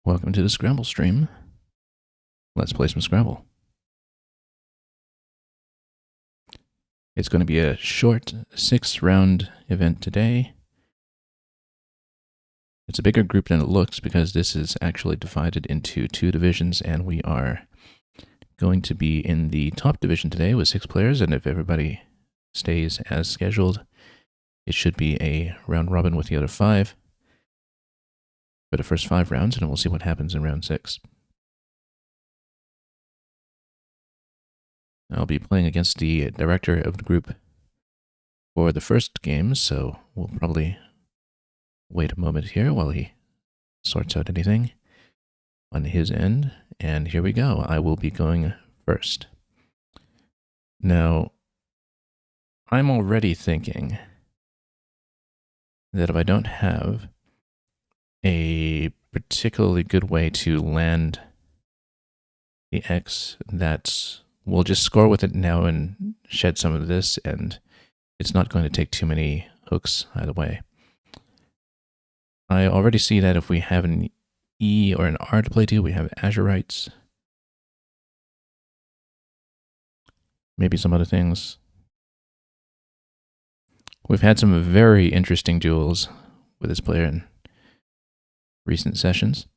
Welcome to the Scrabble stream. Let's play some Scrabble. It's going to be a short 6-round event today. It's a bigger group than it looks because this is actually divided into 2 divisions, and we are going to be in the top division today with 6 players, and if everybody stays as scheduled, it should be a round robin with the other 5 for the first 5 rounds, and we'll see what happens in round 6. I'll be playing against the director of the group for the first game, so we'll probably wait a moment here while he sorts out anything on his end. And here we go. I will be going first. Now, I'm already thinking that if I don't have a particularly good way to land the X, that we'll just score with it now and shed some of this, and it's not going to take too many hooks either way. I already see that if we have an E or an R to play to, we have Azurites. Maybe some other things. We've had some very interesting duels with this player in recent sessions.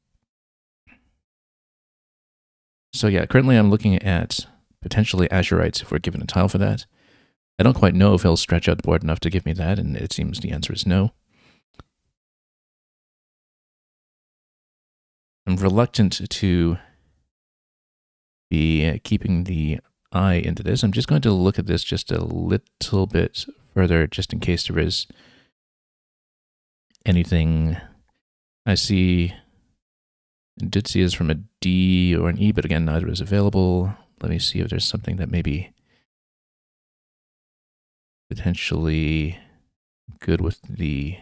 So yeah, currently I'm looking at potentially Azurites if we're given a tile for that. I don't quite know if he'll stretch out the board enough to give me that, and it seems the answer is no. I'm reluctant to be keeping the eye into this. I'm just going to look at this just a little bit further, just in case there is anything. I did see is from a D or an E, but again, neither is available. Let me see if there's something that may be potentially good with the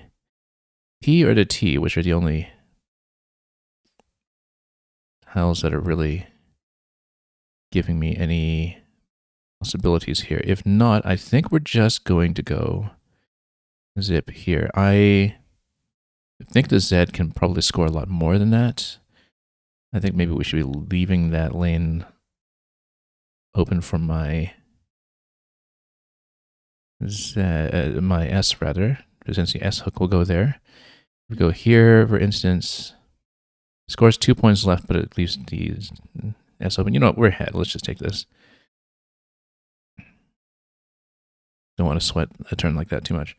P or the T, which are the only tiles that are really giving me any possibilities here. If not, I think we're just going to go zip here. I think the Z can probably score a lot more than that. I think maybe we should be leaving that lane open for my my S rather, since the S hook will go there. We go here, for instance. Scores 2 points left, but it leaves the S open. You know what? We're ahead. Let's just take this. Don't want to sweat a turn like that too much.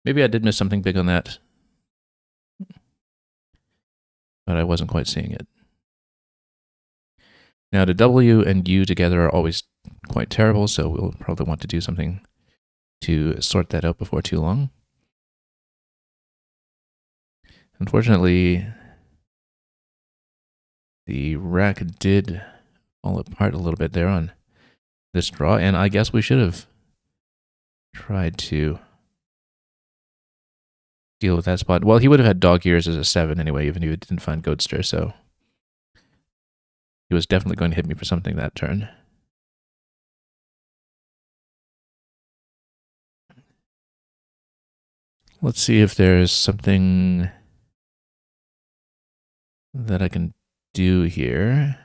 Maybe I did miss something big on that, but I wasn't quite seeing it. Now, the W and U together are always quite terrible, so we'll probably want to do something to sort that out before too long. Unfortunately, the rack did fall apart a little bit there on this draw, and I guess we should have tried to deal with that spot. Well, he would have had dog ears as a 7 anyway, even if he didn't find Goatster, so he was definitely going to hit me for something that turn. Let's see if there's something that I can do here.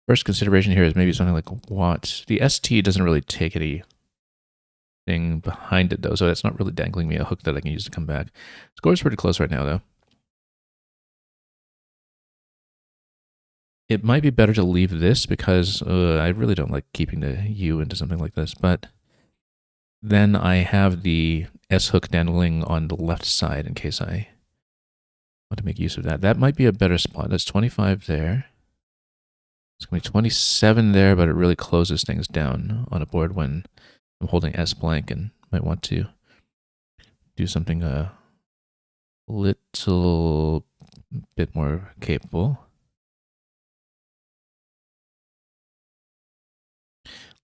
First consideration here is maybe something like what? The ST doesn't really take anything behind it, though, so that's not really dangling me a hook that I can use to come back. Score's pretty close right now, though. It might be better to leave this because I really don't like keeping the U into something like this, but then I have the S hook dangling on the left side in case I want to make use of that. That might be a better spot. That's 25 there. It's going to be 27 there, but it really closes things down on a board when I'm holding S blank and might want to do something a little bit more capable.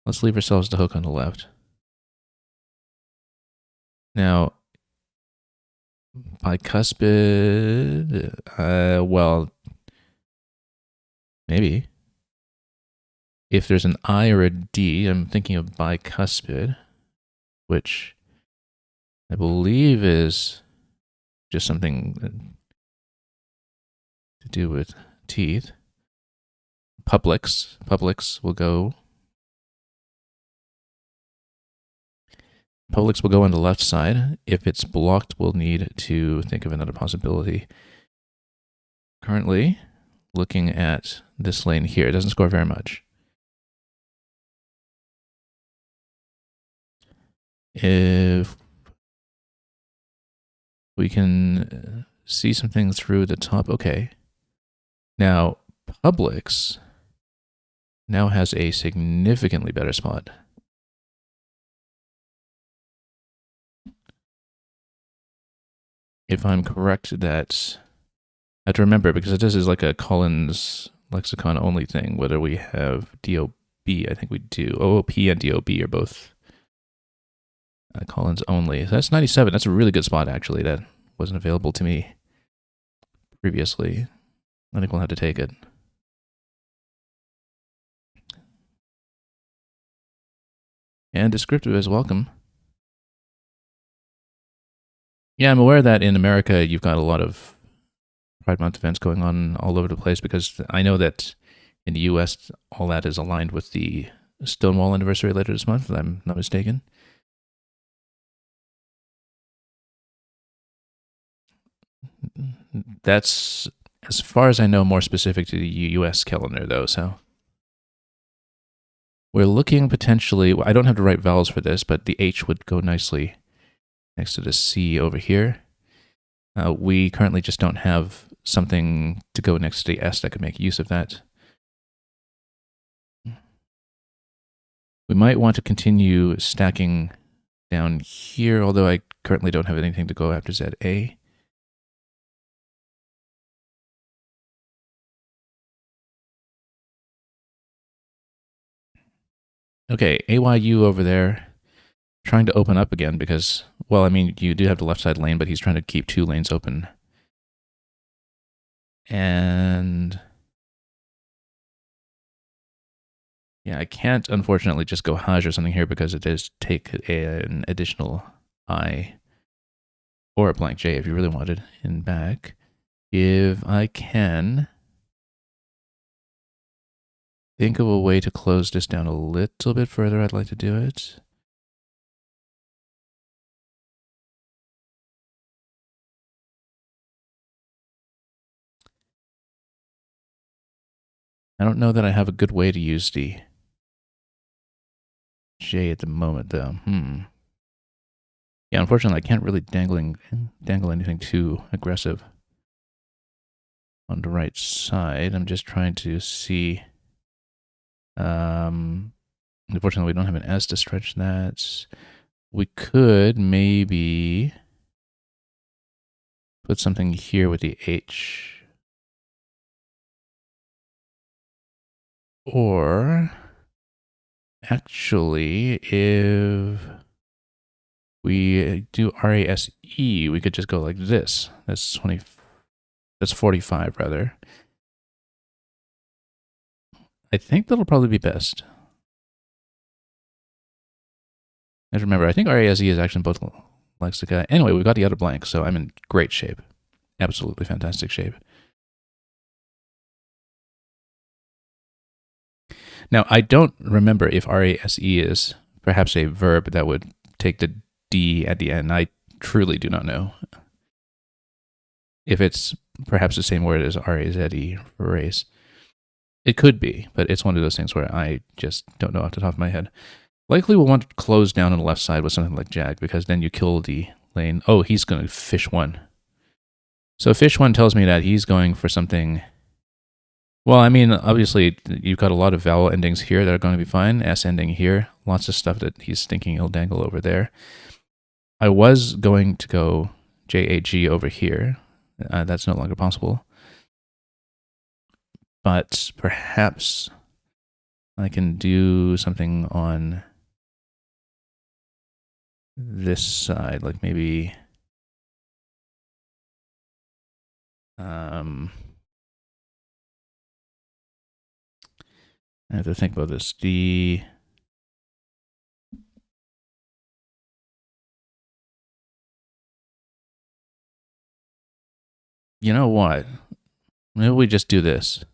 Let's leave ourselves the hook on the left. Now, bicuspid, well, maybe. If there's an I or a D, I'm thinking of bicuspid, which I believe is just something do with teeth. Publix will go. Publix will go on the left side. If it's blocked, we'll need to think of another possibility. Currently, looking at this lane here, it doesn't score very much. If we can see something through the top, okay. Now, Publix now has a significantly better spot. If I'm correct, that I have to remember, because this is like a Collins lexicon only thing, whether we have DOB, I think we do. OOP and DOB are both Collins only. So that's 97. That's a really good spot, actually. That wasn't available to me previously. I think we'll have to take it. And descriptive is welcome. Yeah, I'm aware that in America you've got a lot of Pride Month events going on all over the place, because I know that in the US all that is aligned with the Stonewall anniversary later this month, if I'm not mistaken. That's, as far as I know, more specific to the US calendar, though, so. We're looking potentially, I don't have the right vowels for this, but the H would go nicely next to the C over here. We currently just don't have something to go next to the S that could make use of that. We might want to continue stacking down here, although I currently don't have anything to go after ZA. Okay, AYU over there, trying to open up again because, well, I mean, you do have the left side lane, but he's trying to keep 2 lanes open. And yeah, I can't, unfortunately, just go Hajj or something here because it does take an additional I or a blank J if you really wanted in back. If I can think of a way to close this down a little bit further, I'd like to do it. I don't know that I have a good way to use the J at the moment, though. Yeah, unfortunately, I can't really dangle anything too aggressive on the right side. I'm just trying to see. Unfortunately, we don't have an S to stretch that. We could maybe put something here with the H. Or actually, if we do RASE, we could just go like this. That's 45 rather. I think that'll probably be best. And remember, I think RASE is actually in both lexica. Anyway, we've got the other blank, so I'm in great shape. Absolutely fantastic shape. Now, I don't remember if RASE is perhaps a verb that would take the D at the end. I truly do not know. If it's perhaps the same word as RAZE, race. It could be, but it's one of those things where I just don't know off the top of my head. Likely we'll want to close down on the left side with something like Jag, because then you kill the lane. Oh, he's going to fish 1. So fish 1 tells me that he's going for something. Well, I mean, obviously, you've got a lot of vowel endings here that are going to be fine. S ending here. Lots of stuff that he's thinking he'll dangle over there. I was going to go JAG over here. That's no longer possible. But perhaps I can do something on this side, like maybe I have to think about this. You know what? Maybe we just do this.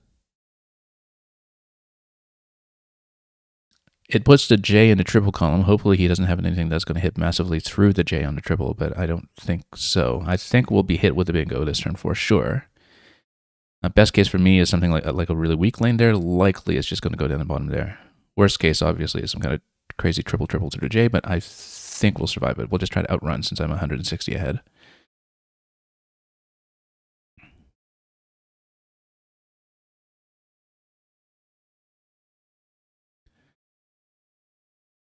It puts the J in the triple column. Hopefully he doesn't have anything that's going to hit massively through the J on the triple, but I don't think so. I think we'll be hit with the bingo this turn for sure. Best case for me is something like a really weak lane there. Likely it's just going to go down the bottom there. Worst case, obviously, is some kind of crazy triple to the J, but I think we'll survive it. We'll just try to outrun since I'm 160 ahead.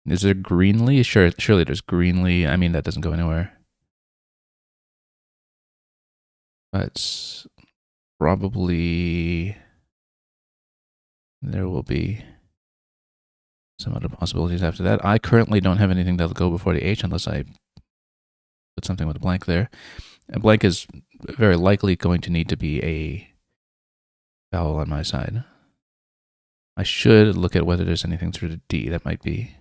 Is there Greenlee? Surely there's Greenlee. I mean, that doesn't go anywhere. But probably there will be some other possibilities after that. I currently don't have anything that'll go before the H unless I put something with a blank there. A blank is very likely going to need to be a vowel on my side. I should look at whether there's anything through the D. That might be.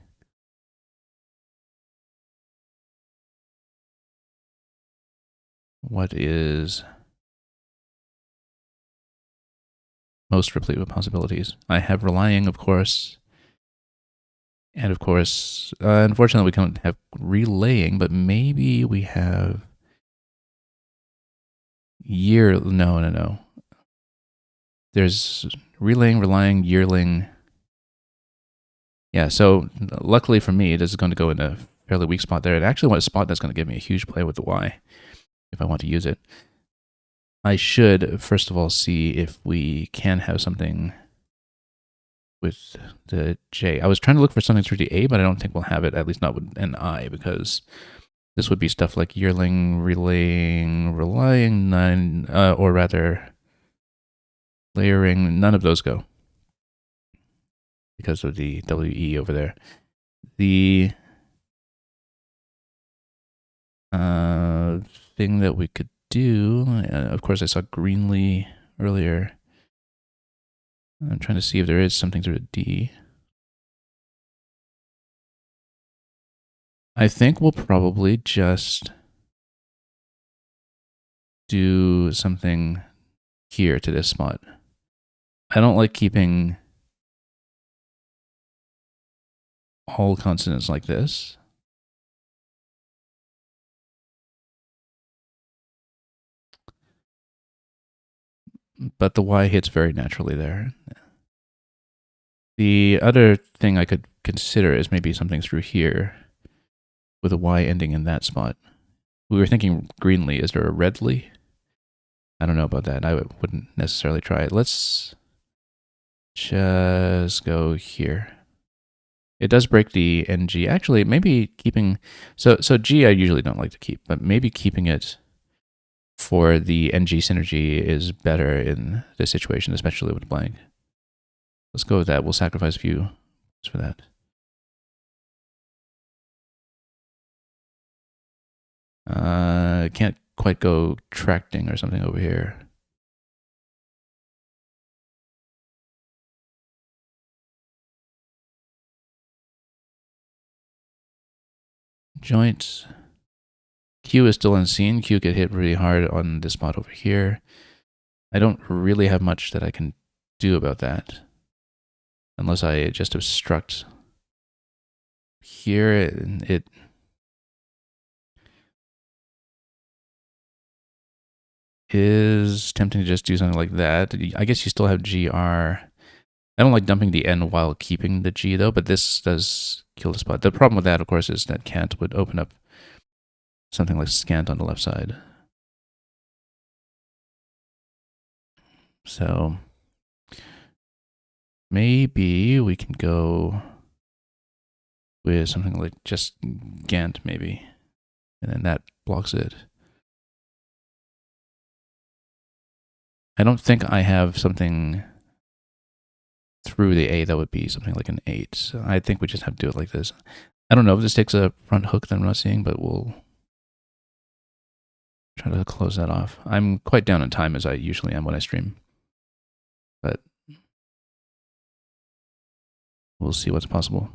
What is most replete with possibilities? I have relying, of course. And of course, unfortunately, we can't have relaying, but maybe we have No. There's relaying, relying, yearling. Yeah, so luckily for me, this is going to go in a fairly weak spot there. And actually, want a spot that's going to give me a huge play with the Y if I want to use it. I should, first of all, see if we can have something with the J. I was trying to look for something through the A, but I don't think we'll have it, at least not with an I, because this would be stuff like yearling, relaying, relying, or rather, layering. None of those go because of the WE over there. The thing that we could do, of course, I saw Greenlee earlier. I'm trying to see if there is something through a D. I think we'll probably just do something here to this spot. I don't like keeping all consonants like this. But the Y hits very naturally there. The other thing I could consider is maybe something through here with a Y ending in that spot. We were thinking Greenlee. Is there a Redlee? I don't know about that. I wouldn't necessarily try it. Let's just go here. It does break the NG. Actually, maybe keeping... So G I usually don't like to keep, but maybe keeping it for the NG synergy is better in this situation, especially with blank. Let's go with that. We'll sacrifice a few for that. Can't quite go tracting or something over here. Joints. Q is still unseen. Q get hit really hard on this spot over here. I don't really have much that I can do about that. Unless I just obstruct here. It is tempting to just do something like that. I guess you still have GR. I don't like dumping the N while keeping the G though, but this does kill the spot. The problem with that, of course, is that can't would open up something like scant on the left side. So maybe we can go with something like just Gant maybe, and then that blocks it. I don't think I have something through the A that would be something like an 8. So I think we just have to do it like this. I don't know if this takes a front hook that I'm not seeing, but we'll try to close that off. I'm quite down on time as I usually am when I stream, but we'll see what's possible.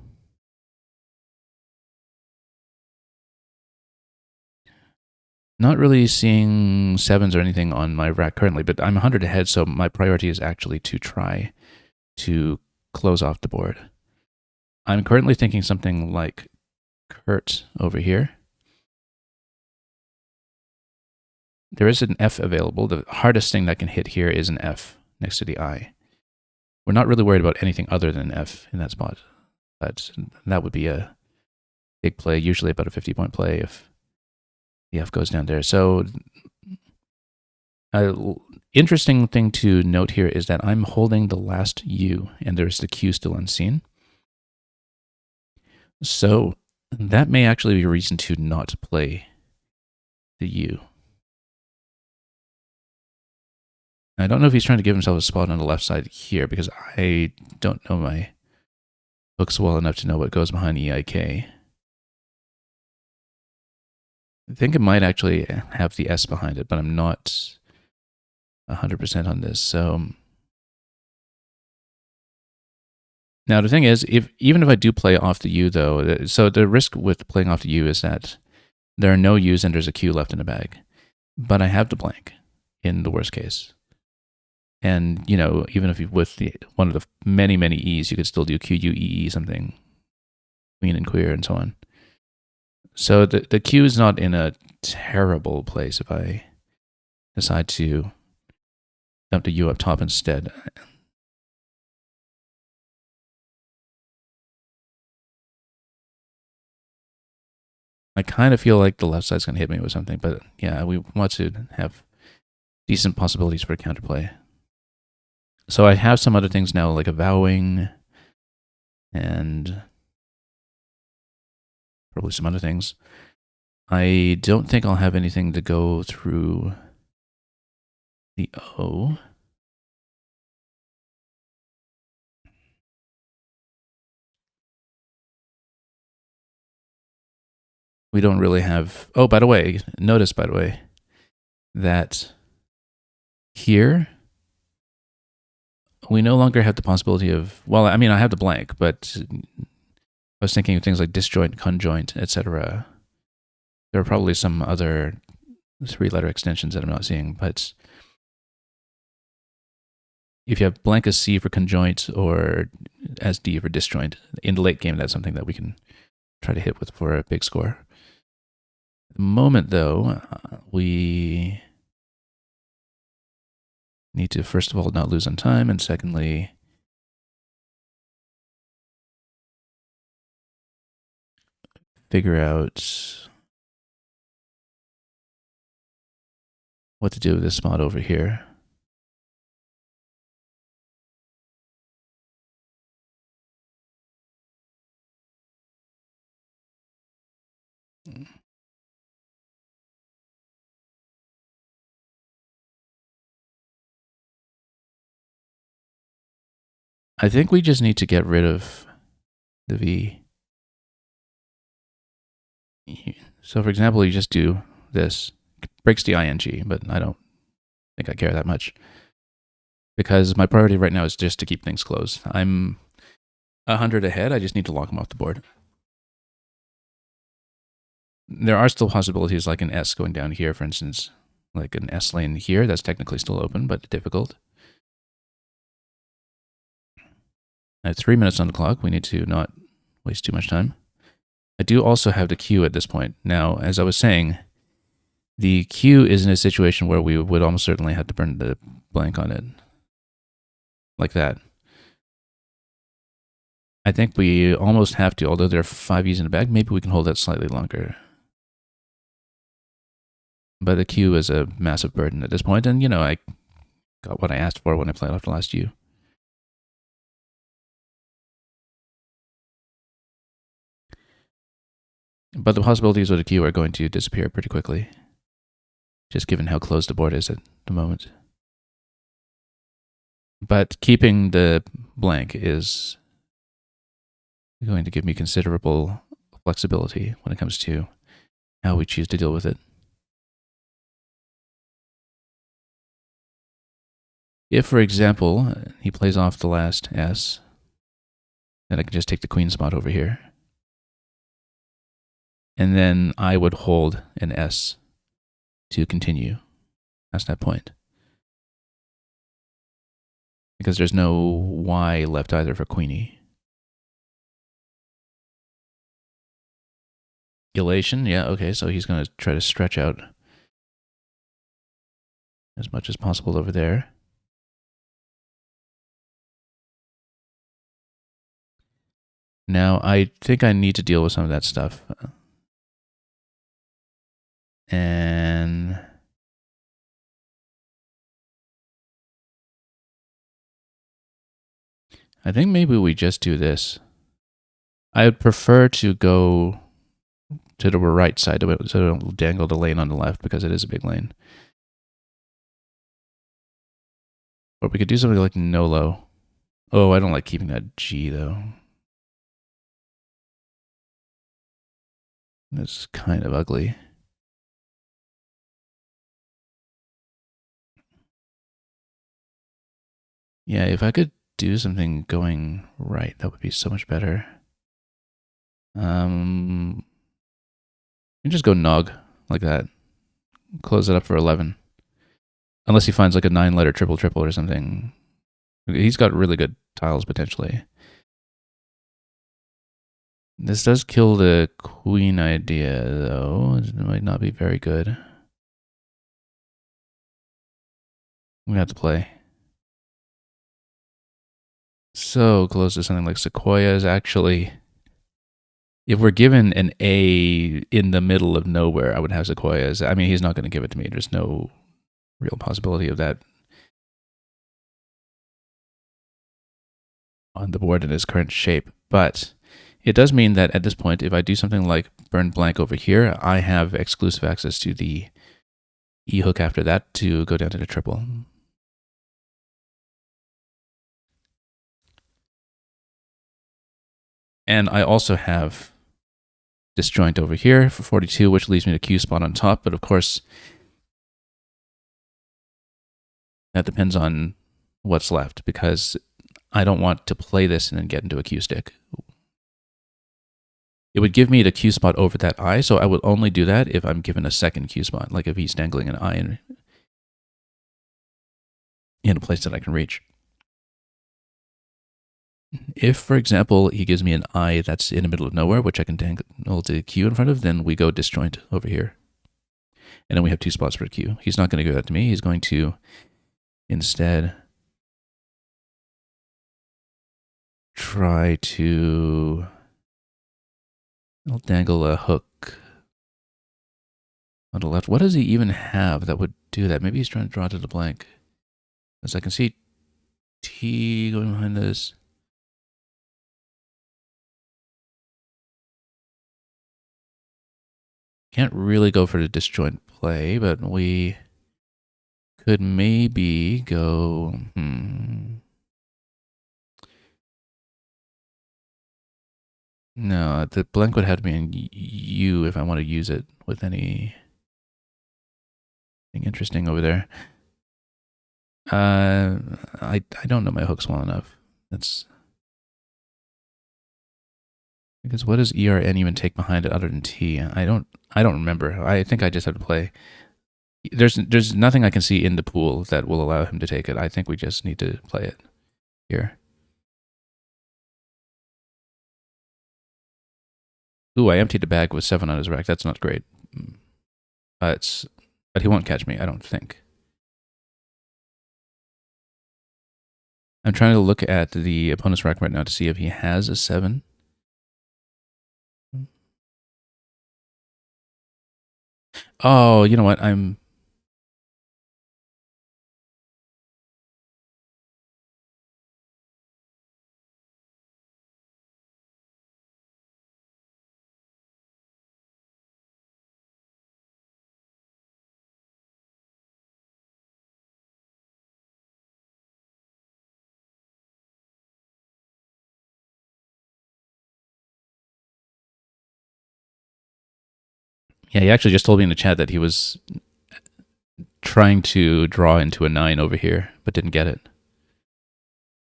Not really seeing sevens or anything on my rack currently, but I'm 100 ahead, so my priority is actually to try to close off the board. I'm currently thinking something like Kurt over here. There is an F available. The hardest thing that can hit here is an F next to the I. We're not really worried about anything other than F in that spot. But that would be a big play, usually about a 50-point play if the F goes down there. So interesting thing to note here is that I'm holding the last U, and there's the Q still unseen. So that may actually be a reason to not play the U. I don't know if he's trying to give himself a spot on the left side here, because I don't know my books well enough to know what goes behind EIK. I think it might actually have the S behind it, but I'm not 100% on this. So now the thing is, even if I do play off the U though, so the risk with playing off the U is that there are no U's and there's a Q left in the bag. But I have the blank in the worst case. And, you know, even if you with one of the many, many E's, you could still do Q, U, E, E, something, queen and queer and so on. So the Q is not in a terrible place if I decide to dump the U up top instead. I kind of feel like the left side's going to hit me with something, but yeah, we want to have decent possibilities for counterplay. So I have some other things now, like avowing and probably some other things. I don't think I'll have anything to go through the O. We don't really have... Oh, by the way, notice, by the way, that here we no longer have the possibility of... Well, I mean, I have the blank, but I was thinking of things like disjoint, conjoint, etc. There are probably some other three-letter extensions that I'm not seeing, but if you have blank as C for conjoint or as D for disjoint, in the late game, that's something that we can try to hit with for a big score. At the moment, though, we need to, first of all, not lose on time, and secondly, figure out what to do with this spot over here. I think we just need to get rid of the V. So, for example, you just do this. It breaks the ing, but I don't think I care that much. Because my priority right now is just to keep things closed. I'm 100 ahead. I just need to lock them off the board. There are still possibilities like an S going down here, for instance. Like an S lane here. That's technically still open, but difficult. I have 3 minutes on the clock. We need to not waste too much time. I do also have the Q at this point. Now, as I was saying, the Q is in a situation where we would almost certainly have to burn the blank on it. Like that. I think we almost have to, although there are 5 E's in the bag, maybe we can hold that slightly longer. But the Q is a massive burden at this point, and, you know, I got what I asked for when I played off the last U. But the possibilities with the Q are going to disappear pretty quickly, just given how close the board is at the moment. But keeping the blank is going to give me considerable flexibility when it comes to how we choose to deal with it. If, for example, he plays off the last S, then I can just take the queen spot over here. And then I would hold an S to continue past that point. Because there's no Y left either for Queenie. Elation, yeah, okay, so he's going to try to stretch out as much as possible over there. Now, I think I need to deal with some of that stuff. And I think maybe we just do this. I would prefer to go to the right side so I don't dangle the lane on the left because it is a big lane. Or we could do something like Nolo. Oh, I don't like keeping that G though. That's kind of ugly. Yeah, if I could do something going right, that would be so much better. You just go Nog like that. Close it up for 11. Unless he finds like a 9-letter triple or something. He's got really good tiles potentially. This does kill the queen idea though. It might not be very good. We have to play. So close to something like Sequoia is actually... If we're given an A in the middle of nowhere, I would have Sequoias. I mean, he's not going to give it to me. There's no real possibility of that on the board in its current shape. But it does mean that at this point, if I do something like burn blank over here, I have exclusive access to the E hook after that to go down to the triple. And I also have disjoint over here for 42, which leaves me to Q spot on top. But of course, that depends on what's left because I don't want to play this and then get into a Q stick. It would give me the Q spot over that I, so I would only do that if I'm given a second Q spot, like if he's dangling an I in a place that I can reach. If, for example, he gives me an I that's in the middle of nowhere, which I can dangle the Q in front of, then we go disjoint over here. And then we have 2 spots for Q. He's not going to give that to me. He's going to instead try to... I'll dangle a hook on the left. What does he even have that would do that? Maybe he's trying to draw to the blank. As I can see T going behind this. Can't really go for the disjoint play, but we could maybe go... No, the blank would have to be in U if I want to use it with anything interesting over there. I don't know my hooks well enough. That's because what does ERN even take behind it other than T? I don't remember. I think I just have to play. There's nothing I can see in the pool that will allow him to take it. I think we just need to play it here. Ooh, I emptied the bag with 7 on his rack. That's not great. But he won't catch me, I don't think. I'm trying to look at the opponent's rack right now to see if he has a 7. Oh, you know what? Yeah, he actually just told me in the chat that he was trying to draw into a 9 over here, but didn't get it.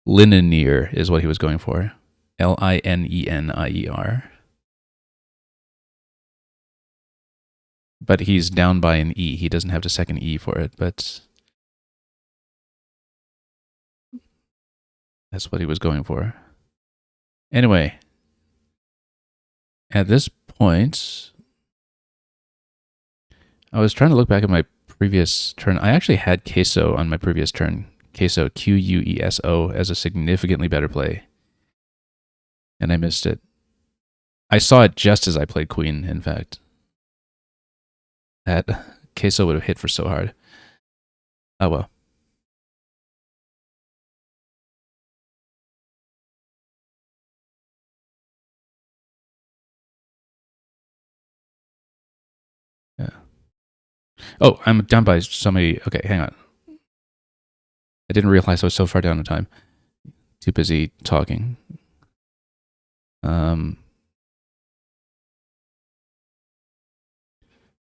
Linear is what he was going for. Linenier. But he's down by an E. He doesn't have the second E for it, but that's what he was going for. Anyway, at this point, I was trying to look back at my previous turn. I actually had queso on my previous turn. Queso, Queso, as a significantly better play. And I missed it. I saw it just as I played queen, in fact. That queso would have hit for so hard. Oh well. Yeah. Oh, I'm down by somebody. Okay, hang on. I didn't realize I was so far down in time. Too busy talking.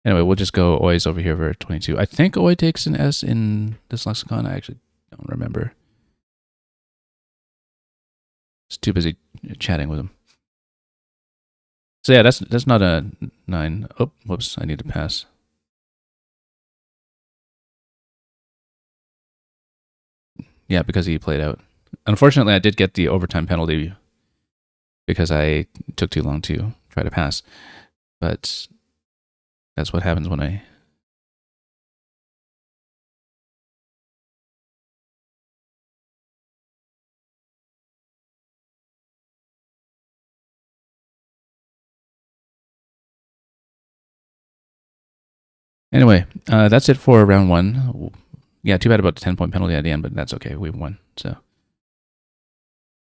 Anyway, we'll just go Oi's over here for 22. I think Oi takes an S in this lexicon. I actually don't remember. It's too busy chatting with him. So yeah, that's not a 9. Oh, whoops, I need to pass. Yeah, because he played out. Unfortunately, I did get the overtime penalty because I took too long to try to pass. But that's what happens when I... Anyway, that's it for round 1. Yeah, too bad about the 10-point penalty at the end, but that's okay. We won, so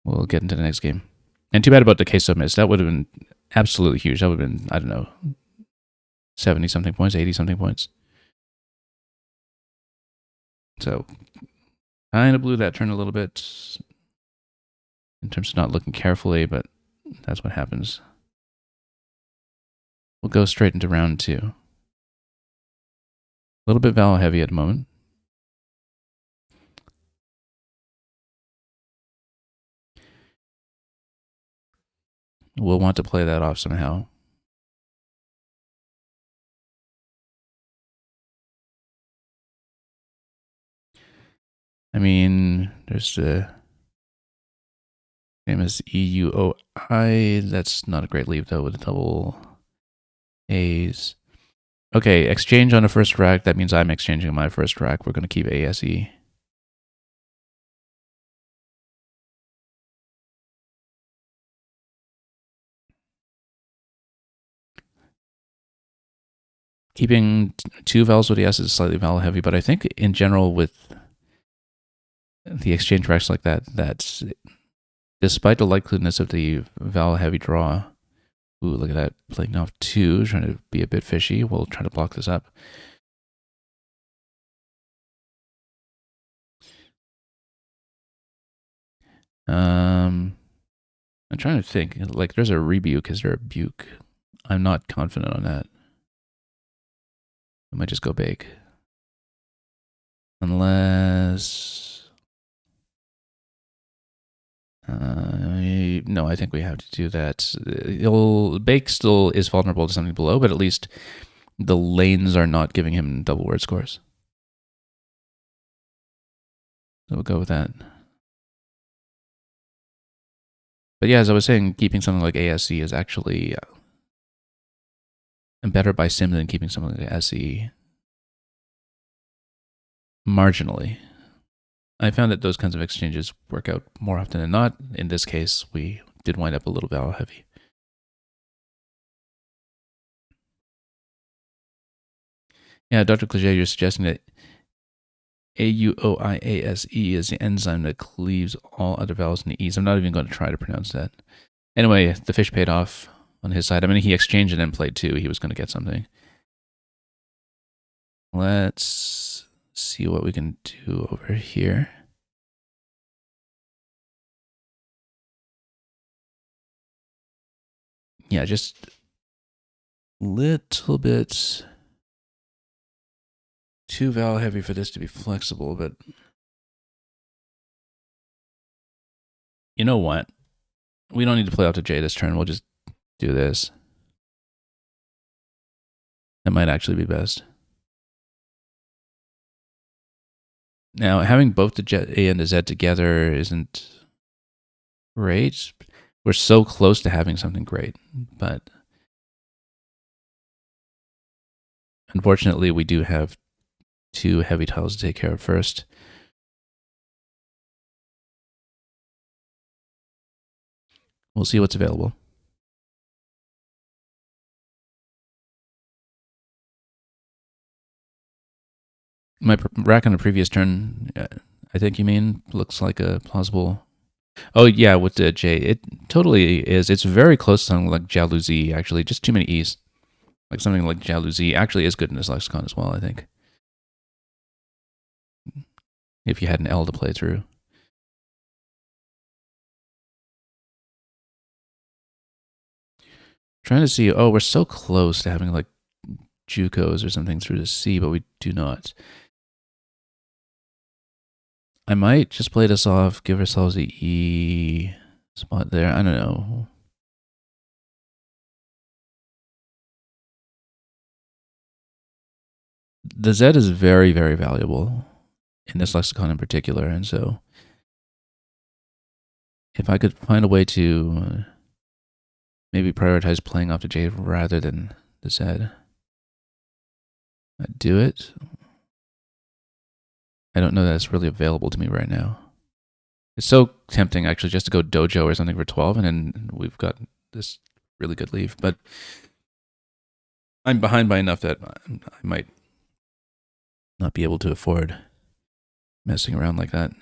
we'll get into the next game. And too bad about the queso miss. That would have been absolutely huge. That would have been, I don't know, 70-something points, 80-something points. So kind of blew that turn a little bit in terms of not looking carefully, but that's what happens. We'll go straight into round 2. A little bit vowel heavy at the moment. We'll want to play that off somehow. I mean, there's the famous EUOI. That's not a great leave, though, with the double A's. Okay, exchange on the first rack. That means I'm exchanging my first rack. We're going to keep ASE. Keeping 2 vowels with the S is slightly vowel heavy, but I think in general with the exchange racks like that, that's despite the likeliness of the vowel heavy draw. Ooh, look at that. Playing off 2, trying to be a bit fishy. We'll try to block this up. I'm trying to think. Like, there's a rebuke. Is there a buke? I'm not confident on that. I might just go big. Unless... no, I think we have to do that. Bake still is vulnerable to something below, but at least the lanes are not giving him double word scores. So we'll go with that. But yeah, as I was saying, keeping something like ASC is actually better by sim than keeping something like SE marginally. I found that those kinds of exchanges work out more often than not. In this case, we did wind up a little vowel heavy. Yeah, Dr. Clige, you're suggesting that AUOIASE is the enzyme that cleaves all other vowels in the E's. I'm not even going to try to pronounce that. Anyway, the fish paid off on his side. I mean, he exchanged and then played 2. He was going to get something. Let's see what we can do over here. Yeah, just little bit too vowel heavy for this to be flexible, but you know what? We don't need to play out to J this turn. We'll just do this. That might actually be best. Now, having both the A and the Z together isn't great. We're so close to having something great, but unfortunately, we do have two heavy tiles to take care of first. We'll see what's available. My rack on the previous turn, I think you mean, looks like a plausible. Oh, yeah, with the J. It totally is. It's very close to something like jalousie, actually. Just too many E's. Like something like jalousie actually is good in this lexicon as well, I think. If you had an L to play through. Trying to see, oh, we're so close to having like JUCOs or something through the C, but we do not. I might just play this off, give ourselves the E spot there. I don't know. The Z is very, very valuable in this lexicon in particular, and so if I could find a way to maybe prioritize playing off the J rather than the Z, I'd do it. I don't know that it's really available to me right now. It's so tempting, actually, just to go dojo or something for 12, and then we've got this really good leave. But I'm behind by enough that I might not be able to afford messing around like that.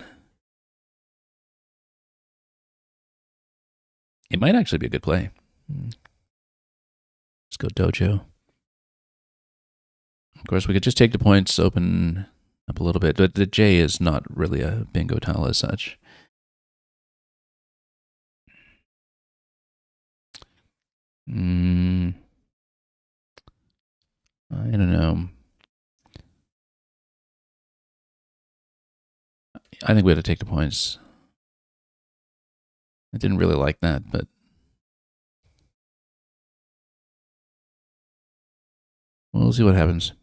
It might actually be a good play. Let's go dojo. Of course, we could just take the points, open up a little bit, but the J is not really a bingo tile as such. I don't know. I think we had to take the points. I didn't really like that, but we'll see what happens.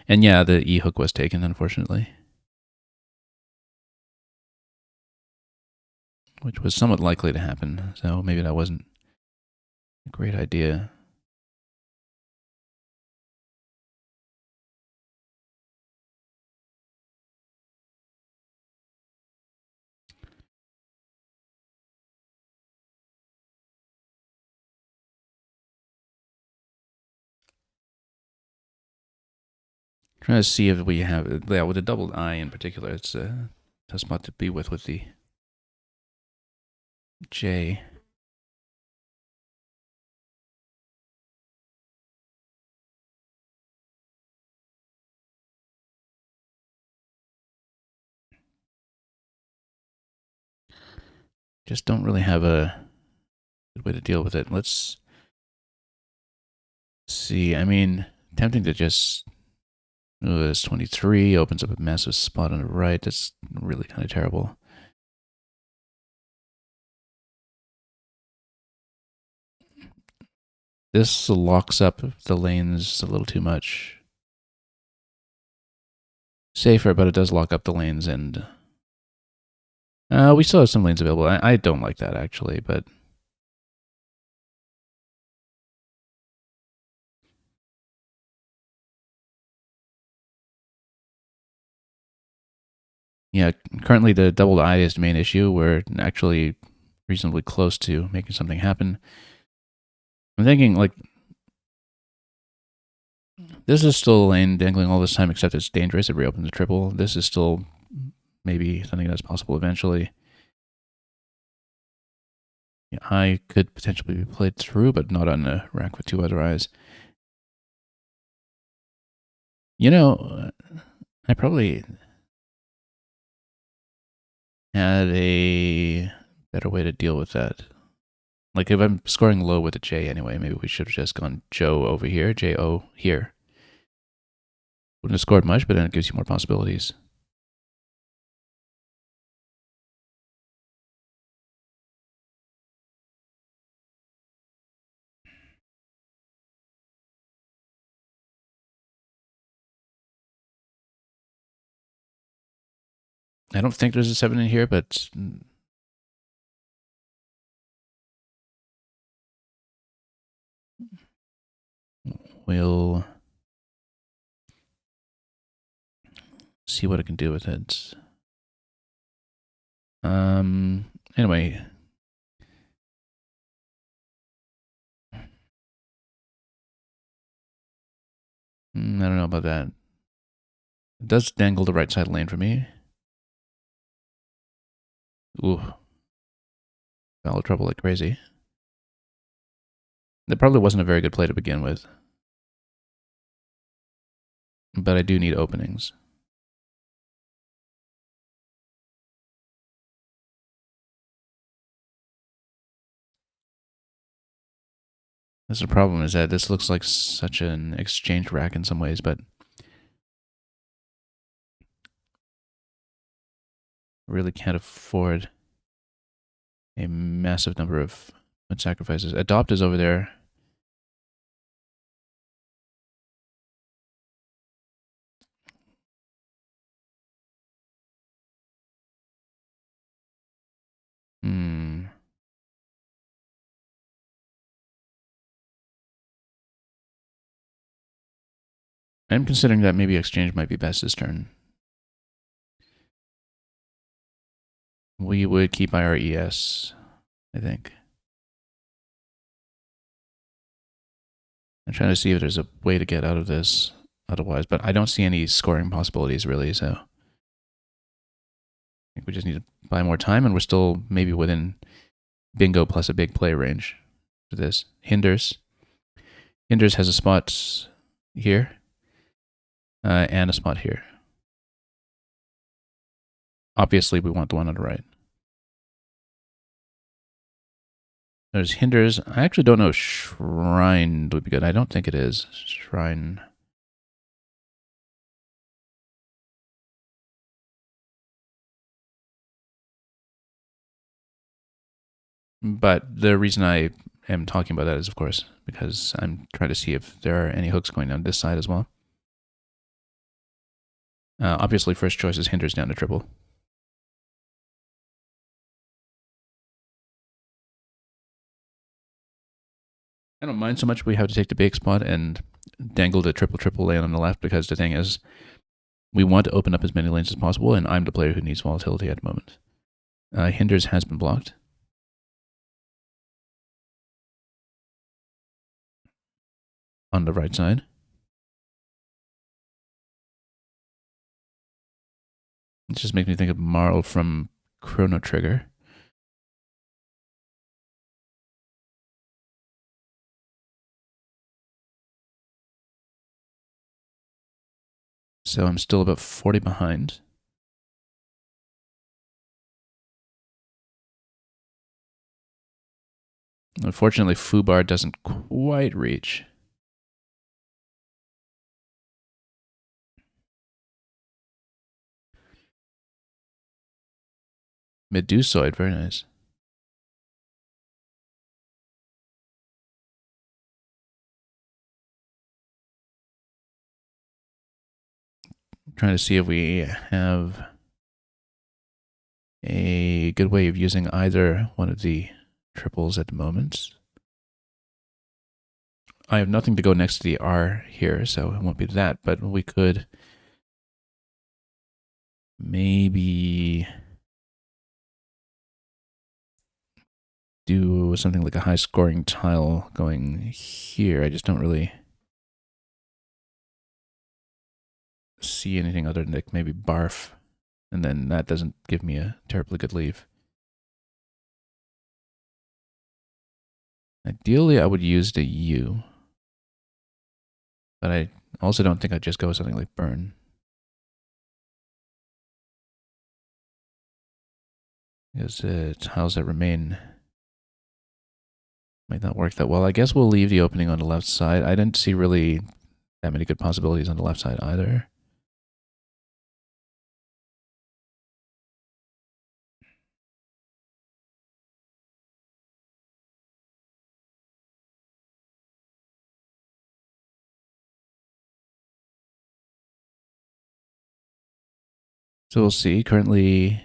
And yeah, the E hook was taken, unfortunately, which was somewhat likely to happen. So maybe that wasn't a great idea. Trying to see if we have, yeah, with a doubled I in particular, it's a tough spot to be with the J. Just don't really have a good way to deal with it. Let's see. I mean, tempting to just, this 23 opens up a massive spot on the right. That's really kind of terrible. This locks up the lanes a little too much. Safer, but it does lock up the lanes, and we still have some lanes available. I don't like that, actually, but yeah, currently the doubled I is the main issue. We're actually reasonably close to making something happen. I'm thinking, like, this is still a lane dangling all this time, except it's dangerous. It reopens the triple. This is still maybe something that's possible eventually. Yeah, I could potentially be played through, but not on a rack with two other eyes. You know, I probably had a better way to deal with that. Like, if I'm scoring low with a J anyway, maybe we should have just gone Joe over here, J-O here. Wouldn't have scored much, but then it gives you more possibilities. I don't think there's a 7 in here, but we'll see what I can do with it. Anyway. I don't know about that. It does dangle the right side lane for me. Ooh. Foul trouble like crazy. That probably wasn't a very good play to begin with. But I do need openings. That's the problem, is that this looks like such an exchange rack in some ways, but really can't afford a massive number of sacrifices. Adopt is over there. I'm considering that maybe exchange might be best this turn. We would keep IRES, I think. I'm trying to see if there's a way to get out of this otherwise, but I don't see any scoring possibilities really, so I think we just need to buy more time, and we're still maybe within bingo plus a big play range for this. Hinders. Hinders has a spot here and a spot here. Obviously, we want the one on the right. There's Hinders. I actually don't know if Shrine would be good. I don't think it is. Shrine. But the reason I am talking about that is, of course, because I'm trying to see if there are any hooks going down this side as well. Obviously, first choice is Hinders down to triple. I don't mind so much we have to take the big spot and dangle the triple lane on the left, because the thing is, we want to open up as many lanes as possible, and I'm the player who needs volatility at the moment. Hinders has been blocked. On the right side. It just makes me think of Marl from Chrono Trigger. So I'm still about 40 behind. Unfortunately, Fubar doesn't quite reach. Medusoid, very nice. I'm trying to see if we have a good way of using either one of the triples at the moment. I have nothing to go next to the R here, so it won't be that, but we could maybe do something like a high scoring tile going here. I just don't really see anything other than like maybe barf, and then that doesn't give me a terribly good leave. Ideally, I would use the U, but I also don't think I'd just go with something like burn, because the tiles that remain might not work that well. I guess we'll leave the opening on the left side. I didn't see really that many good possibilities on the left side either. So we'll see. Currently,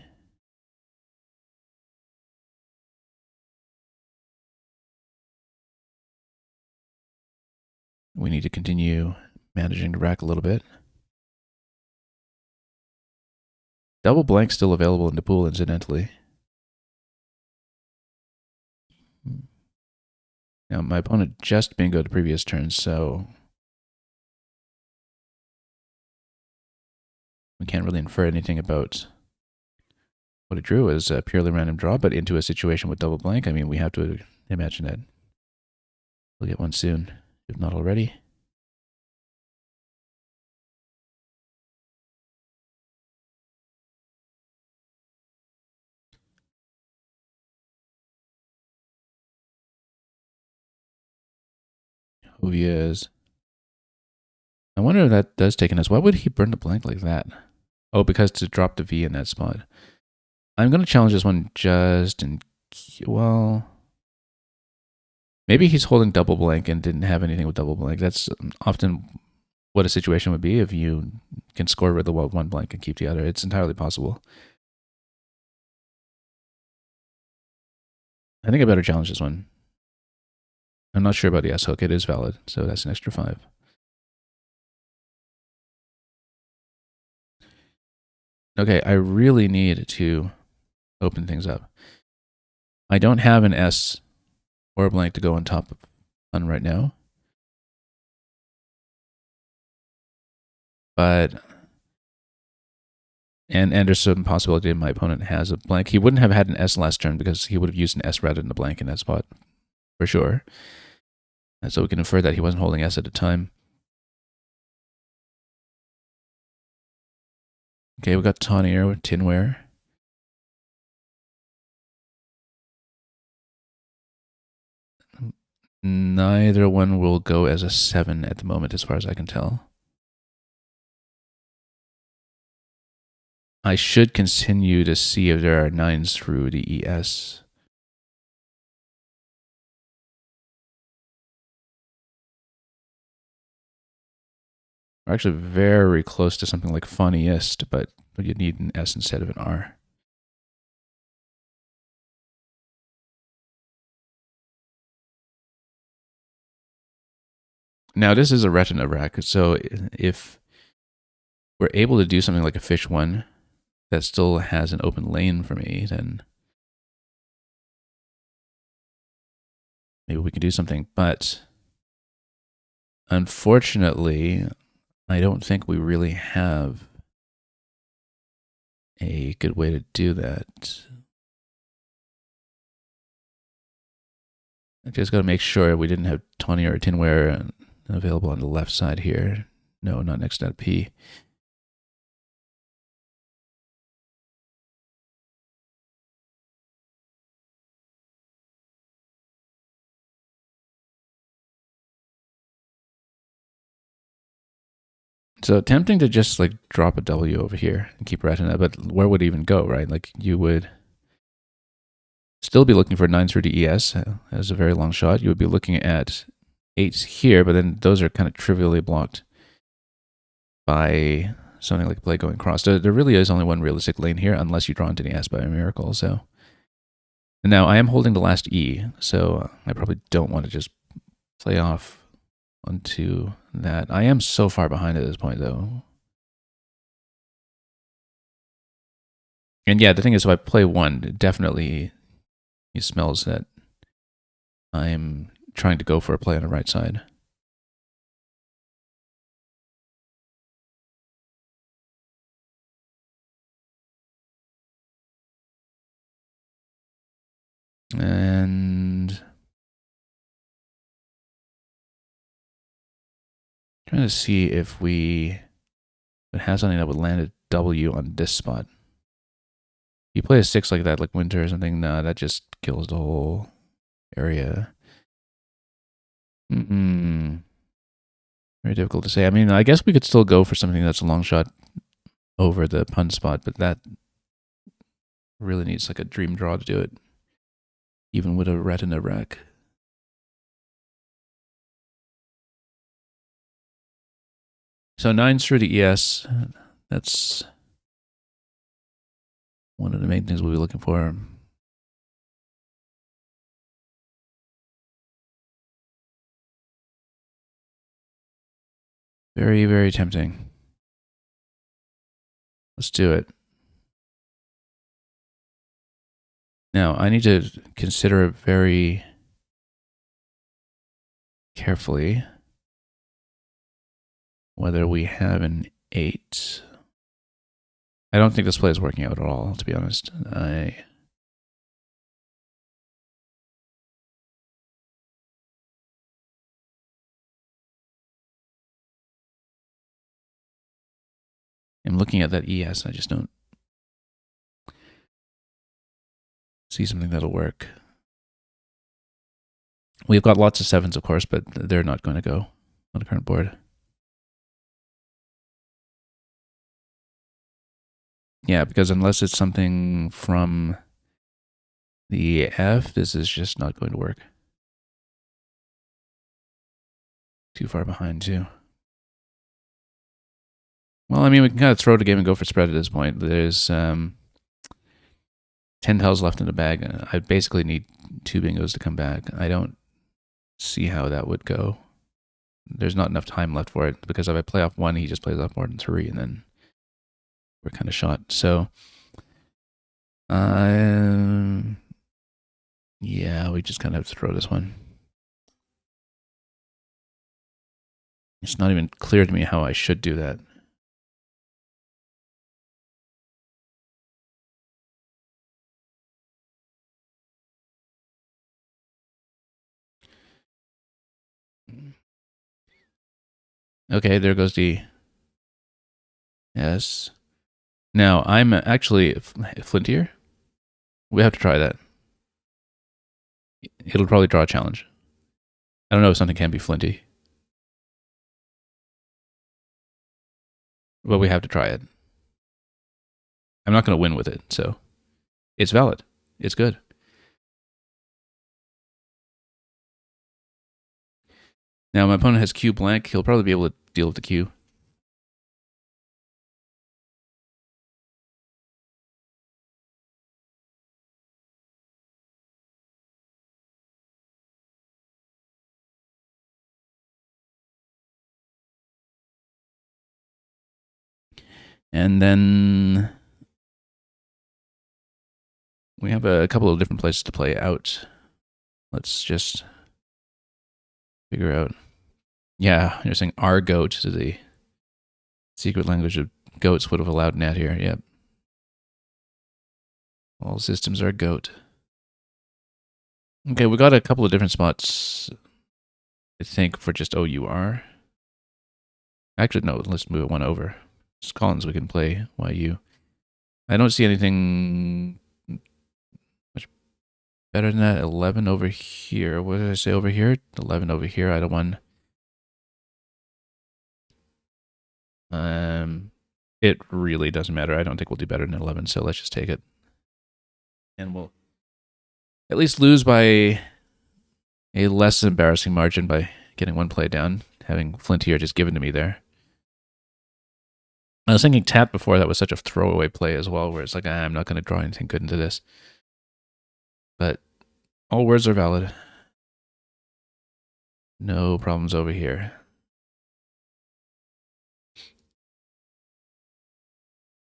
we need to continue managing the rack a little bit. Double blank still available in the pool, incidentally. Now, my opponent just bingoed the previous turn, so we can't really infer anything about what it drew as a purely random draw, but into a situation with double blank, I mean, we have to imagine that we'll get one soon, if not already. Who he is. I wonder if that does take an S. Why would he burn the blank like that? Oh, because to drop the V in that spot. I'm going to challenge this one just in... Well... Maybe he's holding double blank and didn't have anything with double blank. That's often what a situation would be if you can score with the one blank and keep the other. It's entirely possible. I think I better challenge this one. I'm not sure about the S hook. It is valid, so that's an extra 5. Okay, I really need to open things up. I don't have an S or a blank to go on top of fun right now. But and there's some possibility my opponent has a blank. He wouldn't have had an S last turn because he would have used an S rather than a blank in that spot, for sure. And so we can infer that he wasn't holding S at the time. Okay, we got Tawnier with Tinware. Neither one will go as a 7 at the moment, as far as I can tell. I should continue to see if there are 9s through the ES. We're actually very close to something like funniest, but you need an S instead of an R. Now, this is a retina rack, so if we're able to do something like a fish one that still has an open lane for me, then maybe we can do something. But unfortunately, I don't think we really have a good way to do that. I just got to make sure we didn't have Tawny or Tinware available on the left side here. No, not next to that P. So tempting to just like drop a W over here and keep retina, but where would it even go, right? Like you would still be looking for 9s through the ES as a very long shot. You would be looking at 8s here, but then those are kind of trivially blocked by something like play going cross. There really is only one realistic lane here, unless you draw into the S by a miracle. So and now I am holding the last E, so I probably don't want to just play off onto that. I am so far behind at this point, though. And yeah, the thing is, if I play one, definitely he smells that I'm trying to go for a play on the right side. And trying to see if it has something that would land a W on this spot. You play a 6 like that, like Winter or something, nah, that just kills the whole area. Very difficult to say. I mean, I guess we could still go for something that's a long shot over the pun spot, but that really needs like a dream draw to do it, even with a retina rack. So 9s through the ES, that's one of the main things we'll be looking for. Very, very tempting. Let's do it. Now, I need to consider very carefully whether we have an 8. I don't think this play is working out at all, to be honest. I am looking at that ES, I just don't see something that'll work. We've got lots of 7s, of course, but they're not going to go on the current board. Yeah, because unless it's something from the F, this is just not going to work. Too far behind, too. Well, I mean, we can kind of throw the game and go for spread at this point. There's 10 tiles left in the bag. I basically need 2 bingos to come back. I don't see how that would go. There's not enough time left for it, because if I play off 1, he just plays off more than 3, and then we're kind of shot. So, yeah, we just kind of have to throw this one. It's not even clear to me how I should do that. Okay, there goes the S. Now, I'm actually flintier. We have to try that. It'll probably draw a challenge. I don't know if something can be flinty. But we have to try it. I'm not going to win with it, so it's valid. It's good. Now, my opponent has Q blank. He'll probably be able to deal with the Q. And then we have a couple of different places to play out. Let's just figure out. Yeah, you're saying our goat is the secret language of goats would have allowed Nat here. Yep. All systems are goat. Okay, we got a couple of different spots, I think, for just OUR. Actually, no, let's move it one over. Just Collins, we can play YU. I don't see anything much better than that. 11 over here. What did I say over here? 11 over here. I don't want. It really doesn't matter. I don't think we'll do better than 11, so let's just take it. And we'll at least lose by a less embarrassing margin by getting one play down, having Flintier just given to me there. I was thinking tap before, that was such a throwaway play as well, where it's like, I'm not going to draw anything good into this. But all words are valid. No problems over here.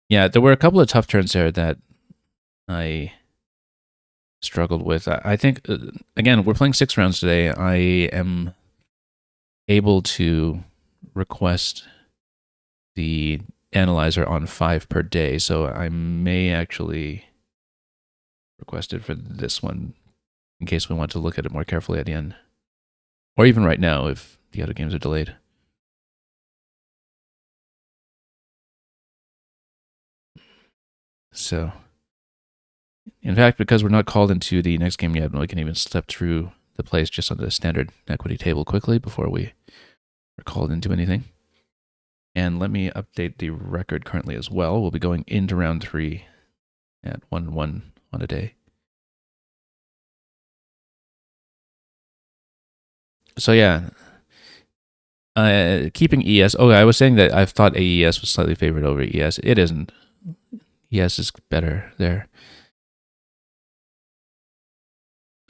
Yeah, there were a couple of tough turns there that I struggled with. I think, again, we're playing 6 rounds today. I am able to request the analyzer on 5 per day, so I may actually request it for this one in case we want to look at it more carefully at the end. Or even right now if the other games are delayed. So, in fact, because we're not called into the next game yet, we can even step through the plays just on the standard equity table quickly before we are called into anything. And let me update the record currently as well. We'll be going into round 3 at 1-1 on a day. So yeah, keeping ES. Oh, I was saying that I thought AES was slightly favored over ES. It isn't. ES is better there.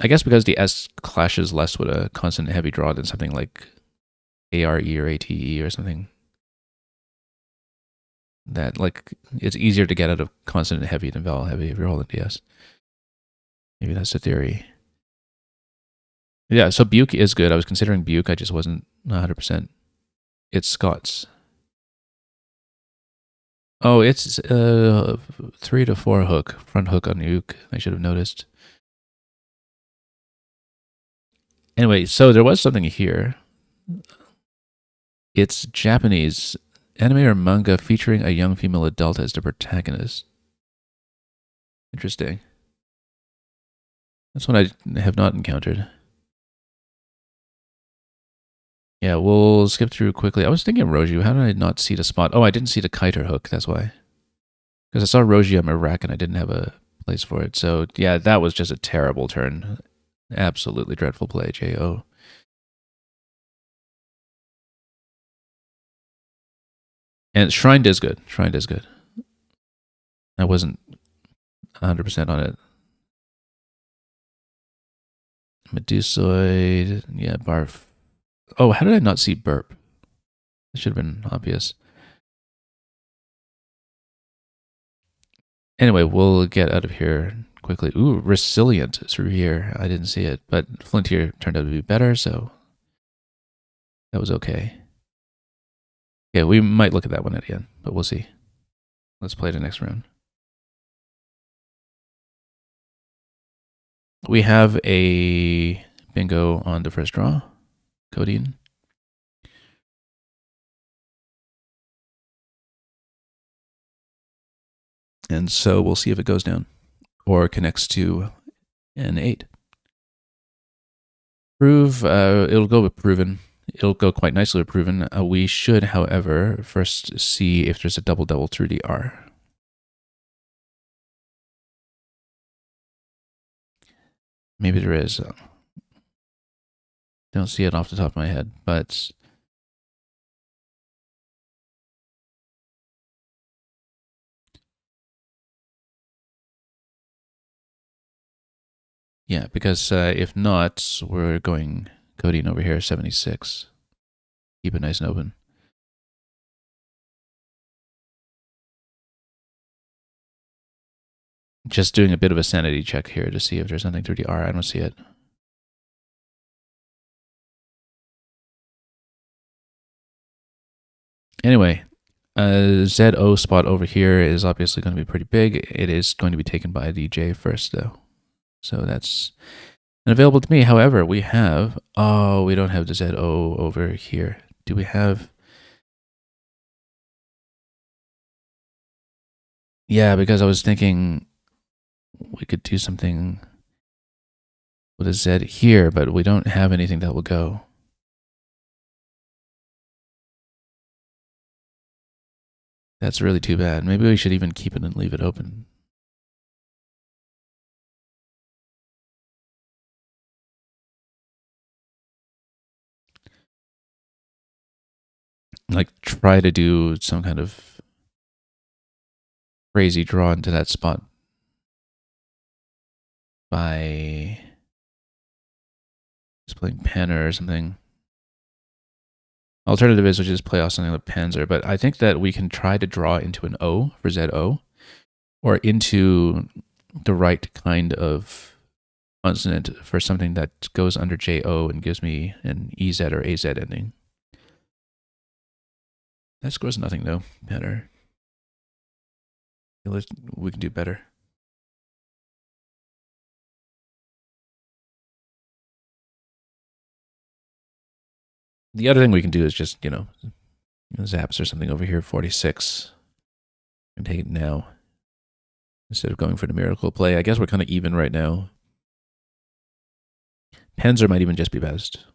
I guess because the S clashes less with a consonant heavy draw than something like ARE or ATE or something. That, like, it's easier to get out of consonant heavy than vowel heavy if you're holding DS. Maybe that's the theory. Yeah, so Buke is good. I was considering Buke. I just wasn't 100%. It's Scots. Oh, it's 3 to 4 hook. Front hook on uke. I should have noticed. Anyway, so there was something here. It's Japanese anime or manga featuring a young female adult as the protagonist. Interesting. That's one I have not encountered. Yeah, we'll skip through quickly. I was thinking of Roju. How did I not see the spot? Oh, I didn't see the kiter hook. That's why. Because I saw Roju on my rack and I didn't have a place for it. So, yeah, that was just a terrible turn. Absolutely dreadful play, J.O. And Shrined is good. Shrined is good. I wasn't 100% on it. Medusoid. Yeah, Barf. Oh, how did I not see Burp? That should have been obvious. Anyway, we'll get out of here quickly. Ooh, Resilient through here. I didn't see it, but Flint here turned out to be better, so that was okay. Yeah, we might look at that one at the end, but we'll see. Let's play the next round. We have a bingo on the first draw. Codeine. And so we'll see if it goes down or connects to an 8. Prove, it'll go with proven. It'll go quite nicely with proven. We should, however, first see if there's a double-double through the R. Maybe there is. Don't see it off the top of my head, but yeah, because if not, we're going codeine over here, 76. Keep it nice and open. Just doing a bit of a sanity check here to see if there's something through the R. I don't see it. Anyway, ZO spot over here is obviously going to be pretty big. It is going to be taken by the J first, though. So that's unavailable to me. However, we have... Oh, we don't have the ZO over here. Do we have... Yeah, because I was thinking we could do something with a Z here, but we don't have anything that will go. That's really too bad. Maybe we should even keep it and leave it open. Like, try to do some kind of crazy draw into that spot by just playing Panzer or something. Alternative is we just play off something like Panzer, but I think that we can try to draw into an O for ZO or into the right kind of consonant for something that goes under JO and gives me an EZ or AZ ending. That scores nothing though. Better. We can do better. The other thing we can do is just, zaps or something over here, 46. And take it now. Instead of going for the miracle play. I guess we're kind of even right now. Panzer might even just be best.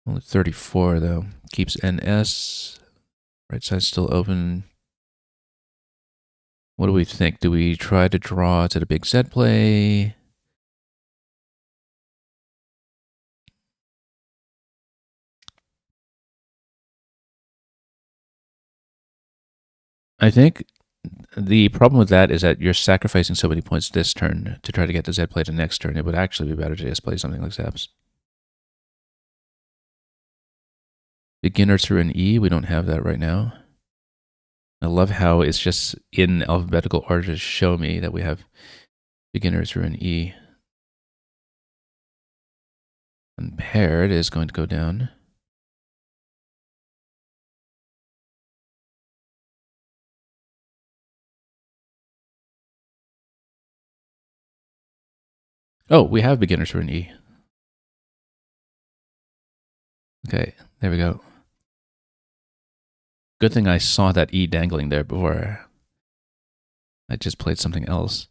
Only 34 though. Keeps NS. Right side still open. What do we think? Do we try to draw to the big Z play? I think the problem with that is that you're sacrificing so many points this turn to try to get the Z play to next turn. It would actually be better to just play something like Zaps. Beginner through an E, we don't have that right now. I love how it's just in alphabetical order to show me that we have beginner through an E. And paired is going to go down. Oh, we have beginner through an E. Okay, there we go. Good thing I saw that E dangling there before I just played something else.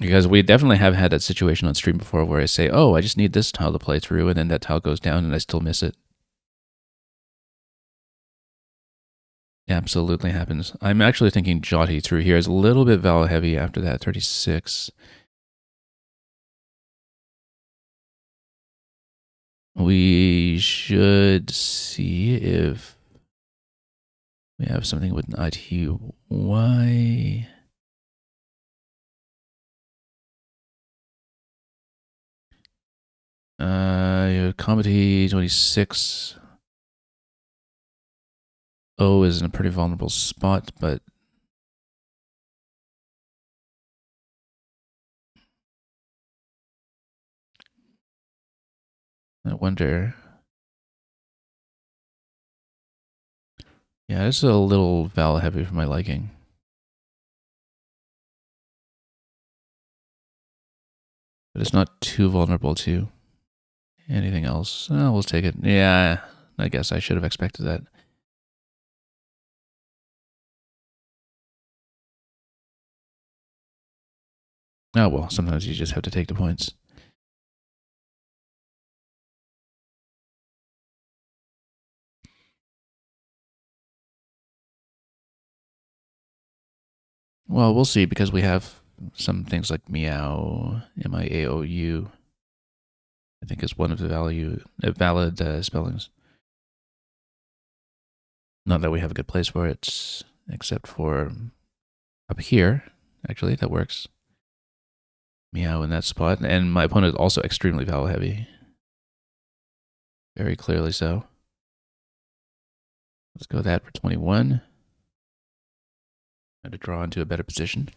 Because we definitely have had that situation on stream before where I say, oh, I just need this tile to play through, and then that tile goes down and I still miss it. Absolutely happens. I'm actually thinking Jotty through here is a little bit vowel heavy after that, 36. We should see if we have something with an ITY. Comedy 26. O is in a pretty vulnerable spot, but I wonder. Yeah, this is a little vowel heavy for my liking. But it's not too vulnerable to anything else. Oh, we'll take it. Yeah, I guess I should have expected that. Oh, well, sometimes you just have to take the points. Well, we'll see because we have some things like meow, miaou, I think is one of the valid spellings. Not that we have a good place for it, except for up here. Actually, that works. Meow in that spot. And my opponent is also extremely vowel heavy. Very clearly so. Let's go with that for 21. Try to draw into a better position.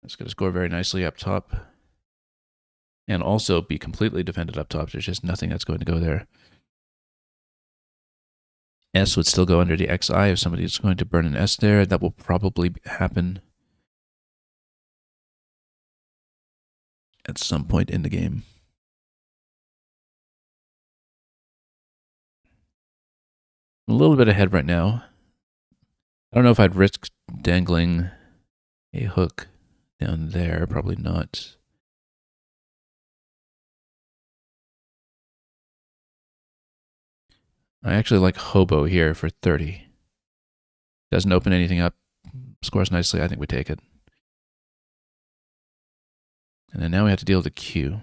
That's going to score very nicely up top. And also be completely defended up top. There's just nothing that's going to go there. S would still go under the XI if somebody's going to burn an S there. That will probably happen at some point in the game. I'm a little bit ahead right now. I don't know if I'd risk dangling a hook down there. Probably not. I actually like Hobo here for 30. Doesn't open anything up. Scores nicely. I think we take it. And then now we have to deal with the Q.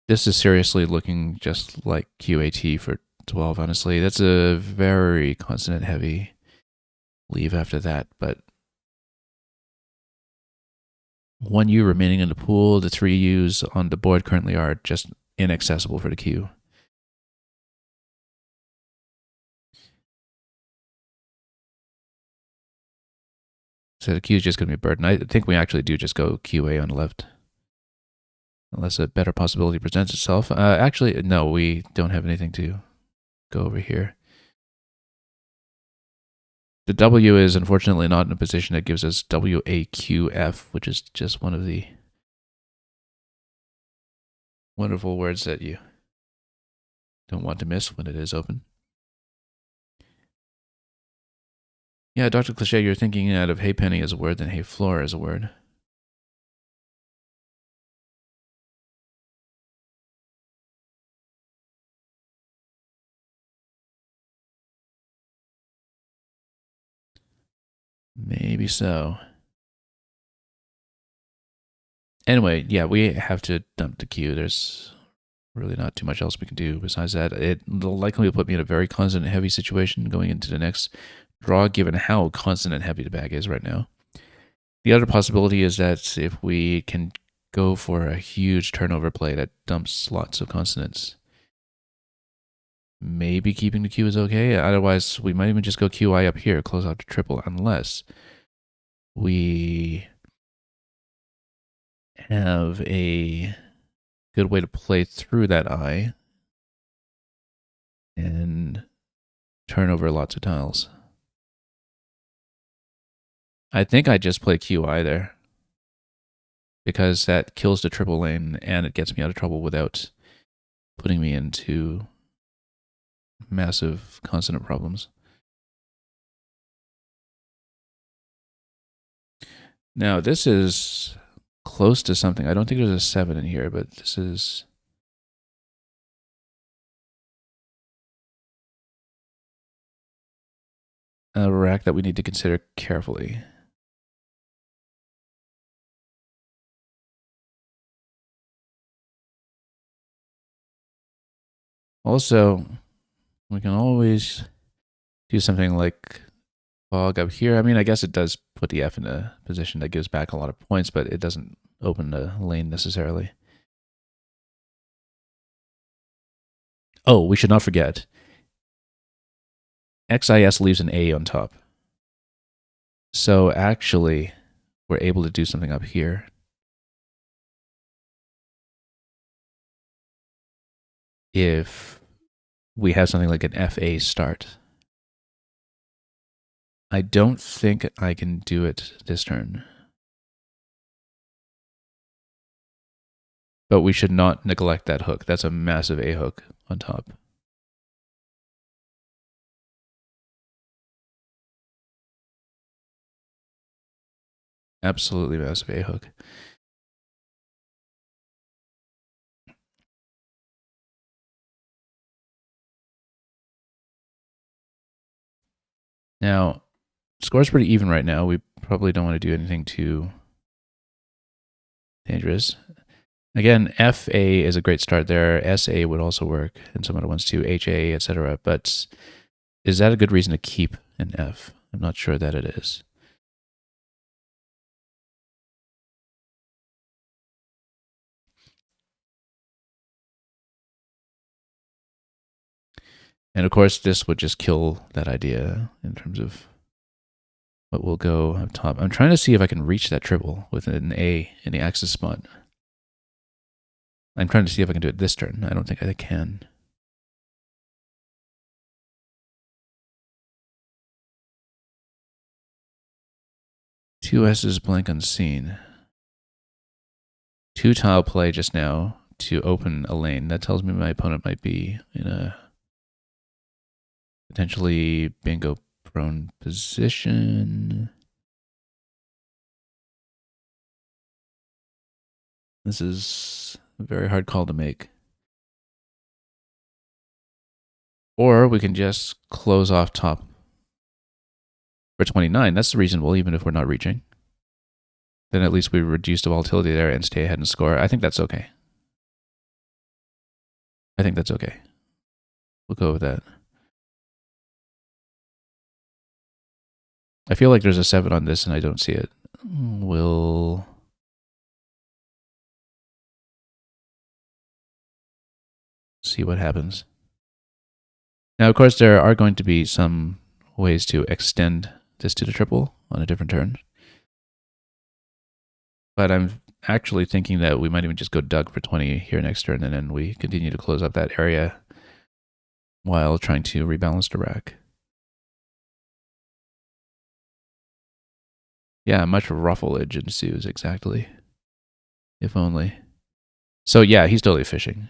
This is seriously looking just like QAT for 12, honestly. That's a very consonant heavy leave after that, but 1U remaining in the pool. The 3Us on the board currently are just inaccessible for the Q. So the Q is just going to be a burden. I think we actually do just go QA on the left. Unless a better possibility presents itself. Actually, no, we don't have anything to go over here. The W is unfortunately not in a position that gives us WAQF, which is just one of the wonderful words that you don't want to miss when it is open. Yeah, Dr. Cliche, you're thinking out of hey penny as a word than hey floor as a word. Maybe so. Anyway, yeah, we have to dump the Q. There's really not too much else we can do besides that. It'll likely put me in a very consonant heavy situation going into the next draw, given how consonant heavy the bag is right now. The other possibility is that if we can go for a huge turnover play that dumps lots of consonants, maybe keeping the Q is okay. Otherwise, we might even just go QI up here, close out the triple, unless we have a good way to play through that I and turn over lots of tiles. I think I just play QI there because that kills the triple lane and it gets me out of trouble without putting me into massive consonant problems. Now, this is close to something. I don't think there's a 7 in here, but this is a rack that we need to consider carefully. Also, we can always do something like fog up here. I mean, I guess it does put the F in a position that gives back a lot of points, but it doesn't open the lane necessarily. Oh, we should not forget. XIS leaves an A on top. So actually, we're able to do something up here. If we have something like an FA start. I don't think I can do it this turn. But we should not neglect that hook. That's a massive A hook on top. Absolutely massive A hook. Now, score's pretty even right now. We probably don't want to do anything too dangerous. Again, FA is a great start there. SA would also work, and some other ones too, HA, etc. But is that a good reason to keep an F? I'm not sure that it is. And of course, this would just kill that idea in terms of what will go up top. I'm trying to see if I can reach that triple with an A in the axis spot. I'm trying to see if I can do it this turn. I don't think I can. Two S's blank unseen. Two tile play just now to open a lane. That tells me my opponent might be in a potentially bingo prone position. This is a very hard call to make. Or we can just close off top for 29. That's reasonable, even if we're not reaching. Then at least we reduce the volatility there and stay ahead and score. I think that's okay. I think that's okay. We'll go with that. I feel like there's a 7 on this and I don't see it. We'll see what happens. Now, of course, there are going to be some ways to extend this to the triple on a different turn. But I'm actually thinking that we might even just go Doug for 20 here next turn, and then we continue to close up that area while trying to rebalance the rack. Yeah, much ruffleage ensues, exactly. If only. So yeah, he's totally fishing.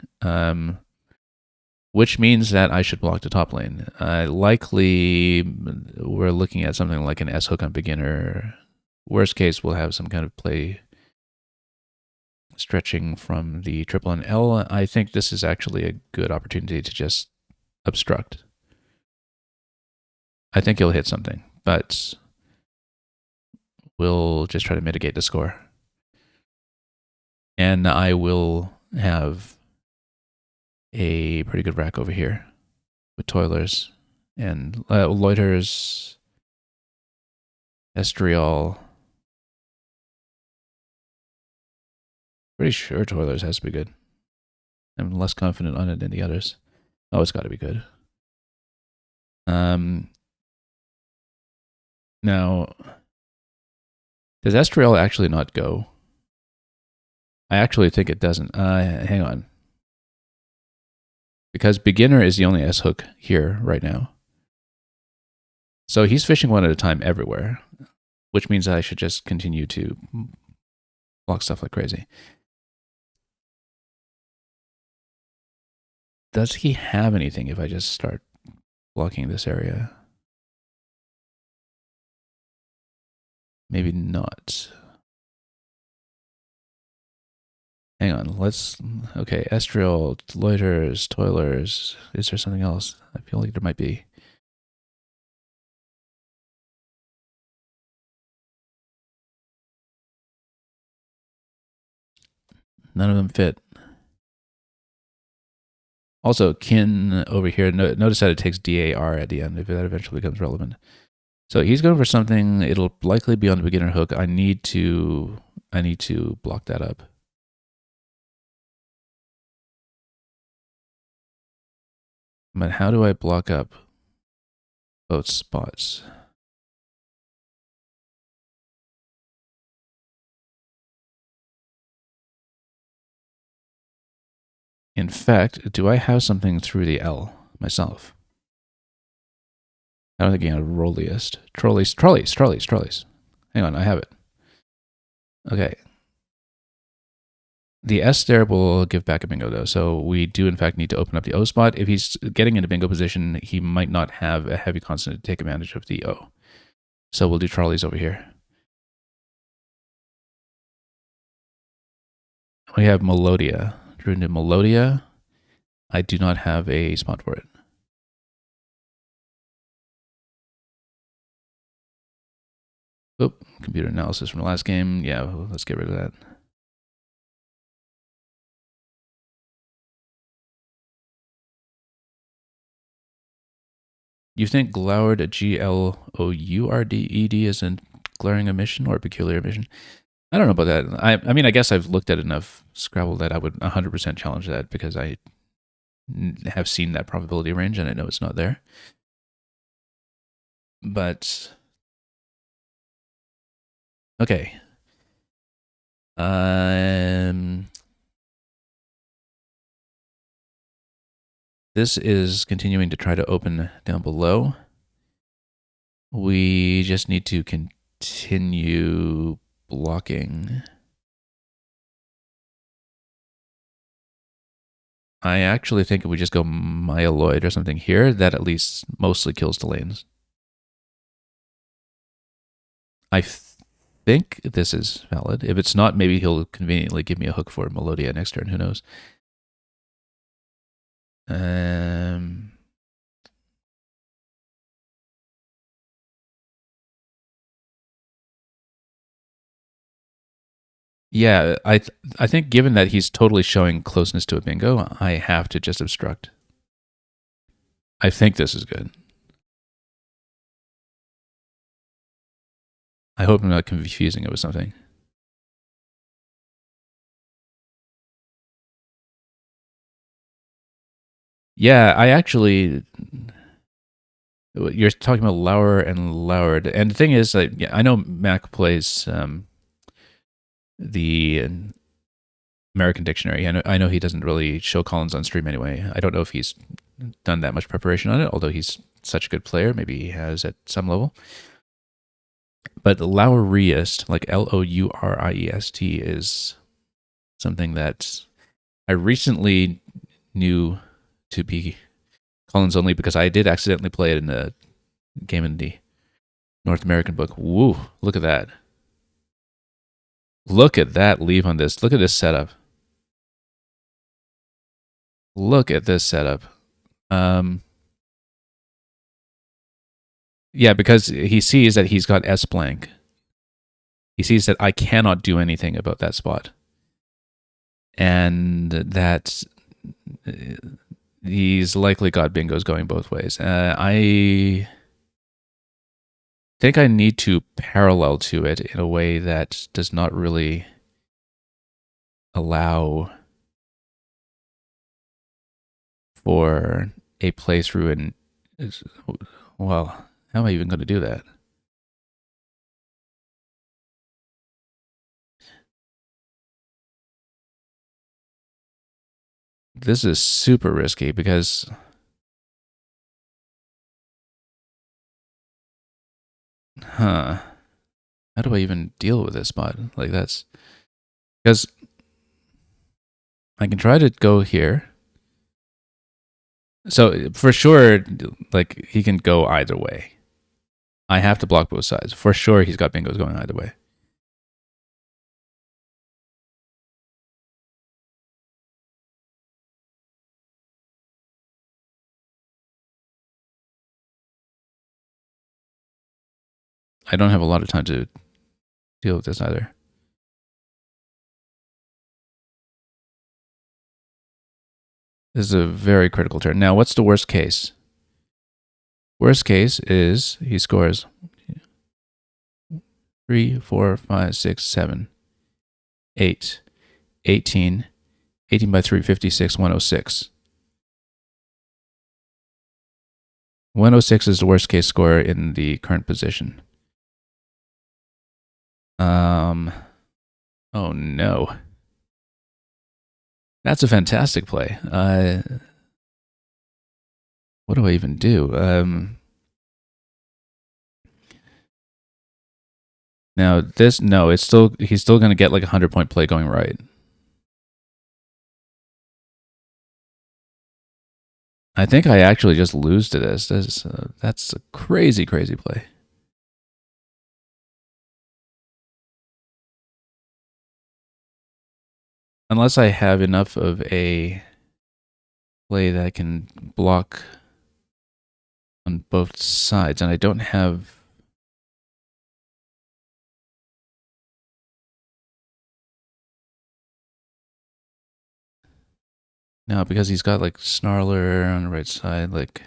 Which means that I should block the top lane. Likely, we're looking at something like an S hook on beginner. Worst case, we'll have some kind of play stretching from the triple and L. I think this is actually a good opportunity to just obstruct. I think he'll hit something, but will just try to mitigate the score. And I will have a pretty good rack over here with toilers and loiters, estriol. Pretty sure toilers has to be good. I'm less confident on it than the others. Oh, it's got to be good. Now, does estriol actually not go? I actually think it doesn't. Hang on. Because beginner is the only S hook here right now. So he's fishing one at a time everywhere, which means I should just continue to block stuff like crazy. Does he have anything if I just start blocking this area? Maybe not. Hang on, okay, estriol, loiters, toilers. Is there something else? I feel like there might be. None of them fit. Also, kin over here, notice that it takes DAR at the end if that eventually becomes relevant. So he's going for something. It'll likely be on the beginner hook. I need to block that up. But how do I block up both spots? In fact, do I have something through the L myself? I don't think I have rolliest. Trolleys. Hang on, I have it. Okay. The S there will give back a bingo though, so we do in fact need to open up the O spot. If he's getting into bingo position, he might not have a heavy consonant to take advantage of the O. So we'll do trolleys over here. We have Melodia. Drew into Melodia. I do not have a spot for it. Oop, computer analysis from the last game. Yeah, let's get rid of that. You think glowered, Glourded, is a glaring omission or a peculiar omission? I don't know about that. I mean, I guess I've looked at enough Scrabble that I would 100% challenge that because I have seen that probability range and I know it's not there. But okay. This is continuing to try to open down below. We just need to continue blocking. I actually think if we just go myeloid or something here, that at least mostly kills the lanes. I think this is valid. If it's not, maybe he'll conveniently give me a hook for Melodia next turn. Who knows? Yeah, I think given that he's totally showing closeness to a bingo, I have to just obstruct. I think this is good. I hope I'm not confusing it with something. Yeah, I actually. You're talking about Lauer and Lauerd, and the thing is, like, yeah, I know Mac plays the American Dictionary. I know he doesn't really show Collins on stream anyway. I don't know if he's done that much preparation on it, although he's such a good player. Maybe he has at some level. But Louriest, like Louriest, is something that I recently knew to be Collins only because I did accidentally play it in a game in the North American book. Woo, look at that. Look at that leave on this. Look at this setup. Look at this setup. Yeah, because he sees that he's got S blank. He sees that I cannot do anything about that spot, and that he's likely got bingos going both ways. I think I need to parallel to it in a way that does not really allow for a playthrough and well, how am I even going to do that? This is super risky because how do I even deal with this spot? Like that's because I can try to go here. So for sure, like he can go either way. I have to block both sides. For sure, he's got bingos going either way. I don't have a lot of time to deal with this either. This is a very critical turn. Now, what's the worst case? Worst case is he scores 3, 4, 5, 6, 7, 8, 18, 18 by 3, 56, 106. 106 is the worst case score in the current position. Oh no. That's a fantastic play. What do I even do? Now this, no, it's still, he's still going to get like a 100-point play going right. I think I actually just lose to this. That's a crazy, crazy play. Unless I have enough of a play that I can block on both sides, and I don't have. No, because he's got like Snarler on the right side, like.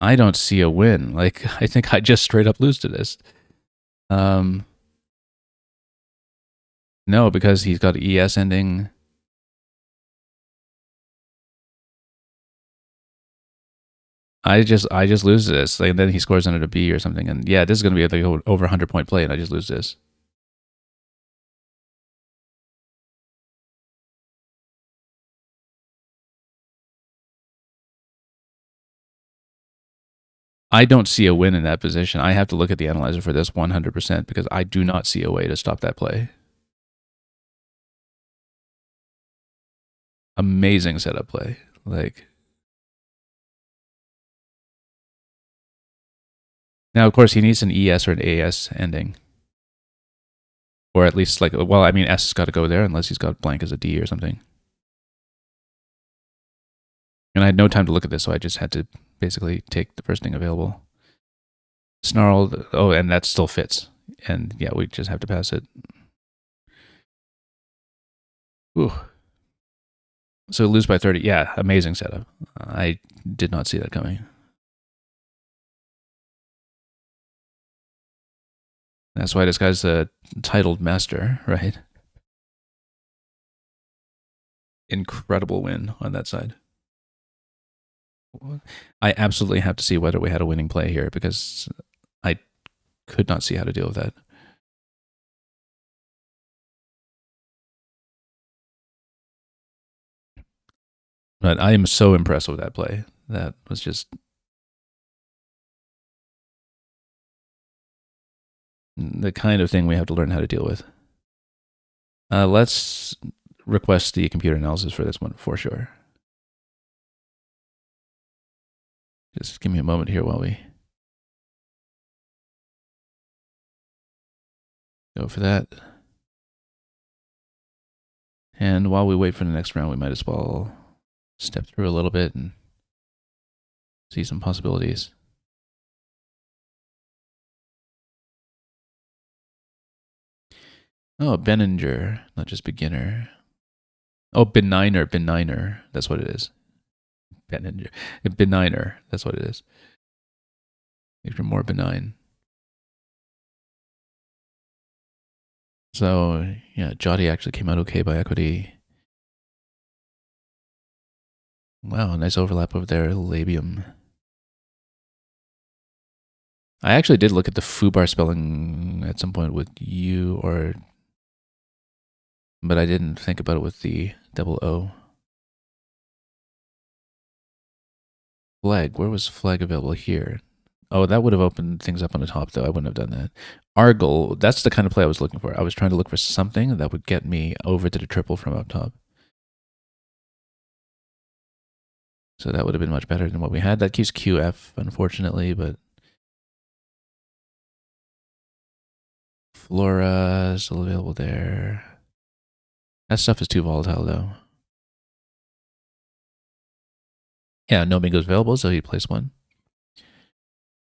I don't see a win. Like, I think I just straight up lose to this. No, because he's got ES ending. I just lose this. Like, and then he scores under a B or something. And yeah, this is going to be like over 100-point play, and I just lose this. I don't see a win in that position. I have to look at the analyzer for this 100% because I do not see a way to stop that play. Amazing setup play. Like, now, of course, he needs an ES or an AS ending. Or at least, like, well, I mean, S has got to go there unless he's got blank as a D or something. And I had no time to look at this, so I just had to basically take the first thing available. Snarled. Oh, and that still fits. And yeah, we just have to pass it. Ooh. So lose by 30. Yeah, amazing setup. I did not see that coming. That's why this guy's a titled master, right? Incredible win on that side. I absolutely have to see whether we had a winning play here because I could not see how to deal with that. But I am so impressed with that play. That was just the kind of thing we have to learn how to deal with. Let's request the computer analysis for this one for sure. Just give me a moment here while we go for that. And while we wait for the next round, we might as well step through a little bit and see some possibilities. Oh, Benninger, not just beginner. Oh, benigner. That's what it is. Benninger. Benigner. That's what it is. If you're more benign. So, yeah, Jotty actually came out okay by equity. Wow, nice overlap over there, labium. I actually did look at the foobar spelling at some point with you, but I didn't think about it with the double O. Flag, where was flag available here? Oh, that would have opened things up on the top, though. I wouldn't have done that. Argle, that's the kind of play I was looking for. I was trying to look for something that would get me over to the triple from up top. So that would have been much better than what we had. That keeps QF, unfortunately, but Flora is still available there. That stuff is too volatile, though. Yeah, no bingo's available, so he plays one.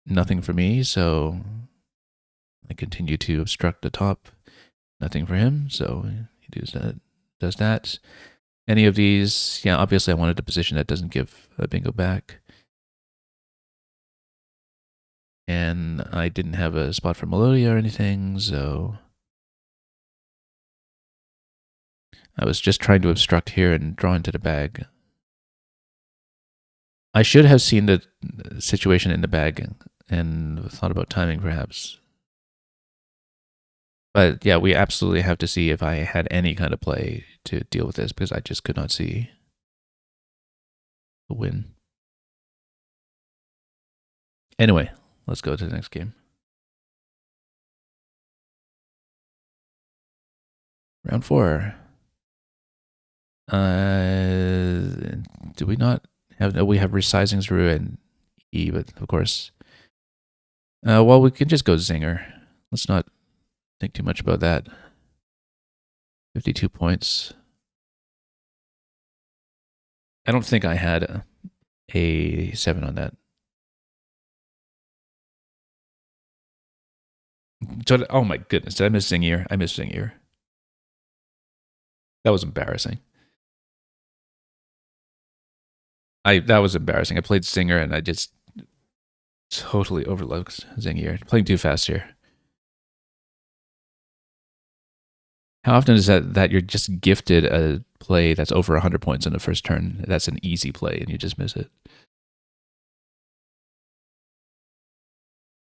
Nothing for me, so I continue to obstruct the top. Nothing for him, so he does that. Any of these, yeah, obviously I wanted a position that doesn't give a bingo back. And I didn't have a spot for Melodia or anything, so I was just trying to obstruct here and draw into the bag. I should have seen the situation in the bag and thought about timing, perhaps. But yeah, we absolutely have to see if I had any kind of play to deal with this because I just could not see a win. Anyway, let's go to the next game. Round 4. Do we not have? No, we have resizings through and E, but of course. Well, we can just go Zinger. Let's not think too much about that. 52 points. I don't think I had a 7 on that. So, oh my goodness, did I miss Zingier? I missed Zingier. That was embarrassing. That was embarrassing. I played Zinger and I just totally overlooked Zingier. Playing too fast here. How often is that you're just gifted a play that's over 100 points in the first turn? That's an easy play and you just miss it.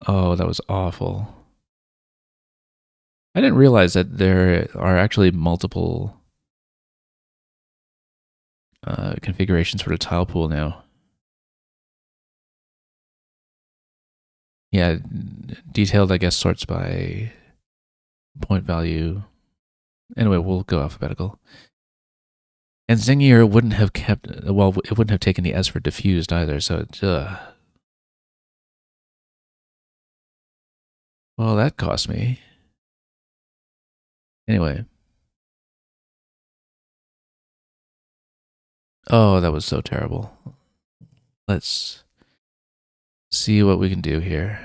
Oh, that was awful. I didn't realize that there are actually multiple configurations for the tile pool now. Yeah, detailed, I guess, sorts by point value. Anyway, we'll go alphabetical. And Zingier wouldn't have kept, well, it wouldn't have taken the S for diffused either, so it's, well, that cost me. Anyway. Oh, that was so terrible. Let's see what we can do here.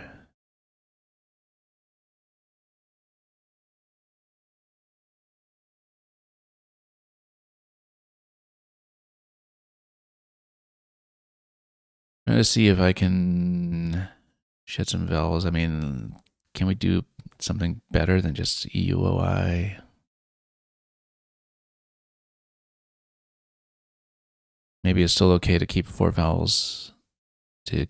Trying to see if I can shed some vowels. I mean, can we do something better than just EUOI? Maybe it's still okay to keep 4 vowels to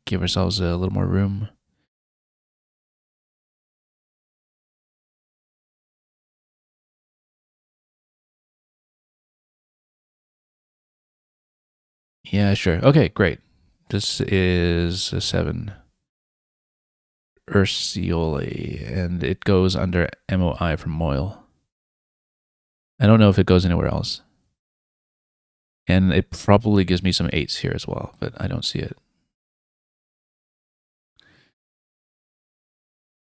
give ourselves a little more room. Yeah, sure. Okay, great. This is a 7. Ursioli, and it goes under MOI from Moyle. I don't know if it goes anywhere else. And it probably gives me some 8s here as well, but I don't see it.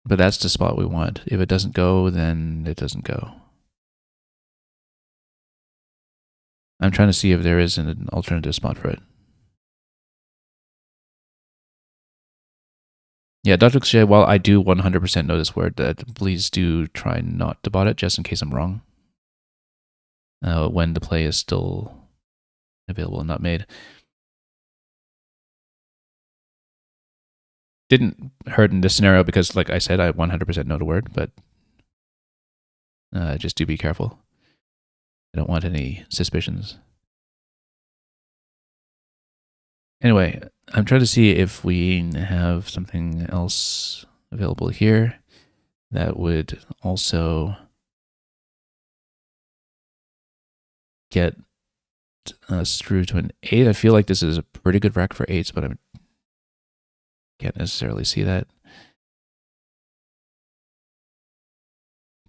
But that's the spot we want. If it doesn't go, then it doesn't go. I'm trying to see if there is an alternative spot for it. Yeah, Dr. Cliche, while I do 100% know this word, please do try not to bot it, just in case I'm wrong. When the play is still available and not made. Didn't hurt in this scenario because, like I said, I 100% know the word, but just do be careful. I don't want any suspicions. Anyway, I'm trying to see if we have something else available here that would also get us through to an 8. I feel like this is a pretty good rack for 8s, but I can't necessarily see that.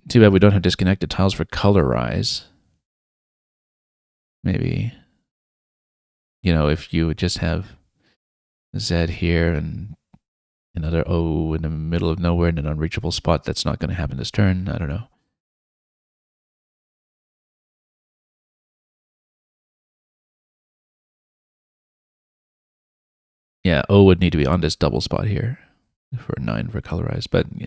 Too bad we don't have disconnected tiles for colorize. Maybe, if you would just have Z here and another O in the middle of nowhere in an unreachable spot, that's not going to happen this turn. I don't know. Yeah, O would need to be on this double spot here for 9 for colorize, but yeah.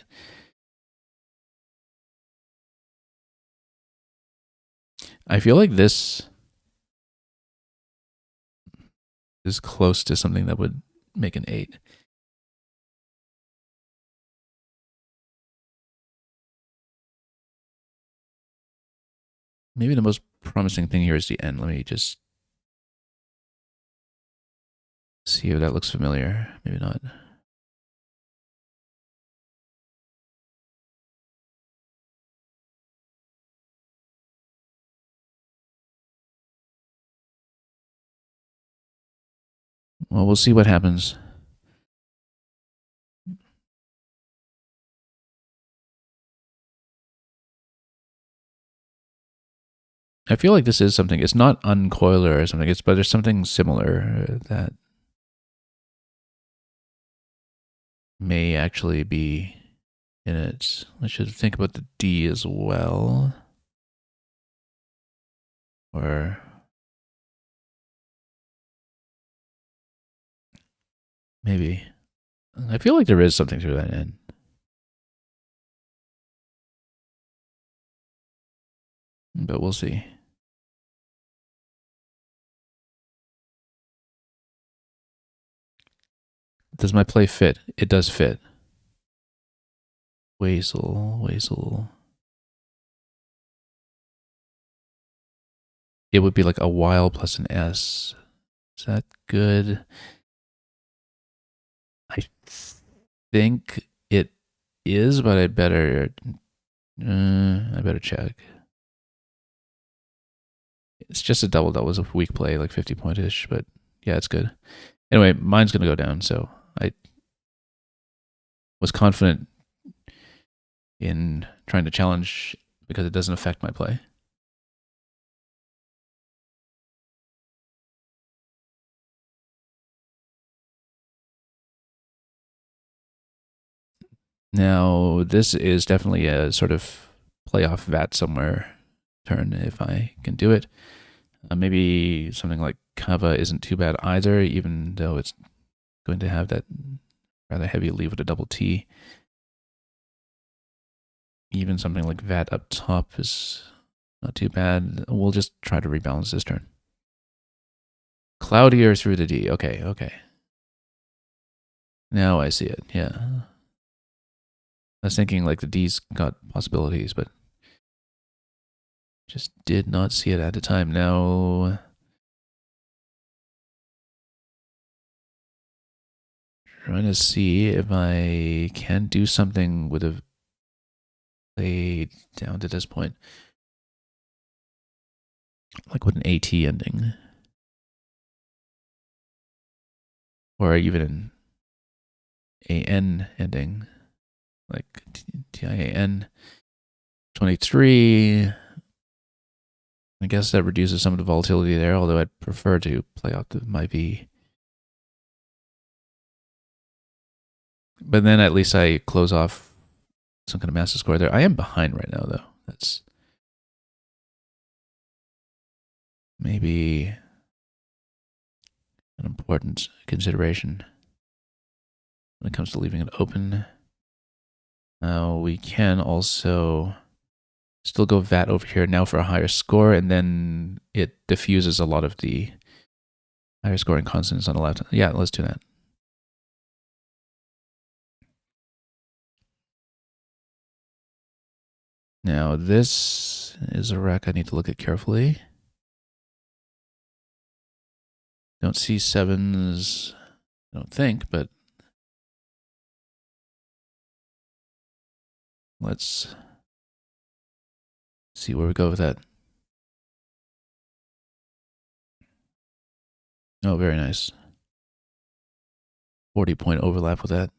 I feel like this is close to something that would make an 8. Maybe the most promising thing here is the N. Let me just see if that looks familiar. Maybe not. Well, we'll see what happens. I feel like this is something. It's not uncoiler or something. But there's something similar that may actually be in it. I should think about the D as well. Or maybe. I feel like there is something to that end. But we'll see. Does my play fit? It does fit. Wazel. It would be like a while plus an S. Is that good? I think it is, but I better check. It's just a double. That was a weak play, like 50 point-ish, but yeah, it's good. Anyway, mine's going to go down, so I was confident in trying to challenge because it doesn't affect my play. Now, this is definitely a sort of playoff VAT somewhere turn if I can do it. Maybe something like Kava isn't too bad either, even though it's going to have that rather heavy leave with a double T. Even something like VAT up top is not too bad. We'll just try to rebalance this turn. Cloudier through the D. Okay. Now I see it. Yeah. I was thinking like the D's got possibilities, but just did not see it at the time. Now, trying to see if I can do something with a play down to this point. Like with an AT ending. Or even an AN ending. Like TIAN 23. I guess that reduces some of the volatility there, although I'd prefer to play out my V. But then at least I close off some kind of massive score there. I am behind right now, though. That's maybe an important consideration. when it comes to leaving it open. We can also still go VAT over here now for a higher score, and then it diffuses a lot of the higher scoring consonants on the left. Yeah, let's do that. Now, this is a rec I need to look at carefully. Don't see sevens, I don't think, but let's see where we go with that. Oh, very nice. 40-point overlap with that.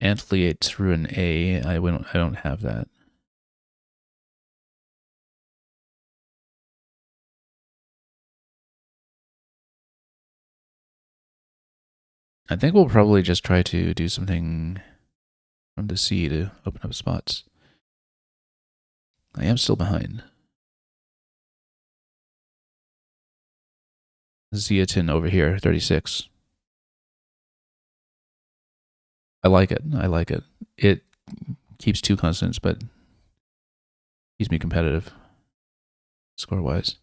Antliate through an A. I don't have that. I think we'll probably just try to do something from the C to open up spots. I am still behind. Zeatin over here, 36. I like it. I like it. It keeps two constants, but keeps me competitive score-wise.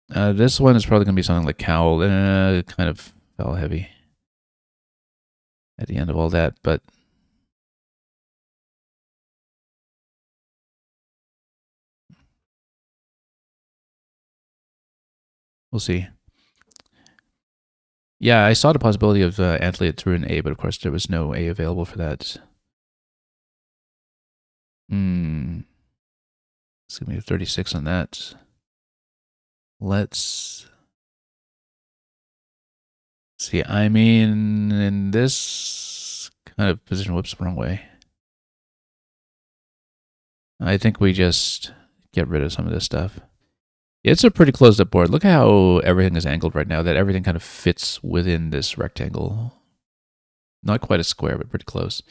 This one is probably going to be something like cowl. Kind of fell heavy at the end of all that, but we'll see. Yeah, I saw the possibility of Antliate through an A, but of course there was no A available for that. It's going to be a 36 on that. Let's see. I mean, in this kind of position, whoops, the wrong way. I think we just get rid of some of this stuff. It's a pretty closed up board. Look how everything is angled right now, that everything kind of fits within this rectangle. Not quite a square, but pretty close.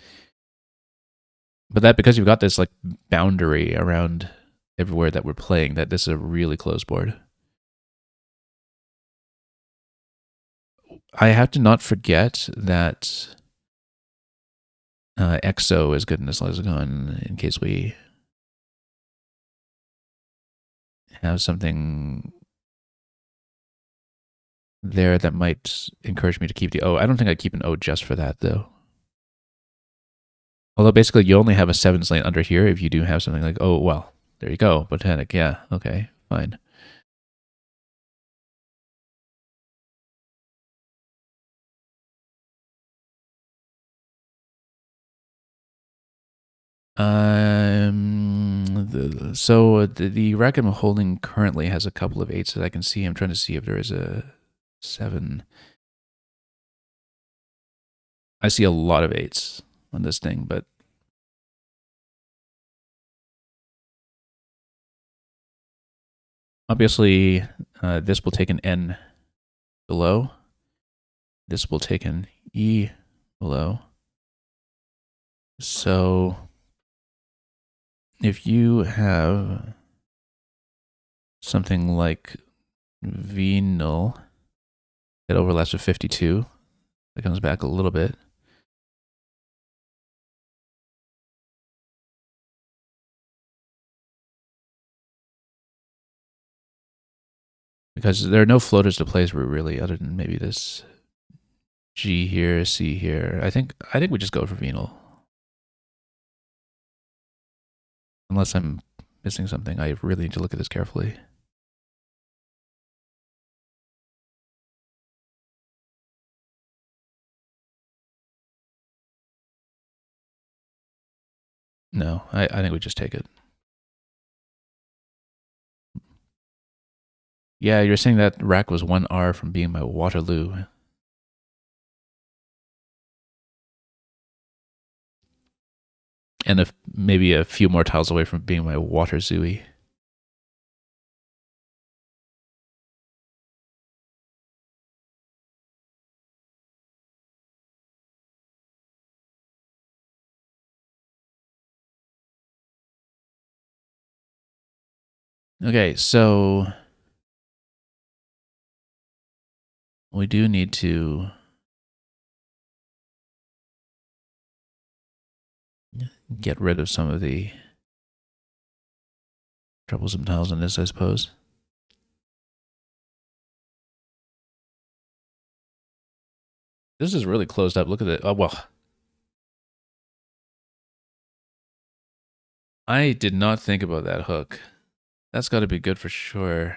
But that because you've got this like boundary around everywhere that we're playing, that this is a really closed board. I have to not forget that EXO is good in this lexicon in case we have something there that might encourage me to keep the O. I don't think I'd keep an O just for that, though. Although basically you only have a sevens lane under here if you do have something like, oh, well, there you go, botanic, yeah, okay, fine. So the rack I'm holding currently has a couple of eights that I can see. I'm trying to see if there is a seven. I see a lot of eights on this thing, but obviously this will take an N below. This will take an E below. So if you have something like V null that overlaps with 52, that comes back a little bit. Because there are no floaters to play through really, other than maybe this G here, C here. I think we just go for venal. Unless I'm missing something, I really need to look at this carefully. No, I think we just take it. Yeah, you're saying that rack was 1R from being my Waterloo. And maybe a few more tiles away from being my Water Zooey. Okay, so we do need to get rid of some of the troublesome tiles in this, I suppose. This is really closed up. Look at it. Oh, well. I did not think about that hook. That's got to be good for sure.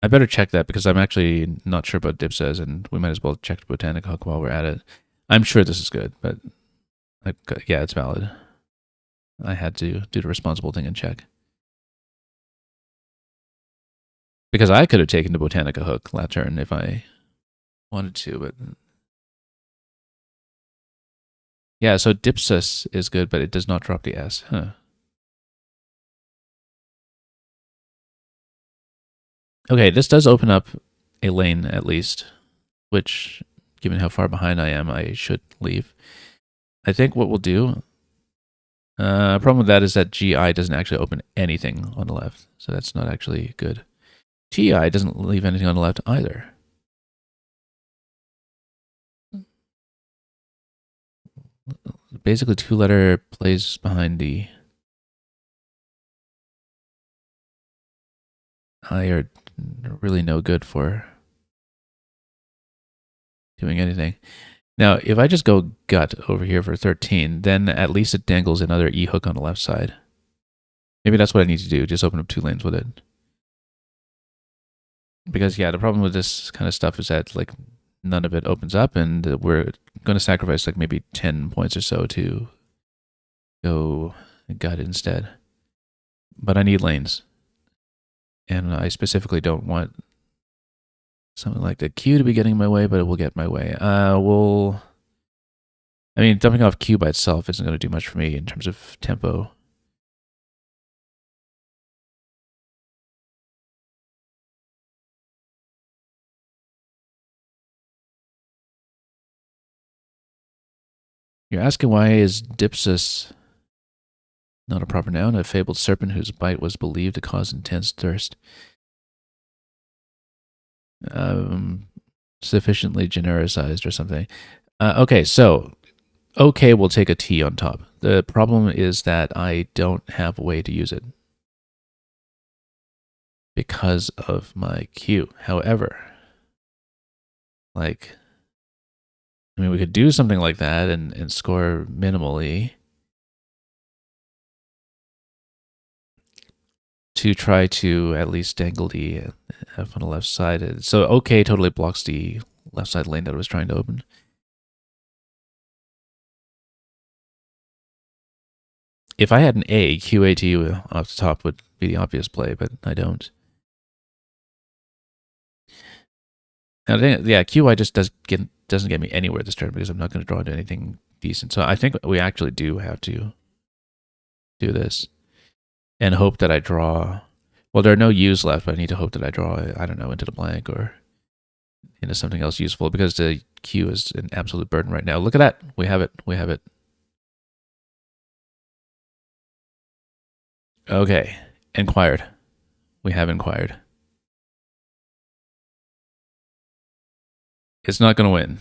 I better check that because I'm actually not sure about Dipsays, and we might as well check the Botanic hook while we're at it. I'm sure this is good, but yeah, it's valid. I had to do the responsible thing and check. Because I could have taken the Botanica hook last turn if I wanted to, but yeah, so Dipsus is good, but it does not drop the S. Huh. Okay, this does open up a lane at least, which, given how far behind I am, I should leave. I think what we'll do. Problem with that is that GI doesn't actually open anything on the left, so that's not actually good. TI doesn't leave anything on the left either. Basically, two-letter plays behind the I are really no good for doing anything. Now, if I just go gut over here for 13, then at least it dangles another E hook on the left side. Maybe that's what I need to do, just open up two lanes with it. Because, yeah, the problem with this kind of stuff is that, like, none of it opens up, and we're going to sacrifice, like, maybe 10 points or so to go gut instead. But I need lanes. And I specifically don't want something like the Q to be getting in my way, but it will get my way. I mean, dumping off Q by itself isn't going to do much for me in terms of tempo. You're asking why is Dipsus not a proper noun? A fabled serpent whose bite was believed to cause intense thirst. Um, Sufficiently genericized or something. Okay, so okay, we'll take a T on top. The problem is that I don't have a way to use it because of my Q. However, like, I mean, we could do something like that and score minimally to try to at least dangle the F on the left side. So okay totally blocks the left side lane that I was trying to open. If I had an A, QAT off the top would be the obvious play, but I don't. And I think, yeah, QI just doesn't get me anywhere this turn because I'm not going to draw into anything decent. So I think we actually do have to do this and hope that I draw. Well, there are no U's left, but I need to hope that I draw, I don't know, into the blank or into something else useful because the Q is an absolute burden right now. Look at that. We have it. We have it. Okay. Inquired. We have inquired. It's not going to win,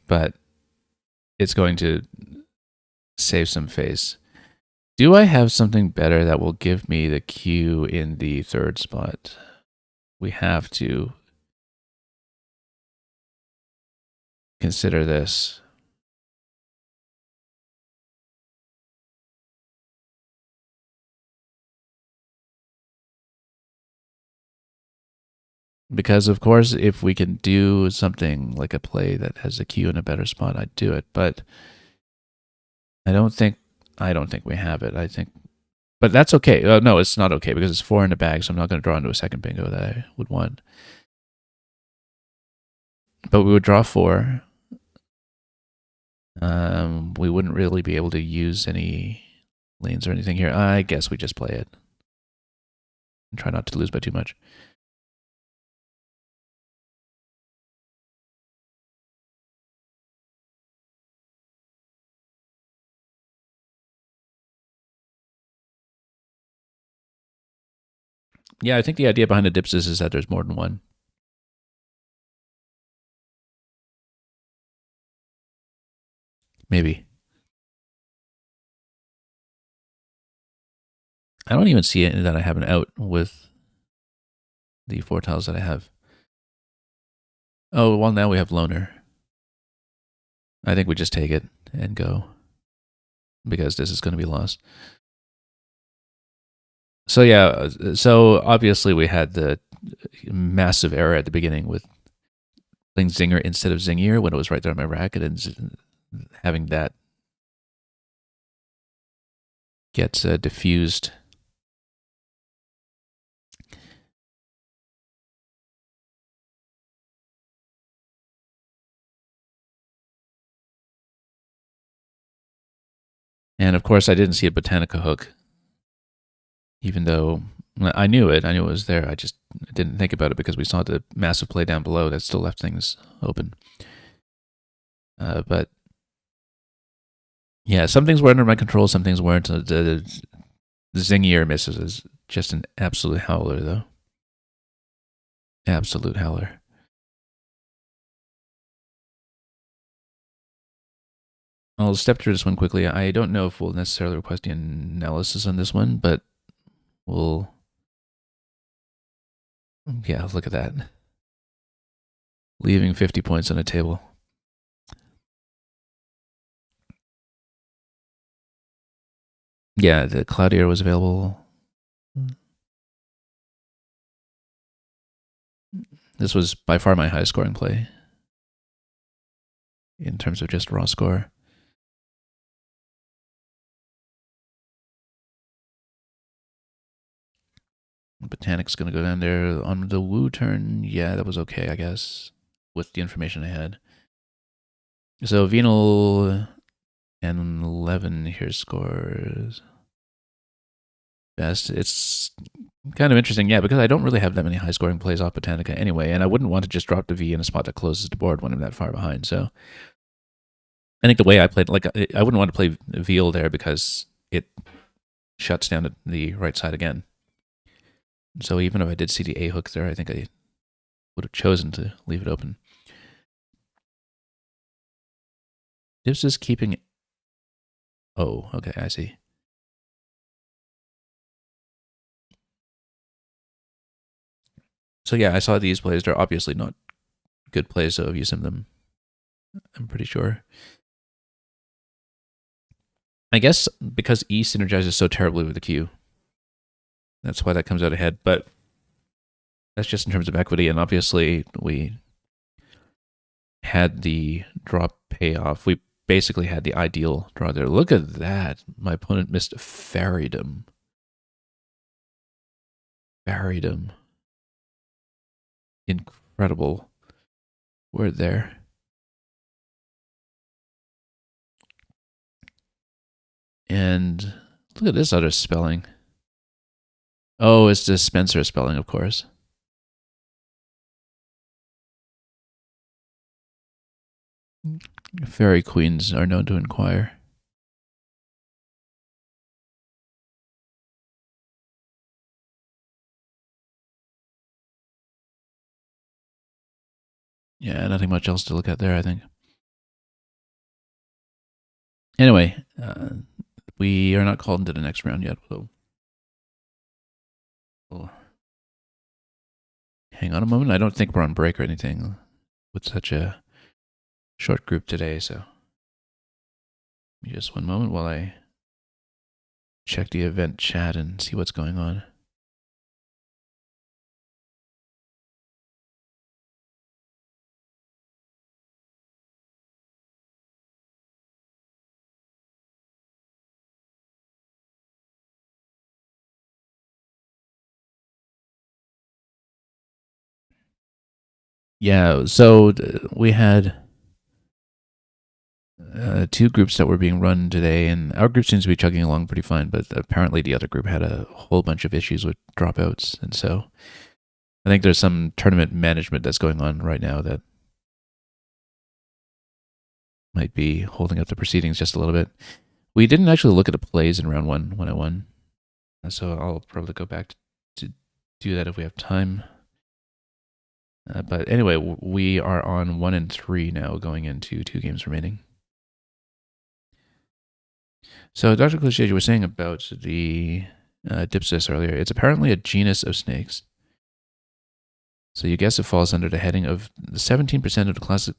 but it's going to save some face. Do I have something better that will give me the Q in the third spot? We have to consider this. Because, of course, if we can do something like a play that has a Q in a better spot, I'd do it. But I don't think we have it. I think, but that's okay. No, it's not okay because it's 4 in the bag, so I'm not going to draw into a second bingo that I would want. But we would draw 4. We wouldn't really be able to use any lanes or anything here. I guess we just play it and try not to lose by too much. Yeah, I think the idea behind the dipses is that there's more than one. Maybe. I don't even see it that I have an out with the 4 tiles that I have. Oh, well, now we have loner. I think we just take it and go because this is going to be lost. So yeah, so obviously we had the massive error at the beginning with playing Zinger instead of Zingier when it was right there on my racket, and having that get diffused. And of course, I didn't see a Botanica hook, even though I knew it. I knew it was there. I just didn't think about it because we saw the massive play down below that still left things open. But yeah, some things were under my control, some things weren't. The Zingier misses is just an absolute howler, though. Absolute howler. I'll step through this one quickly. I don't know if we'll necessarily request the analysis on this one, but we'll... Yeah, look at that. Leaving 50 points on the table. Yeah, the Cloudier was available. This was by far my highest scoring play in terms of just raw score. Botanic's going to go down there on the Woo turn. Yeah, that was okay, I guess, with the information I had. So Venal and 11 here scores best. It's kind of interesting, yeah, because I don't really have that many high-scoring plays off Botanica anyway, and I wouldn't want to just drop the V in a spot that closes the board when I'm that far behind. So I think the way I played, like, I wouldn't want to play Veal there because it shuts down the right side again. So even if I did see the A hook there, I think I would have chosen to leave it open. Dips is keeping... Oh, okay, I see. So yeah, I saw these plays. They're obviously not good plays, so I've used them, I'm pretty sure. I guess because E synergizes so terribly with the Q. That's why that comes out ahead, but that's just in terms of equity, and obviously we had the drop payoff. We basically had the ideal draw there. Look at that. My opponent missed Faridom. Faridom. Incredible word there. And look at this other spelling. Oh, it's the Spencer spelling, of course. Fairy queens are known to inquire. Yeah, nothing much else to look at there, I think. Anyway, we are not called into the next round yet. We'll hang on a moment. I don't think we're on break or anything with such a short group today, so give me just one moment while I check the event chat and see what's going on. Yeah, so we had two groups that were being run today, and our group seems to be chugging along pretty fine, but apparently the other group had a whole bunch of issues with dropouts, and so I think there's some tournament management that's going on right now that might be holding up the proceedings just a little bit. We didn't actually look at the plays in round one when I won, so I'll probably go back to do that if we have time. But anyway, we are on 1 and 3 now, going into 2 games remaining. So Dr. Cliche was saying about the Dipsis earlier. It's apparently a genus of snakes. So you guess it falls under the heading of the 17% of the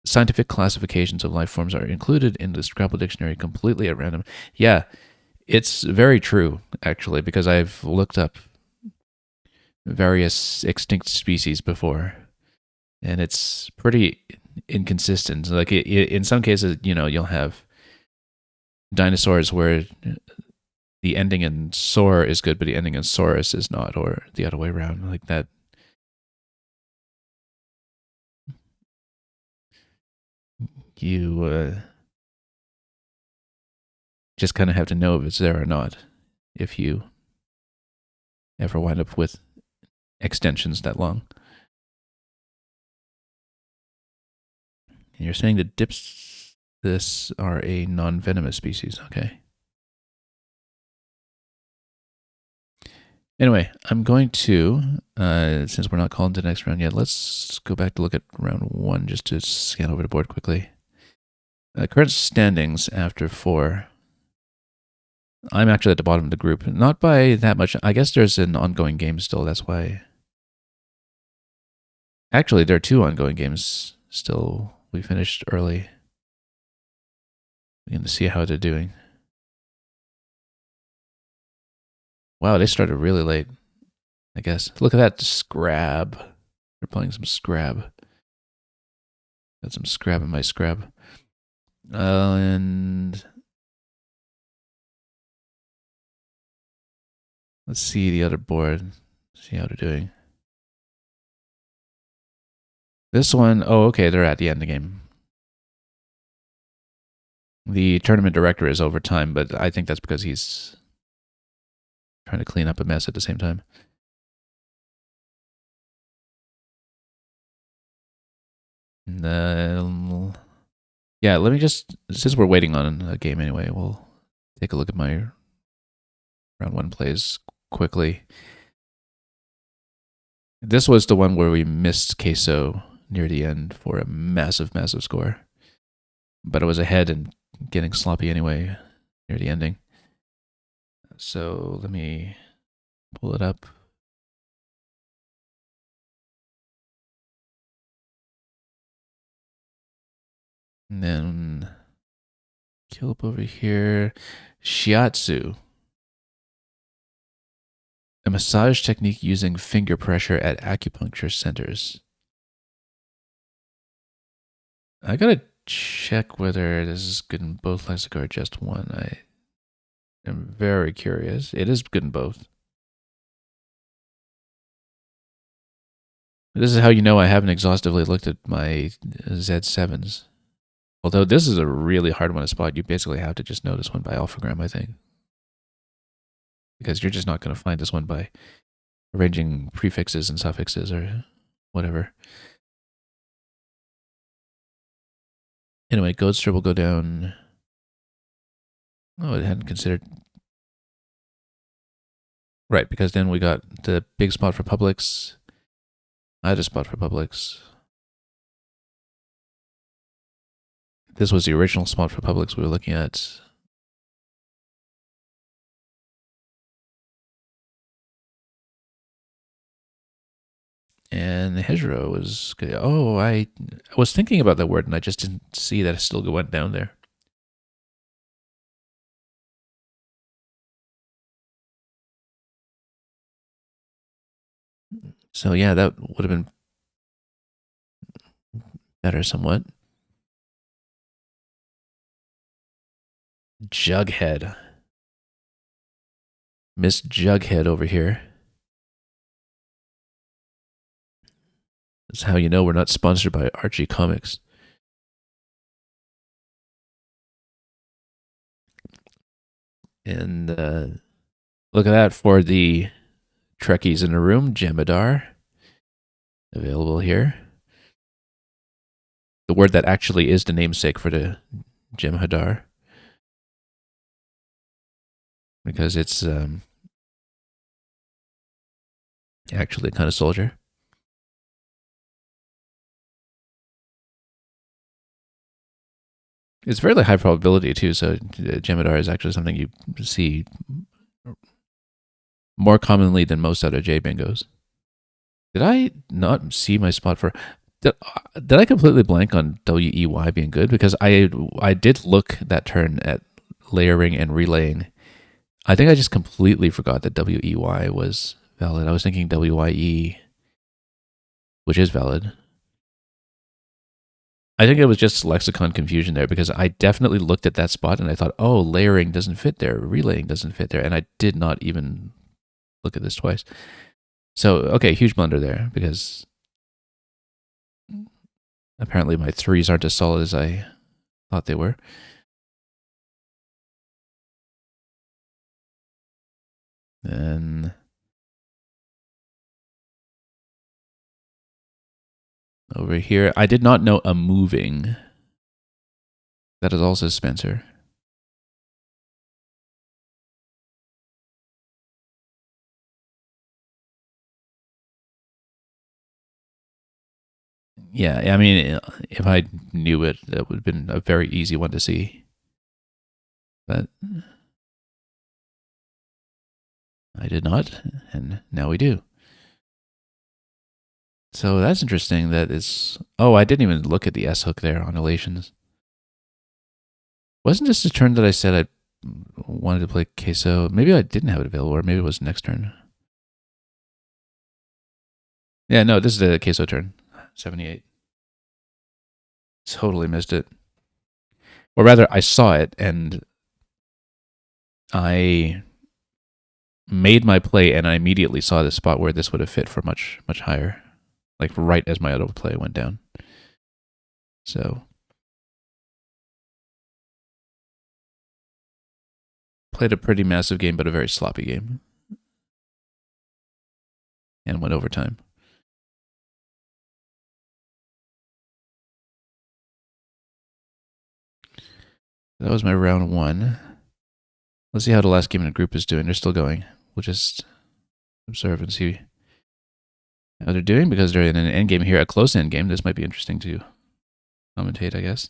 scientific classifications of life forms are included in the Scrabble dictionary completely at random. Yeah, it's very true, actually, because I've looked up various extinct species before, and it's pretty inconsistent. Like in some cases, you'll have dinosaurs where the ending in "sor" is good, but the ending in "saurus" is not, or the other way around, like that. You just kind of have to know if it's there or not, if you ever wind up with extensions that long. And you're saying the dips this are a non-venomous species, okay? Anyway, I'm going to, since we're not calling to the next round yet, let's go back to look at round 1 just to scan over the board quickly. Current standings after 4. I'm actually at the bottom of the group. Not by that much. I guess there's an ongoing game still. That's why. Actually, there are 2 ongoing games still. We finished early. We can see how they're doing. Wow, they started really late, I guess. Look at that Scrab. They're playing some Scrab. Got some Scrab in my Scrab. And let's see the other board. See how they're doing. This one, oh, okay, they're at the end of the game. The tournament director is over time, but I think that's because he's trying to clean up a mess at the same time. Yeah, let me just, since we're waiting on a game anyway, we'll take a look at my round 1 plays quickly. This was the one where we missed Queso near the end for a massive, massive score. But it was ahead and getting sloppy anyway near the ending. So let me pull it up. And then kill up over here. Shiatsu. A massage technique using finger pressure at acupuncture centers. I gotta check whether this is good in both lexic or just one. I am very curious. It is good in both. This is how you know I haven't exhaustively looked at my Z7s. Although this is a really hard one to spot. You basically have to just know this one by alphagram, I think. Because you're just not going to find this one by arranging prefixes and suffixes or whatever. Anyway, Goatster will go down. Oh, it hadn't considered. Right, because then we got the big spot for Publix. I had a spot for Publix. This was the original spot for Publix we were looking at. And the hedgerow was good. Oh, I was thinking about that word and I just didn't see that it still went down there. So yeah, that would have been better somewhat. Jughead. Miss Jughead over here. That's how you know we're not sponsored by Archie Comics. And look at that for the Trekkies in the room. Jemadar. Available here. The word that actually is the namesake for the Jem'Hadar. Because it's Actually, kind of soldier. It's fairly high probability too. So Jemadar is actually something you see more commonly than most other J bingos. Did I not see my spot for? Did I completely blank on WEY being good? Because I did look that turn at layering and relaying. I think I just completely forgot that WEY was valid. I was thinking WYE, which is valid. I think it was just lexicon confusion there because I definitely looked at that spot and I thought, oh, layering doesn't fit there, relaying doesn't fit there, and I did not even look at this twice. So, okay, huge blunder there because apparently my threes aren't as solid as I thought they were. Then over here, I did not know a moving. That is also Spencer. Yeah, I mean, if I knew it, that would have been a very easy one to see. But I did not, and now we do. So that's interesting. That is. Oh, I didn't even look at the S hook there on elations. Wasn't this the turn that I said I wanted to play queso? Maybe I didn't have it available, or maybe it was next turn. Yeah, no, this is the queso turn. 78. Totally missed it. Or rather, I saw it and I made my play, and I immediately saw the spot where this would have fit for much, much higher. Like right as my auto play went down. So played a pretty massive game, but a very sloppy game. And went overtime. That was my round one. Let's see how the last game in the group is doing. They're still going. We'll just observe and see how they're doing because they're in an end game here, a close end game. This might be interesting to commentate, I guess.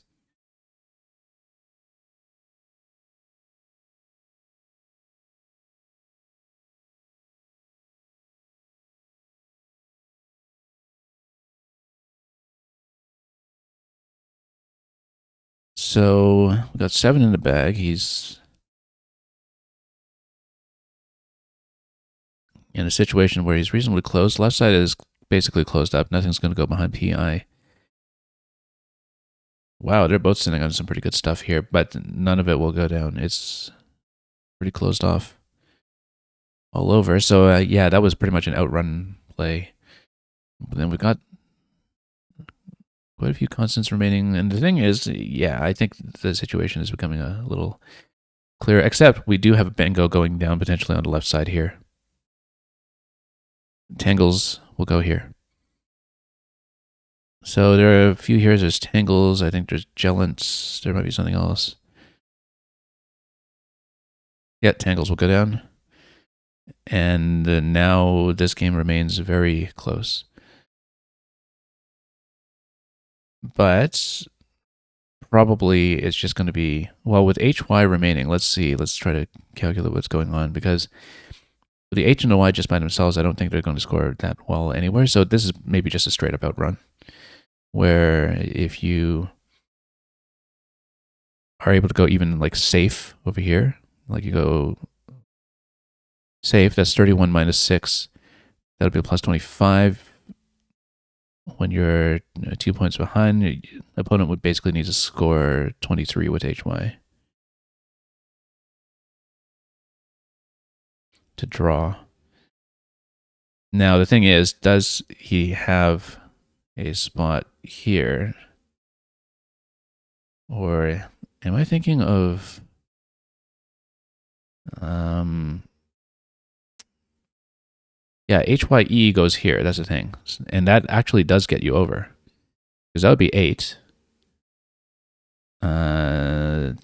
So we got 7 in the bag. He's in a situation where he's reasonably close. Left side is basically closed up. Nothing's going to go behind PI. Wow, they're both sitting on some pretty good stuff here, but none of it will go down. It's pretty closed off all over. So, yeah, that was pretty much an outrun play. But then we've got quite a few constants remaining. And the thing is, yeah, I think the situation is becoming a little clearer, except we do have a Bengo going down potentially on the left side here. Tangles will go here. So there are a few here. There's Tangles. I think there's Gelants. There might be something else. Yeah, Tangles will go down. And now this game remains very close. But probably it's just going to be, well, with HY remaining, let's see. Let's try to calculate what's going on because with the H and the Y just by themselves, I don't think they're going to score that well anywhere. So this is maybe just a straight up outrun where if you are able to go even like safe over here, like you go safe, that's 31 minus 6. That'll be a plus 25. When you're 2 points behind, your opponent would basically need to score 23 with HY to draw. Now, the thing is, does he have a spot here? Or am I thinking of... yeah, HYE goes here. That's the thing. And that actually does get you over. Because that would be 8. 12,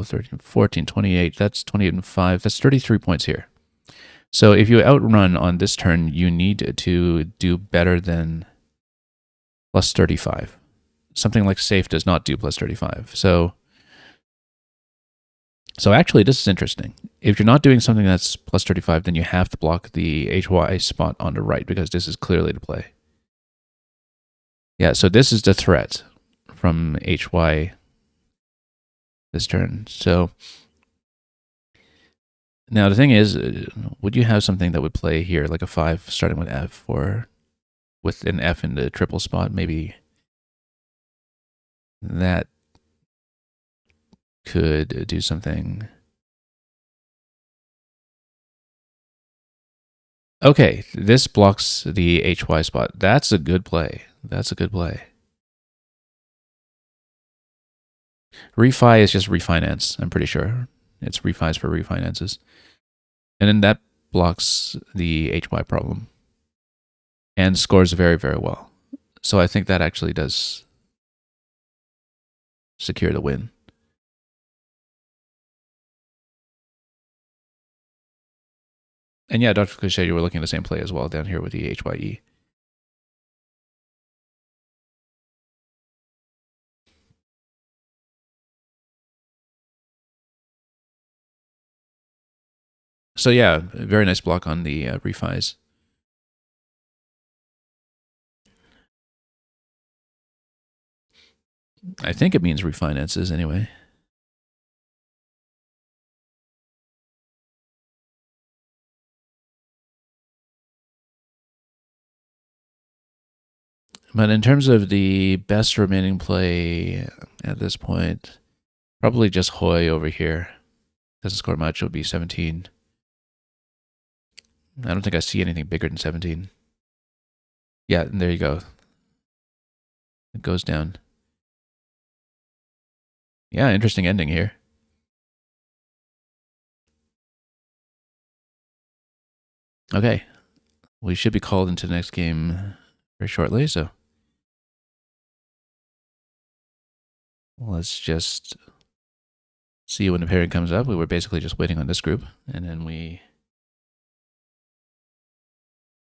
13, 14, 28. That's 28 and 5. That's 33 points here. So if you outrun on this turn, you need to do better than plus 35. Something like safe does not do plus 35. So actually, this is interesting. If you're not doing something that's plus 35, then you have to block the HY spot on the right because this is clearly the play. Yeah, so this is the threat from HY this turn. So now the thing is, would you have something that would play here, like a 5 starting with F, or with an F in the triple spot? Maybe that could do something. Okay, this blocks the HY spot. That's a good play. That's a good play. Refi is just refinance, I'm pretty sure. It's refis for refinances. And then that blocks the HY problem and scores very, very well. So I think that actually does secure the win. And yeah, Dr. Cliche, you were looking at the same play as well down here with the HYE. So yeah, very nice block on the refis. I think it means refinances anyway. But in terms of the best remaining play at this point, probably just Hoy over here. Doesn't score much. It would be 17. I don't think I see anything bigger than 17. Yeah, and there you go. It goes down. Yeah, interesting ending here. Okay. We should be called into the next game very shortly, so let's just see when the pairing comes up. We were basically just waiting on this group, and then we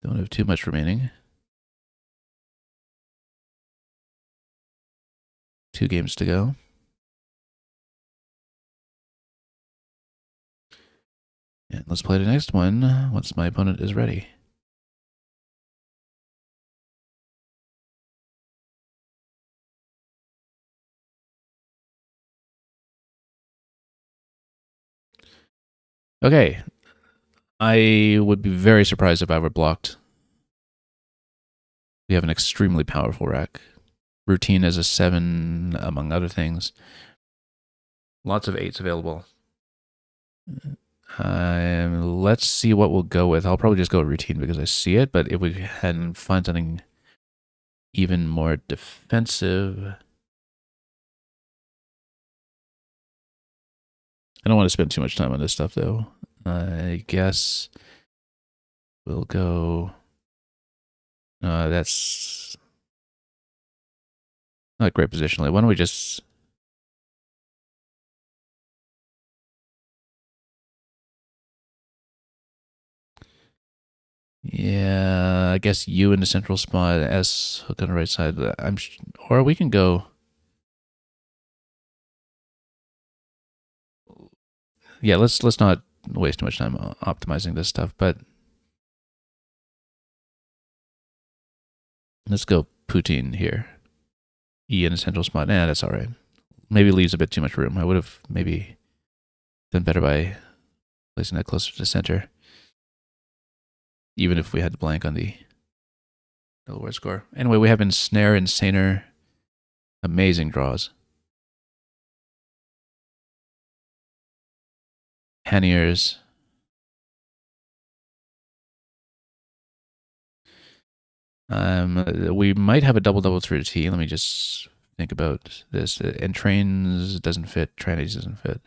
don't have too much remaining. 2 games to go. And let's play the next one once my opponent is ready. Okay. I would be very surprised if I were blocked. We have an extremely powerful rack. Routine as a 7, among other things. Lots of 8s available. Let's see what we'll go with. I'll probably just go routine because I see it, but if we hadn't find something even more defensive, I don't want to spend too much time on this stuff though. I guess we'll go. That's not a great position. Why don't we just? Yeah, I guess you in the central spot, S hook on the right side. Or we can go. Yeah, let's not waste too much time optimizing this stuff, but let's go Poutine here. E in the central spot. Nah, that's all right. Maybe leaves a bit too much room. I would have maybe done better by placing that closer to the center, even if we had the blank on the lower score. Anyway, we have Ensnare and Saner. Amazing draws. Panniers. We might have a double through the T. Let me just think about this. Entrains doesn't fit. Trannies doesn't fit.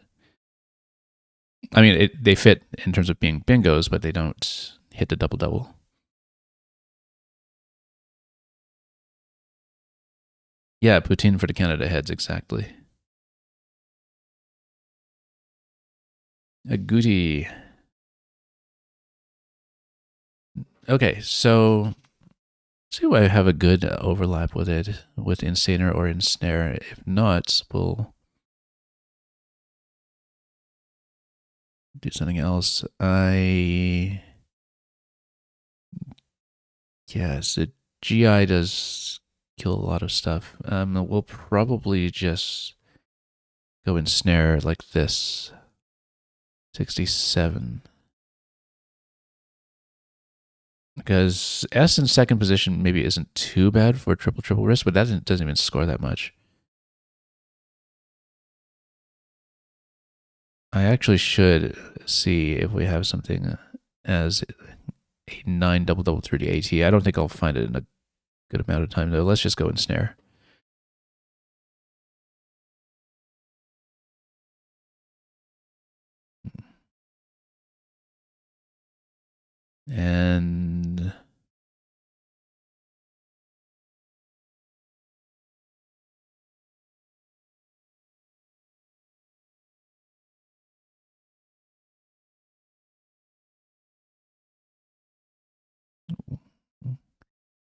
I mean, they fit in terms of being bingos, but they don't hit the double. Yeah, Poutine for the Canada heads, exactly. A Goody. Okay, so see if I have a good overlap with it, with Insaner or Ensnare. If not, we'll do something else. Yes, the GI does kill a lot of stuff. We'll probably just go Ensnare like this. 67. Because S in second position maybe isn't too bad for triple triple risk, but that doesn't even score that much. I actually should see if we have something as a 9 double double 30 AT. I don't think I'll find it in a good amount of time though. Let's just go Ensnare. And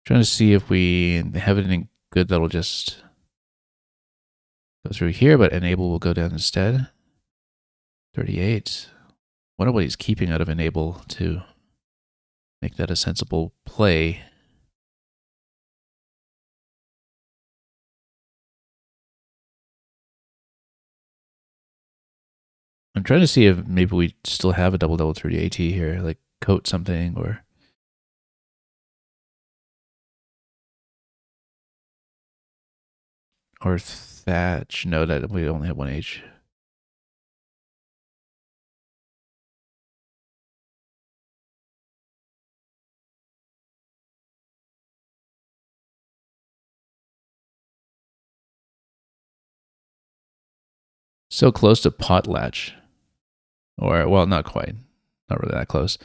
trying to see if we have anything good that'll just go through here, but enable will go down instead. 38. Wonder what he's keeping out of enable to make that a sensible play. I'm trying to see if maybe we still have a double double 30 AT here, like coat something or thatch. No, that we only have one H. So close to potlatch. Or, well, not quite. Not really that close.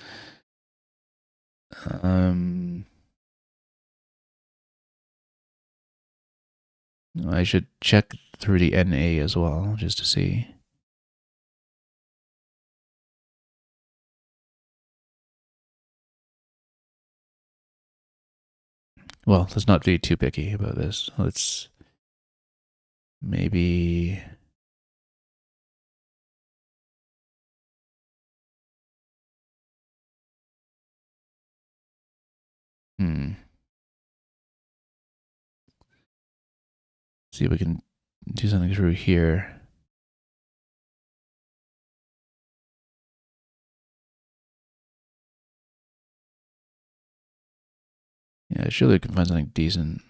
I should check through the NA as well, just to see. Well, let's not be too picky about this. Let's maybe... See if we can do something through here. Yeah, surely we can find something decent.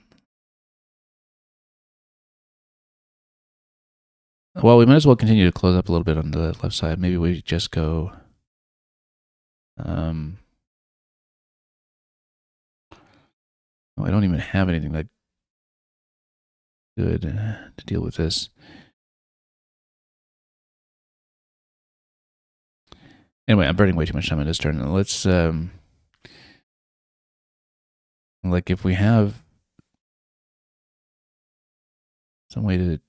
Well, we might as well continue to close up a little bit on the left side. Maybe we just go... I don't even have anything that good to deal with this. Anyway, I'm burning way too much time on this turn. Let's, like, if we have some way to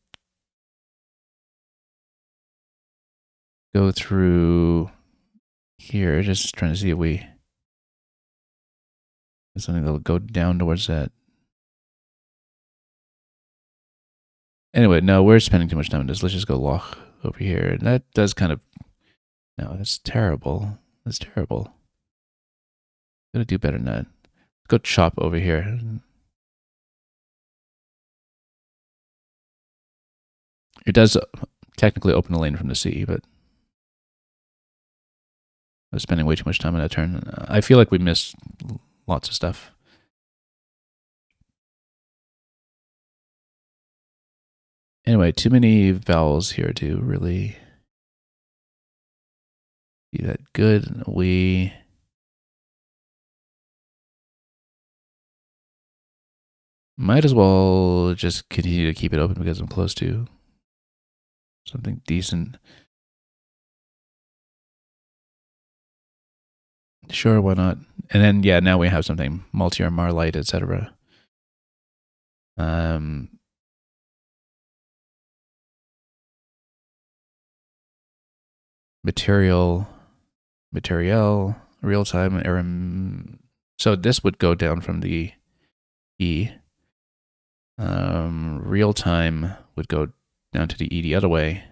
go through here, just trying to see if we... There's something that'll go down towards that. Anyway, no, we're spending too much time on this. Let's just go loch over here. And that does kind of... No, that's terrible. That's terrible. Gotta do better than that. Let's go chop over here. It does technically open a lane from the sea, but I was spending way too much time on that turn. I feel like we missed lots of stuff. Anyway, too many vowels here to really be that good. We might as well just continue to keep it open because I'm close to something decent. Sure, why not? And then, yeah, now we have something. Multi-arm, Marlight, etc. Material, real-time, So this would go down from the E. Real time would go down to the E the other way.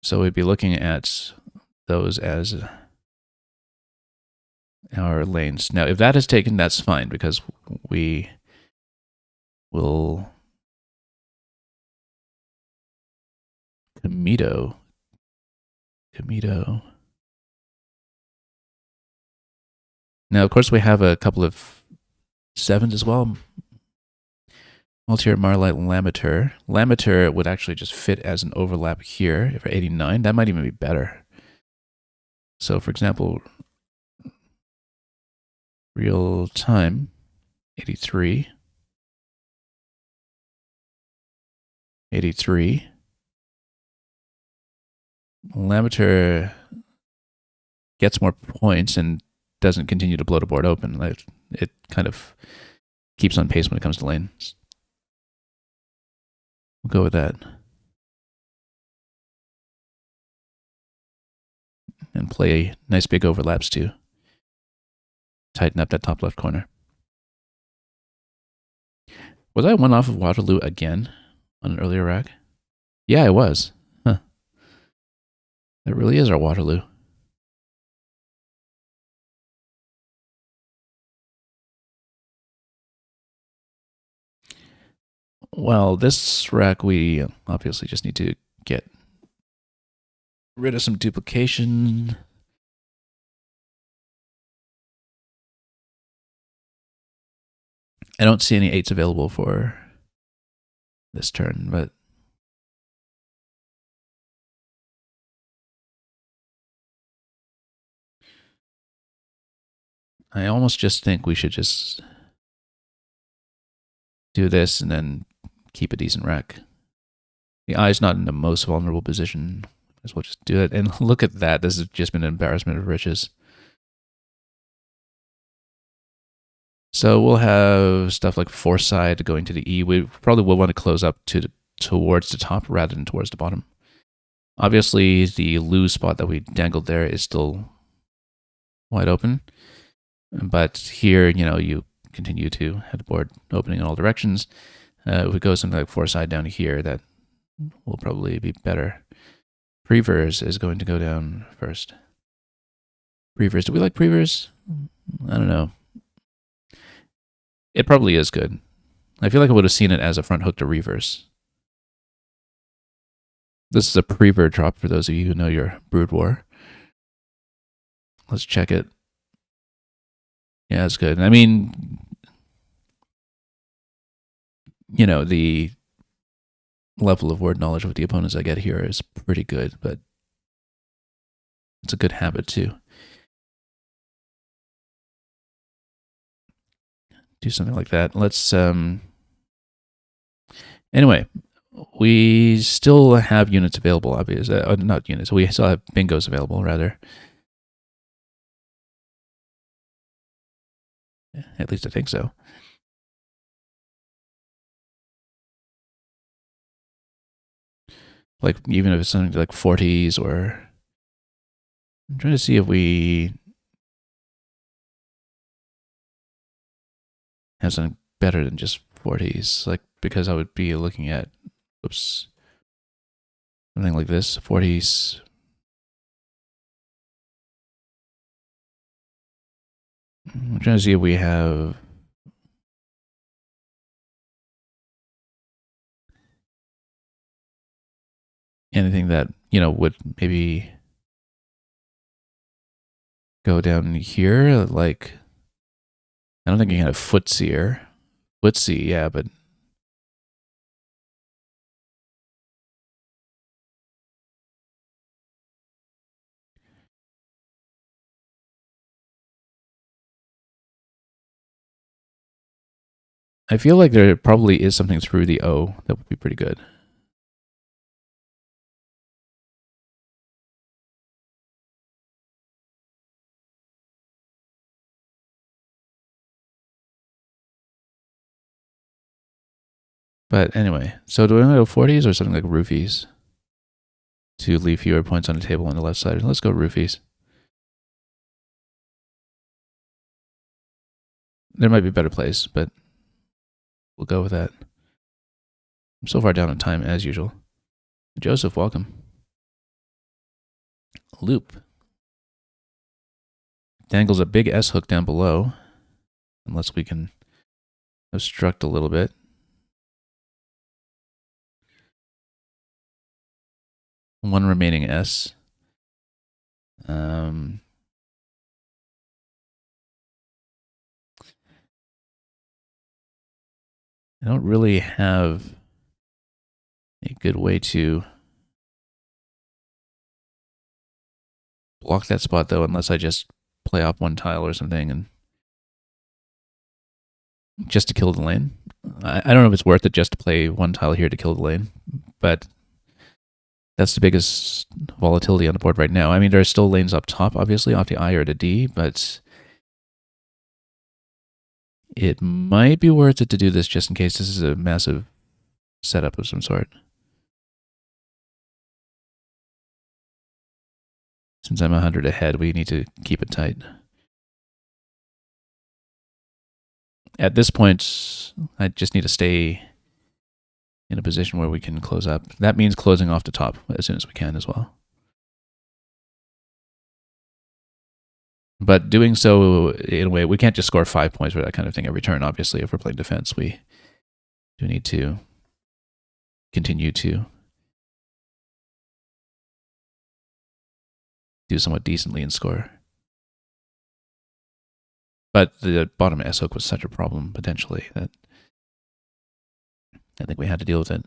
So we'd be looking at those as our lanes. Now, if that is taken, that's fine because we will Comito. Now, of course, we have a couple of sevens as well. Multi-tier Marlite Lamiteur. Lamiteur would actually just fit as an overlap here for 89. That might even be better. So, for example, real time, 83. 83. Lamiteur gets more points and doesn't continue to blow the board open. It kind of keeps on pace when it comes to lanes. We'll go with that. And play nice big overlaps too. Tighten up that top left corner. Was I one off of Waterloo again on an earlier rack? Yeah, I was. Huh. That really is our Waterloo. Well, this rack we obviously just need to get rid of some duplication. I don't see any 8s available for this turn, but I almost just think we should just do this and then keep a decent rack. The eye's not in the most vulnerable position. Might as well just do it. And look at that. This has just been an embarrassment of riches. So we'll have stuff like Foresight going to the E. We probably will want to close up towards the top rather than towards the bottom. Obviously, the lose spot that we dangled there is still wide open. But here, you continue to have the board opening in all directions. If we go something like Foresight down here, that will probably be better. Preverse is going to go down first. Preverse. Do we like Preverse? I don't know. It probably is good. I feel like I would have seen it as a front hook to reverse. This is a Prever drop for those of you who know your Brood War. Let's check it. Yeah, it's good. I mean, the level of word knowledge of the opponents I get here is pretty good, but it's a good habit too. Do something like that. Let's, anyway, we still have units available, obviously. Not units, we still have bingos available, rather. At least I think so. Like, even if it's something like 40s or... I'm trying to see if we have something better than just 40s. Like, because I would be looking at, oops, something like this, 40s. I'm trying to see if we have anything that, would maybe go down here. Like, I don't think you can have footsie. Footsie, yeah, but I feel like there probably is something through the O that would be pretty good. But anyway, so do we want to go 40s or something like roofies to leave fewer points on the table on the left side? Let's go roofies. There might be better plays, but we'll go with that. I'm so far down on time as usual. Joseph, welcome. Loop. Dangles a big S hook down below, unless we can obstruct a little bit. One remaining S. I don't really have a good way to block that spot, though, unless I just play off one tile or something and just to kill the lane. I don't know if it's worth it just to play one tile here to kill the lane, but that's the biggest volatility on the board right now. I mean, there are still lanes up top, obviously, off the I or the D, but it might be worth it to do this just in case this is a massive setup of some sort. Since I'm 100 ahead, we need to keep it tight. At this point, I just need to stay in a position where we can close up. That means closing off the top as soon as we can as well. But doing so in a way, we can't just score 5 points for that kind of thing every turn. Obviously, if we're playing defense, we do need to continue to do somewhat decently and score. But the bottom S hook was such a problem, potentially, that I think we had to deal with it.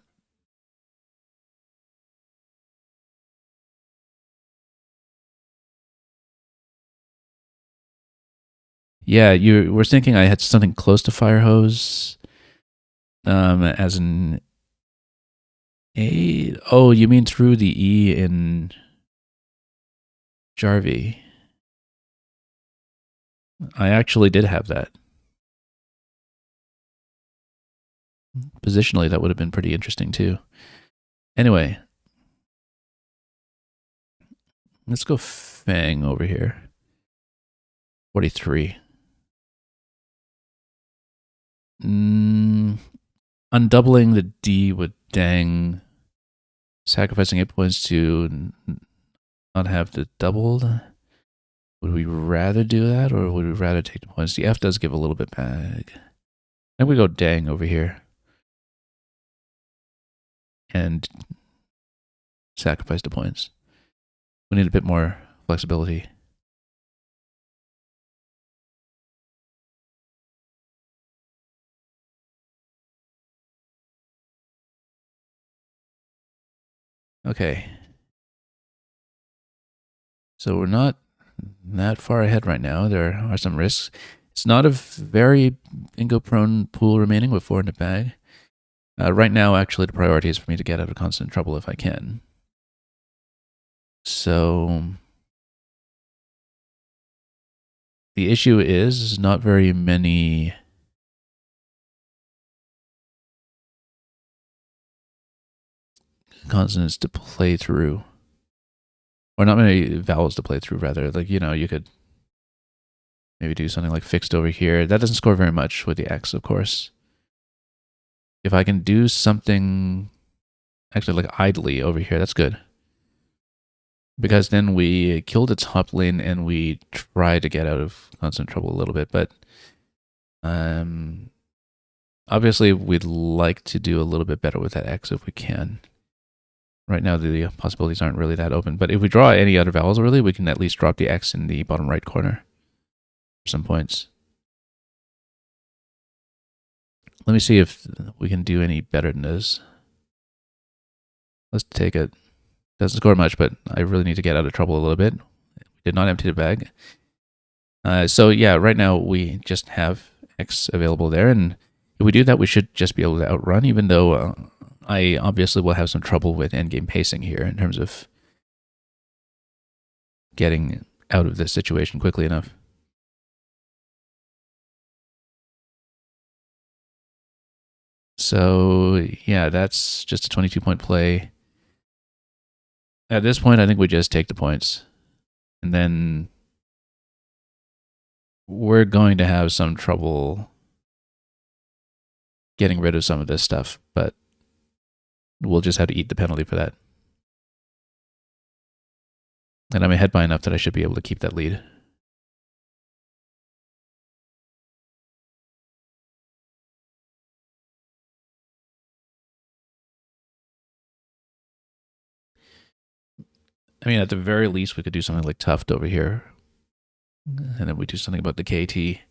Yeah, you were thinking I had something close to fire hose, as an A. Oh, you mean through the E in Jarvie? I actually did have that. Positionally, that would have been pretty interesting too. Anyway, let's go Fang over here. 43. Undoubling the D would dang, sacrificing 8 points to not have the doubled. Would we rather do that, or would we rather take the points? The F does give a little bit back. I think we go dang over here and sacrifice the points. We need a bit more flexibility. Okay. So we're not that far ahead right now. There are some risks. It's not a very bingo-prone pool remaining with 4 in the bag. Right now, actually, the priority is for me to get out of constant trouble if I can. So the issue is not very many consonants to play through. Or not many vowels to play through, rather. Like, you know, you could maybe do something like fixed over here. That doesn't score very much with the X, of course. If I can do something actually like idly over here, that's good. Because then we kill the top lane and we try to get out of constant trouble a little bit. But obviously, we'd like to do a little bit better with that X if we can. Right now, the possibilities aren't really that open. But if we draw any other vowels, really, we can at least drop the X in the bottom right corner for some points. Let me see if we can do any better than this. Let's take it. Doesn't score much, but I really need to get out of trouble a little bit. We did not empty the bag. So yeah, right now we just have X available there. And if we do that, we should just be able to outrun, even though I obviously will have some trouble with endgame pacing here in terms of getting out of this situation quickly enough. So yeah, that's just a 22-point play. At this point, I think we just take the points. And then we're going to have some trouble getting rid of some of this stuff, but we'll just have to eat the penalty for that. And I'm ahead by enough that I should be able to keep that lead. I mean, at the very least, we could do something like Tuft over here. And then we do something about the KT.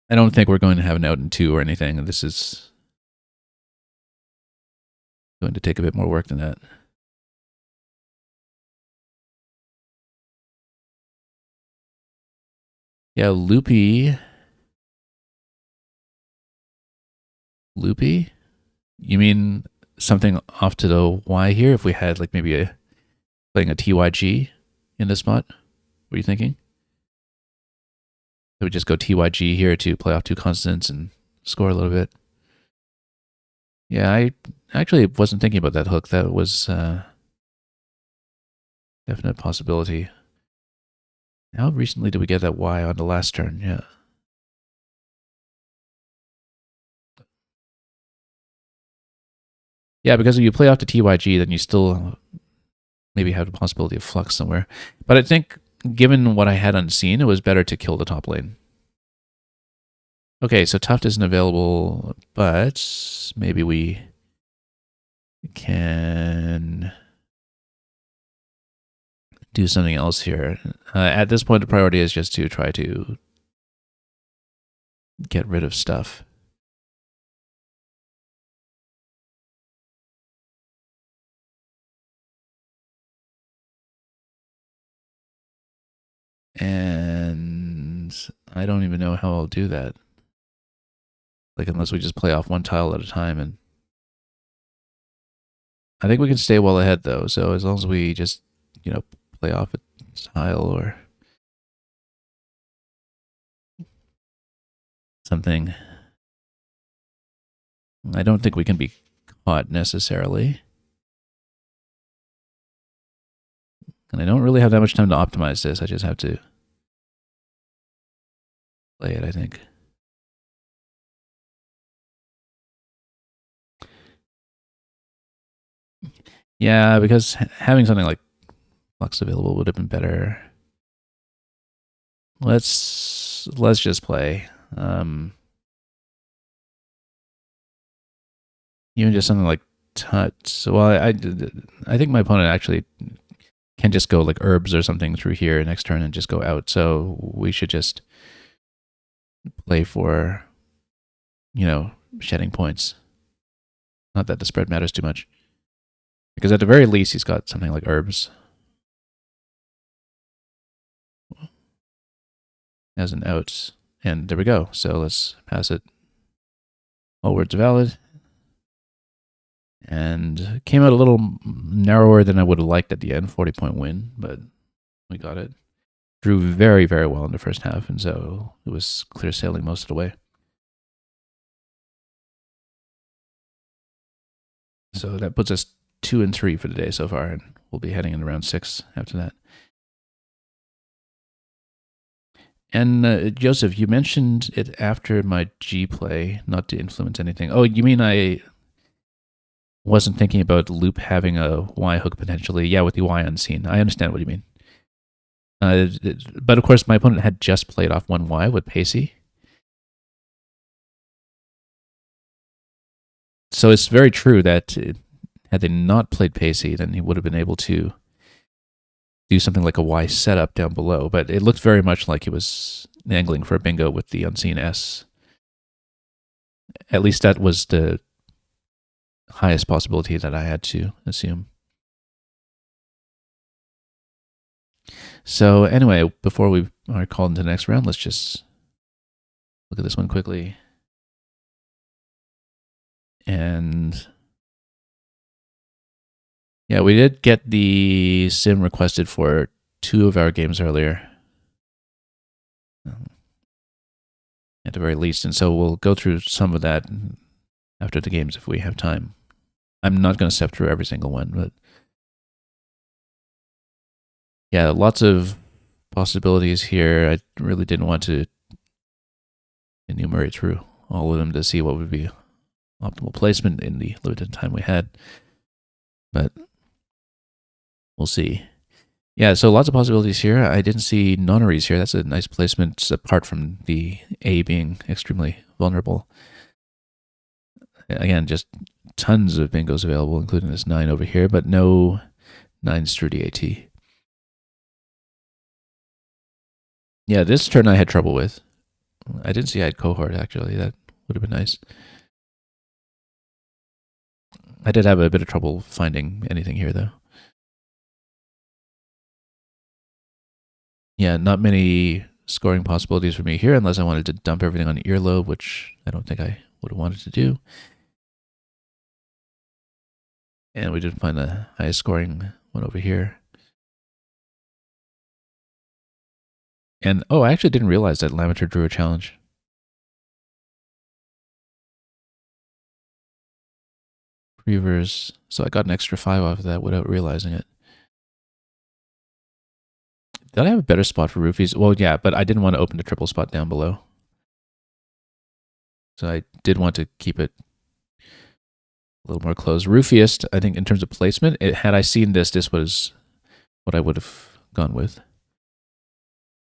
I don't think we're going to have an out in 2 or anything. This is going to take a bit more work than that. Yeah, loopy. Loopy? You mean something off to the Y here? If we had like maybe playing a TYG in this spot? What are you thinking? It would just go TYG here to play off 2 consonants and score a little bit. Yeah, I actually wasn't thinking about that hook. That was definite possibility. How recently did we get that Y on the last turn? Yeah. Yeah, because if you play off to TYG, then you still maybe have the possibility of flux somewhere. But I think, given what I had unseen, it was better to kill the top lane. Okay, so Tuft isn't available, but maybe we can do something else here. At this point, the priority is just to try to get rid of stuff. And I don't even know how I'll do that. Like, unless we just play off 1 tile at a time. And I think we can stay well ahead, though. So as long as we just, play off a tile or something. I don't think we can be caught necessarily. And I don't really have that much time to optimize this. I just have to play it, I think. Yeah, because having something like Flux available would have been better. Let's just play. Even just something like Tut. Well, I think my opponent actually can just go like herbs or something through here next turn and just go out. So we should just play for, shedding points. Not that the spread matters too much. Because at the very least, he's got something like herbs as an out. And there we go. So let's pass it. All words valid. And came out a little narrower than I would have liked at the end. 40-point win, but we got it. Drew very, very well in the first half, and so it was clear sailing most of the way. So that puts us 2 and 3 for the day so far, and we'll be heading into round 6 after that. And Joseph, you mentioned it after my G play, not to influence anything. Oh, you mean I wasn't thinking about Loop having a Y hook potentially? Yeah, with the Y unseen. I understand what you mean. But of course, my opponent had just played off 1 Y with Pacey. So it's very true that had they not played Pacey, then he would have been able to do something like a Y setup down below. But it looked very much like he was angling for a bingo with the unseen S. At least that was the highest possibility that I had to assume. So anyway, before we are called into the next round, let's just look at this one quickly. And yeah, we did get the sim requested for 2 of our games earlier. At the very least. And so we'll go through some of that after the games if we have time. I'm not going to step through every single one, but yeah, lots of possibilities here. I really didn't want to enumerate through all of them to see what would be optimal placement in the limited time we had, but we'll see. Yeah, so lots of possibilities here. I didn't see nonneries here. That's a nice placement apart from the A being extremely vulnerable. Again, just tons of bingos available, including this 9 over here, but no 9s through DAT. Yeah, this turn I had trouble with. I didn't see I had cohort, actually. That would have been nice. I did have a bit of trouble finding anything here, though. Yeah, not many scoring possibilities for me here unless I wanted to dump everything on the earlobe, which I don't think I would have wanted to do. And we did find the highest scoring one over here. And, oh, I actually didn't realize that Lamater drew a challenge. Reavers. So I got an extra 5 off of that without realizing it. Did I have a better spot for roofies? Well, yeah, but I didn't want to open the triple spot down below. So I did want to keep it a little more closed. Roofiest, I think in terms of placement, had I seen this, this was what I would have gone with.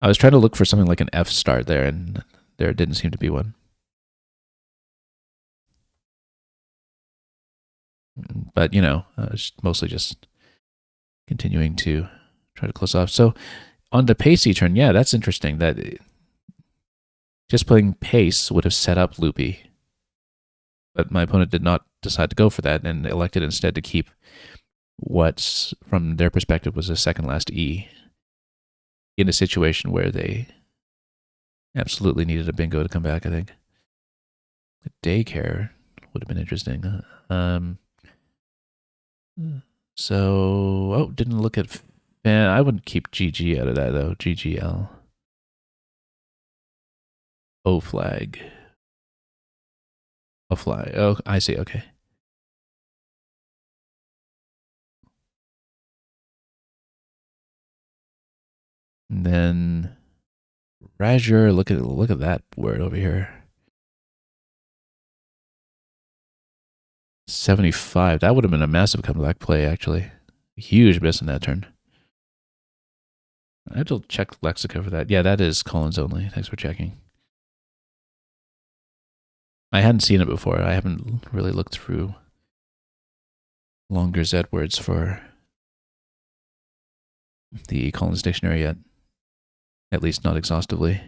I was trying to look for something like an F start there, and there didn't seem to be one. But, you know, it's mostly just continuing to try to close off. So on the pacey turn, yeah, that's interesting. That just playing pace would have set up loopy. But my opponent did not decide to go for that and elected instead to keep what, from their perspective, was a second last E in a situation where they absolutely needed a bingo to come back, I think. A daycare would have been interesting. So, oh, didn't look at fan. I wouldn't keep GG out of that, though. GGL. O flag. O flag. Oh, I see. Okay. And then Razor, look at that word over here. 75. That would have been a massive comeback play, actually. Huge miss in that turn. I have to check Lexica for that. Yeah, that is Collins only. Thanks for checking. I hadn't seen it before. I haven't really looked through longer Z words for the Collins dictionary yet. At least not exhaustively.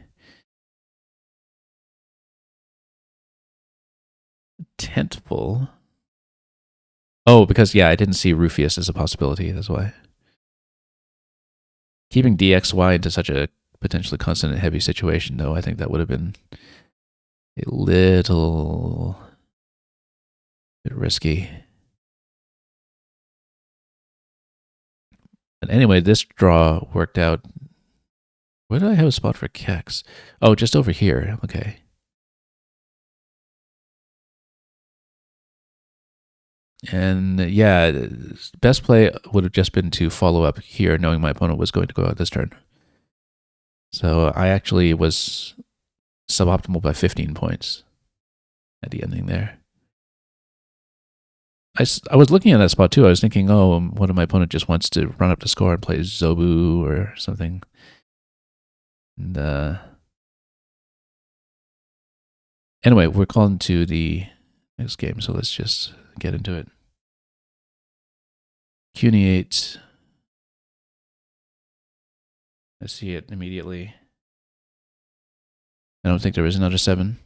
Tentpole. Oh, because, yeah, I didn't see Rufius as a possibility. That's why. Keeping DXY into such a potentially constant and heavy situation, though, I think that would have been a little bit risky. But anyway, this draw worked out. Where did I have a spot for Kex? Oh, just over here. Okay. And yeah, best play would have just been to follow up here, knowing my opponent was going to go out this turn. So I actually was suboptimal by 15 points at the ending there. I was looking at that spot too. I was thinking, oh, what if my opponent just wants to run up the score and play Zobu or something? And anyway, we're calling to the next game, so let's just get into it. CUNY 8. I see it immediately. I don't think there is another 7.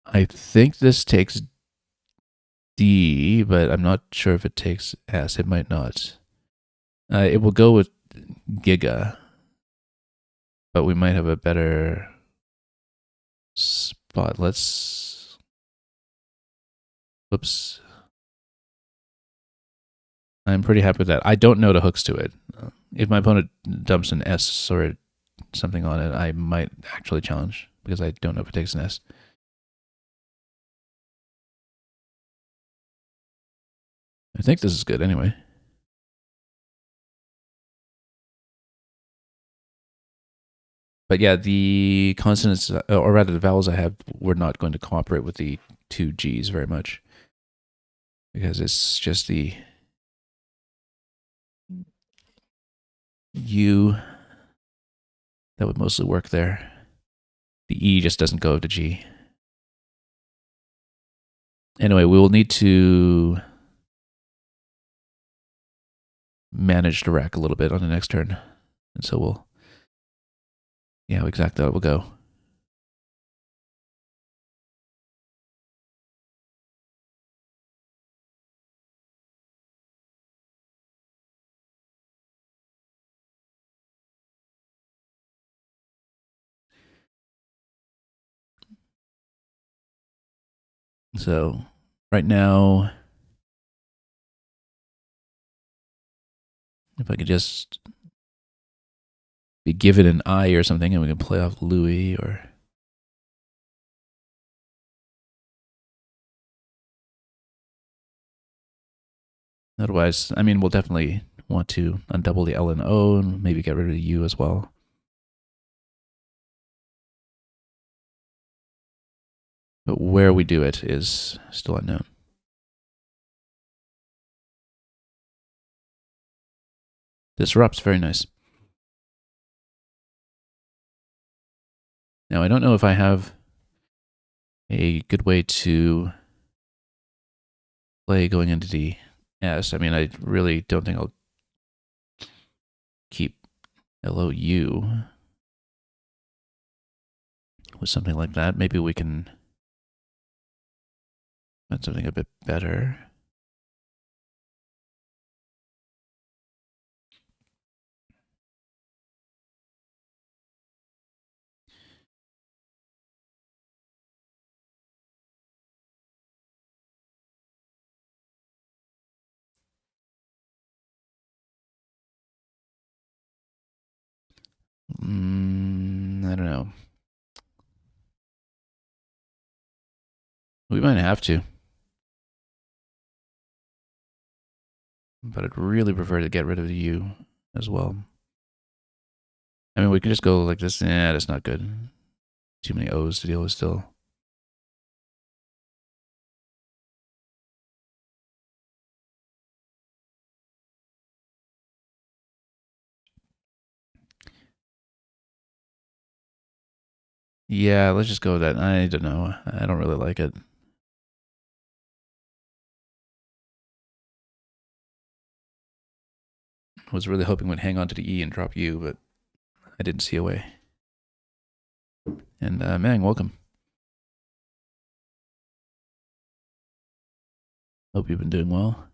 I think this takes D, but I'm not sure if it takes S. It might not. It will go with Giga, but we might have a better spot. Let's... Whoops. I'm pretty happy with that. I don't know the hooks to it. If my opponent dumps an S or something on it, I might actually challenge, because I don't know if it takes an S. I think this is good anyway. But yeah, the consonants, or rather the vowels I have, were not going to cooperate with the two G's very much because it's just the U that would mostly work there. The E just doesn't go to G. Anyway, we will need to manage the rack a little bit on the next turn. And so we'll, yeah, exactly how it will go. So right now, if I could just be given an I or something and we can play off Louis or... Otherwise, I mean, we'll definitely want to undouble the L and O and maybe get rid of the U as well. But where we do it is still unknown. Disrupts, very nice. Now, I don't know if I have a good way to play going into the S. I mean, I really don't think I'll keep LOU with something like that. Maybe we can find something a bit better. I don't know. We might have to. But I'd really prefer to get rid of the U as well. I mean, we can just go like this. Nah, that's not good. Too many O's to deal with still. Yeah, let's just go with that. I don't know. I don't really like it. I was really hoping we'd hang on to the E and drop U, but I didn't see a way. And Mang, welcome. Hope you've been doing well.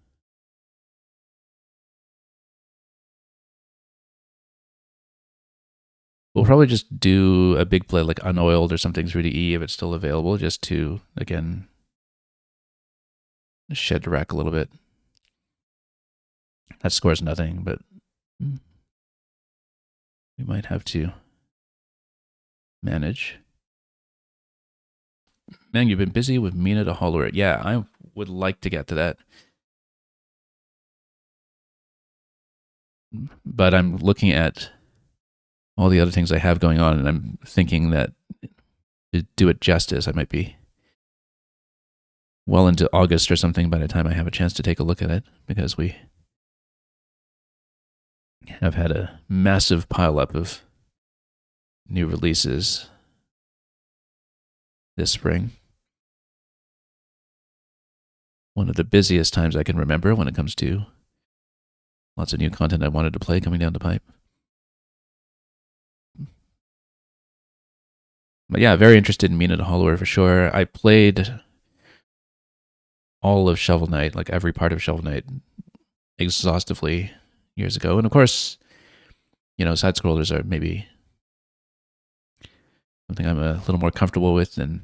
We'll probably just do a big play like unoiled or something through the E if it's still available, just to, again, shed the rack a little bit. That scores nothing, but we might have to manage. Man, you've been busy with Mina to Holler. Yeah, I would like to get to that. But I'm looking at all the other things I have going on, and I'm thinking that to do it justice, I might be well into August or something by the time I have a chance to take a look at it, because we have had a massive pileup of new releases this spring. One of the busiest times I can remember when it comes to lots of new content I wanted to play coming down the pipe. But yeah, very interested in Mina the Hollower for sure. I played all of Shovel Knight, like every part of Shovel Knight, exhaustively years ago. And of course, you know, side scrollers are maybe something I'm a little more comfortable with than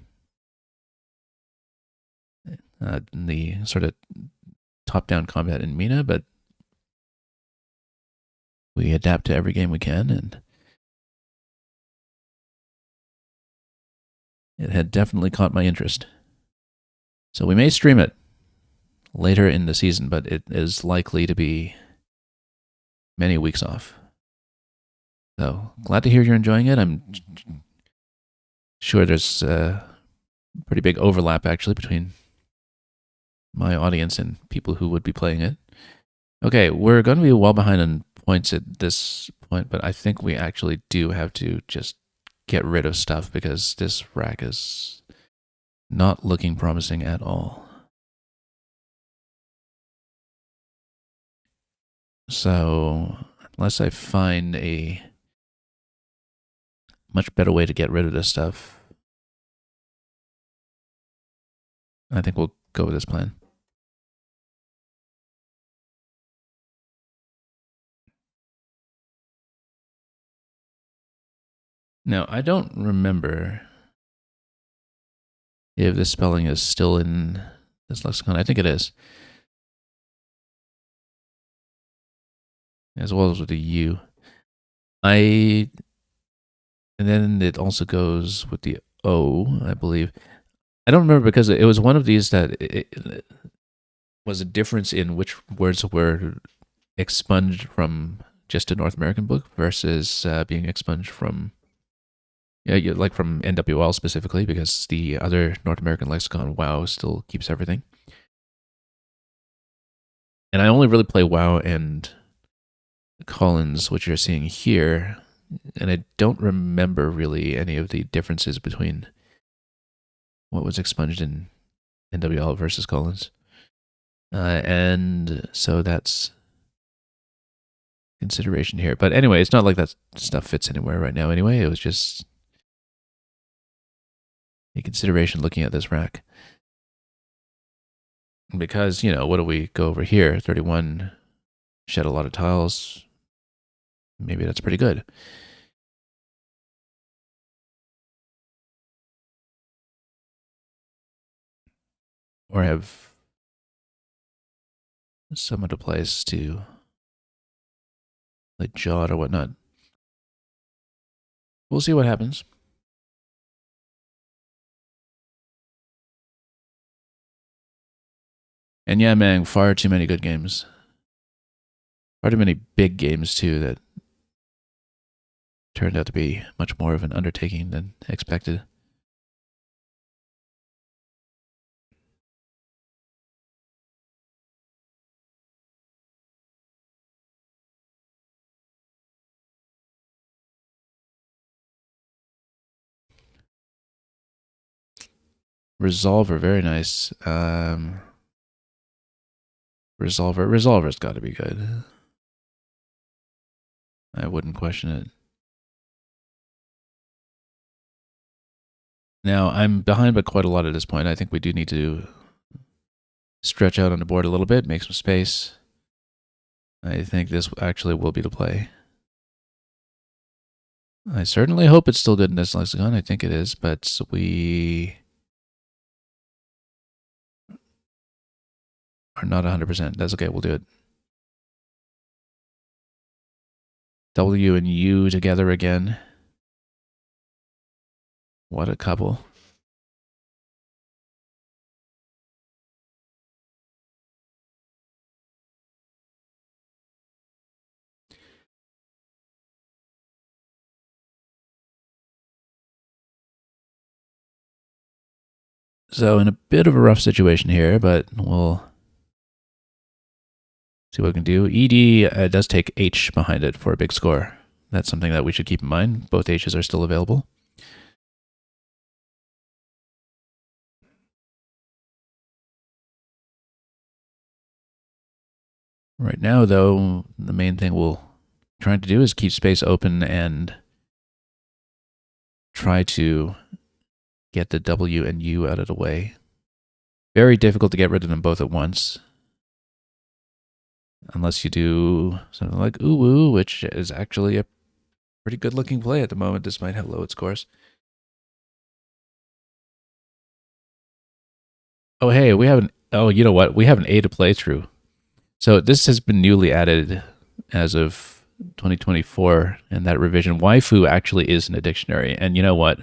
the sort of top-down combat in Mina, but we adapt to every game we can, and it had definitely caught my interest. So we may stream it. later in the season, but it is likely to be many weeks off. So glad to hear you're enjoying it. I'm sure there's a pretty big overlap actually between my audience and people who would be playing it. Okay, we're going to be well behind on points at this point, but I think we actually do have to just get rid of stuff because this rack is not looking promising at all. So, unless I find a much better way to get rid of this stuff, I think we'll go with this plan. Now, I don't remember if this spelling is still in this lexicon. I think it is. As well as with the U. And then it also goes with the O, I believe. I don't remember because it was one of these that it was a difference in which words were expunged from just a North American book versus being expunged from, like from NWL specifically, because the other North American lexicon, WoW, still keeps everything. And I only really play WoW and Collins, which you're seeing here, and I don't remember really any of the differences between what was expunged in NWL versus Collins. And so that's consideration here. But anyway, it's not like that stuff fits anywhere right now anyway. It was just a consideration looking at this rack. Because, what do we go over here? 31 shed a lot of tiles. Maybe that's pretty good. Or have some other place to like Jot or whatnot. We'll see what happens. And yeah, man, far too many good games. Far too many big games, too, that turned out to be much more of an undertaking than expected. Resolver, very nice. Resolver's got to be good. I wouldn't question it. Now, I'm behind by quite a lot at this point. I think we do need to stretch out on the board a little bit, make some space. I think this actually will be the play. I certainly hope it's still good in this lexicon. I think it is, but we are not 100%. That's okay. We'll do it. W and U together again. What a couple. So in a bit of a rough situation here, but we'll see what we can do. ED does take H behind it for a big score. That's something that we should keep in mind. Both H's are still available. Right now, though, the main thing we'll trying to do is keep space open and try to get the W and U out of the way. Very difficult to get rid of them both at once. Unless you do something like Uwu, which is actually a pretty good looking play at the moment. This might have lowered scores. Oh, hey, we have you know what? We have an A to play through. So this has been newly added as of 2024 in that revision. Waifu actually is in a dictionary. And you know what?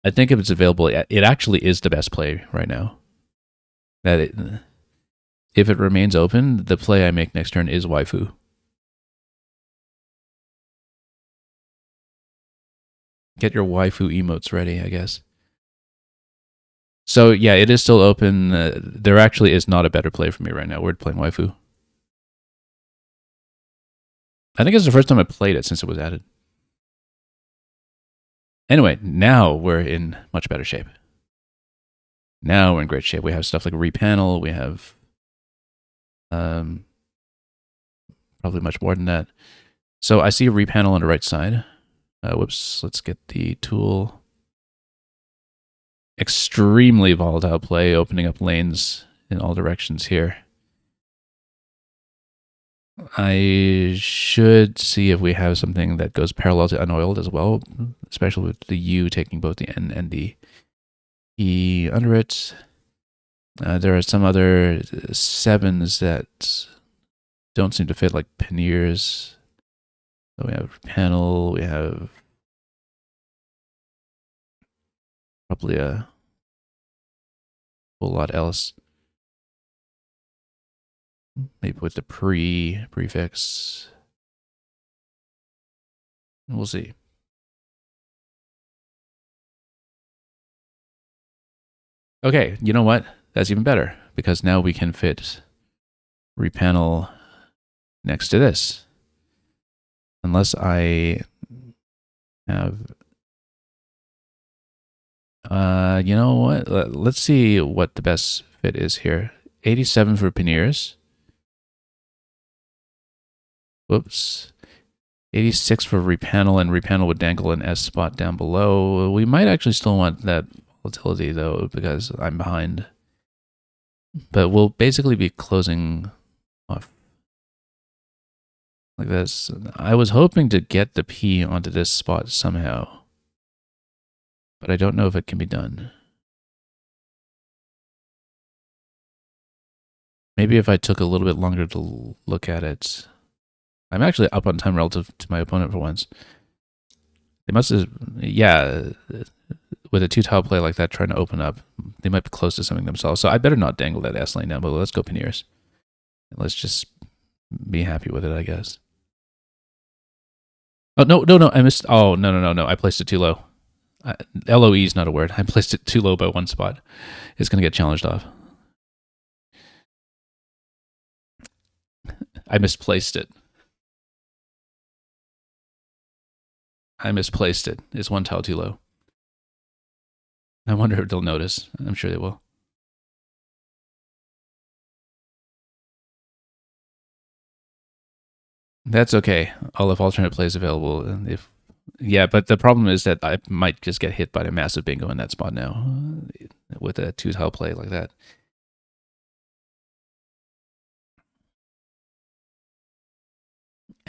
I think if it's available, it actually is the best play right now. if it remains open, the play I make next turn is waifu. Get your waifu emotes ready, I guess. So yeah, it is still open. There actually is not a better play for me right now. We're playing waifu. I think it's the first time I played it since it was added. Anyway, now we're in much better shape. Now we're in great shape. We have stuff like repanel. We have probably much more than that. So I see a repanel on the right side. Whoops, let's get the tool. Extremely volatile play, opening up lanes in all directions here. I should see if we have something that goes parallel to unoiled as well, especially with the U taking both the N and the E under it. There are some other 7s that don't seem to fit, like Panniers. So we have panel, we have probably a whole lot else. Maybe with the prefix. We'll see. Okay, you know what? That's even better, because now we can fit repanel next to this. Unless I have... you know what? Let's see what the best fit is here. 87 for Panniers. Whoops. 86 for repanel, and repanel would dangle an S spot down below. We might actually still want that volatility, though, because I'm behind. But we'll basically be closing off like this. I was hoping to get the P onto this spot somehow, but I don't know if it can be done. Maybe if I took a little bit longer to look at it. I'm actually up on time relative to my opponent for once. They must have, yeah, with a 2-tile play like that, trying to open up, they might be close to something themselves. So I better not dangle that S lane down, but let's go Panniers. Let's just be happy with it, I guess. Oh, no, I missed. Oh, no. I placed it too low. LOE is not a word. I placed it too low by one spot. It's going to get challenged off. I misplaced it. It's 1 tile too low. I wonder if they'll notice. I'm sure they will. That's okay. I'll have alternate plays available. Yeah, but the problem is that I might just get hit by a massive bingo in that spot now with a 2-tile play like that.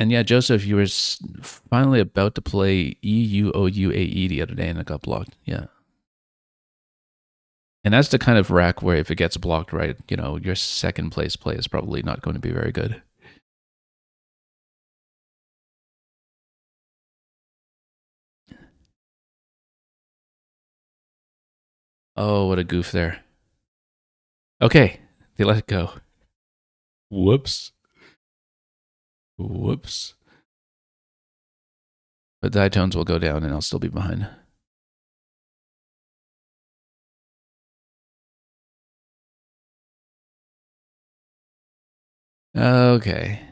And yeah, Joseph, you were finally about to play EUOUAE the other day and it got blocked. Yeah. And that's the kind of rack where if it gets blocked right, you know, your second place play is probably not going to be very good. Oh, what a goof there. Okay, they let it go. Whoops. But the high tones will go down and I'll still be behind. Okay.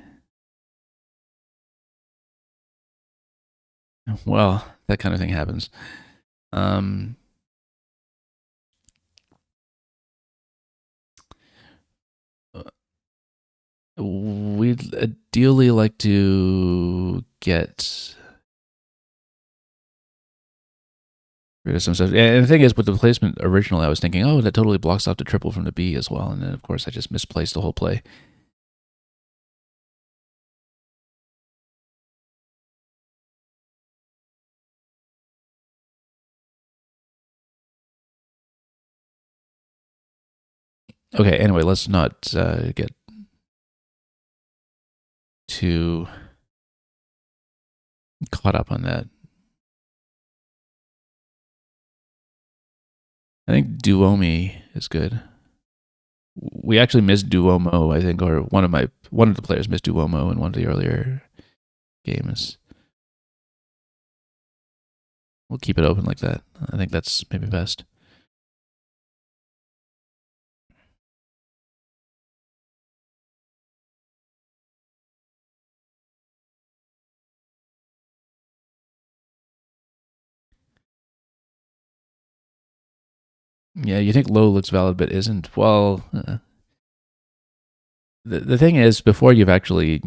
Well, that kind of thing happens. We'd ideally like to get rid of some stuff. And the thing is, with the placement originally, I was thinking, oh, that totally blocks off the triple from the B as well. And then, of course, I just misplaced the whole play. Okay, anyway, let's not get too caught up on that. I think Duomi is good. we actually missed Duomo, I think, or one of the players missed Duomo in one of the earlier games. We'll keep it open like that. I think that's maybe best. Yeah, you think low looks valid but isn't. Well, the thing is, before you've actually,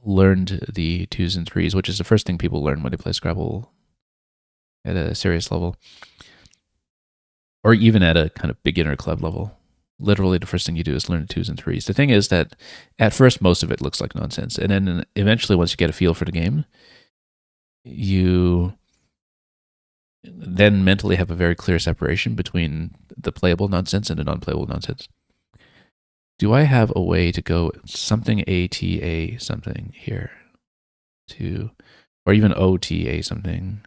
learned the twos and threes, which is the first thing people learn when they play Scrabble at a serious level, or even at a kind of beginner club level. Literally, the first thing you do is learn the twos and threes. The thing is that at first, most of it looks like nonsense. And then eventually, once you get a feel for the game, you then mentally have a very clear separation between the playable nonsense and the non-playable nonsense. Do I have a way to go something ATA something here to, or even OTA something?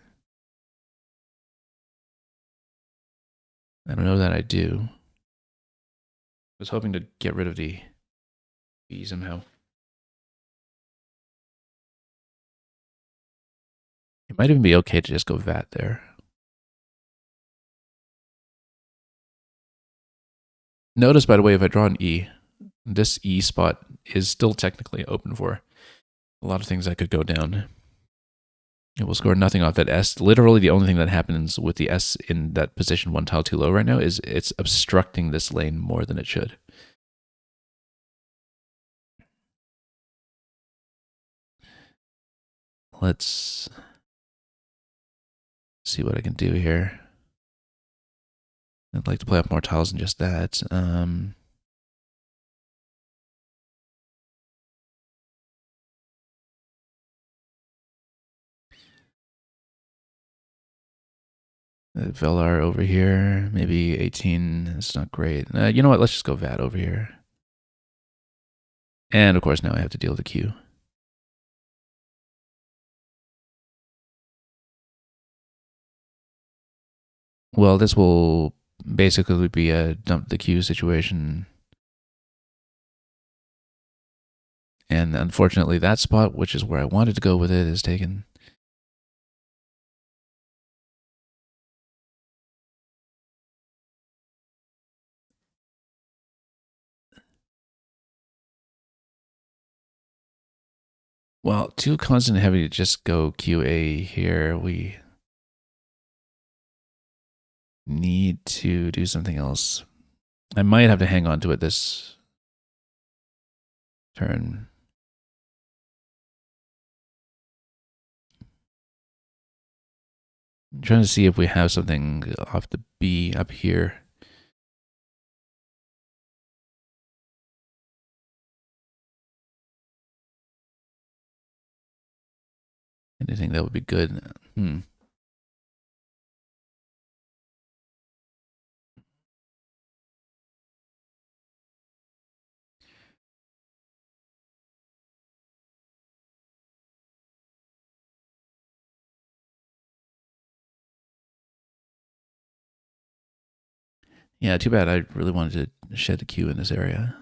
I don't know that I do. I was hoping to get rid of the B somehow. It might even be okay to just go VAT there. Notice, by the way, if I draw an E, this E spot is still technically open for a lot of things that could go down. It will score nothing off that S. Literally, the only thing that happens with the S in that position one tile too low right now is it's obstructing this lane more than it should. Let's see what I can do here. I'd like to play up more tiles than just that. Velar over here, maybe 18. It's not great. You know what? Let's just go VAT over here. And of course, now I have to deal with the Q. Well, this will basically be a dump the Q situation. And unfortunately, that spot, which is where I wanted to go with it, is taken. Well, too constant heavy to just go QA here. We need to do something else. I might have to hang on to it this turn. I'm trying to see if we have something off the B up here. Anything that would be good. Yeah, too bad. I really wanted to shed the Q in this area.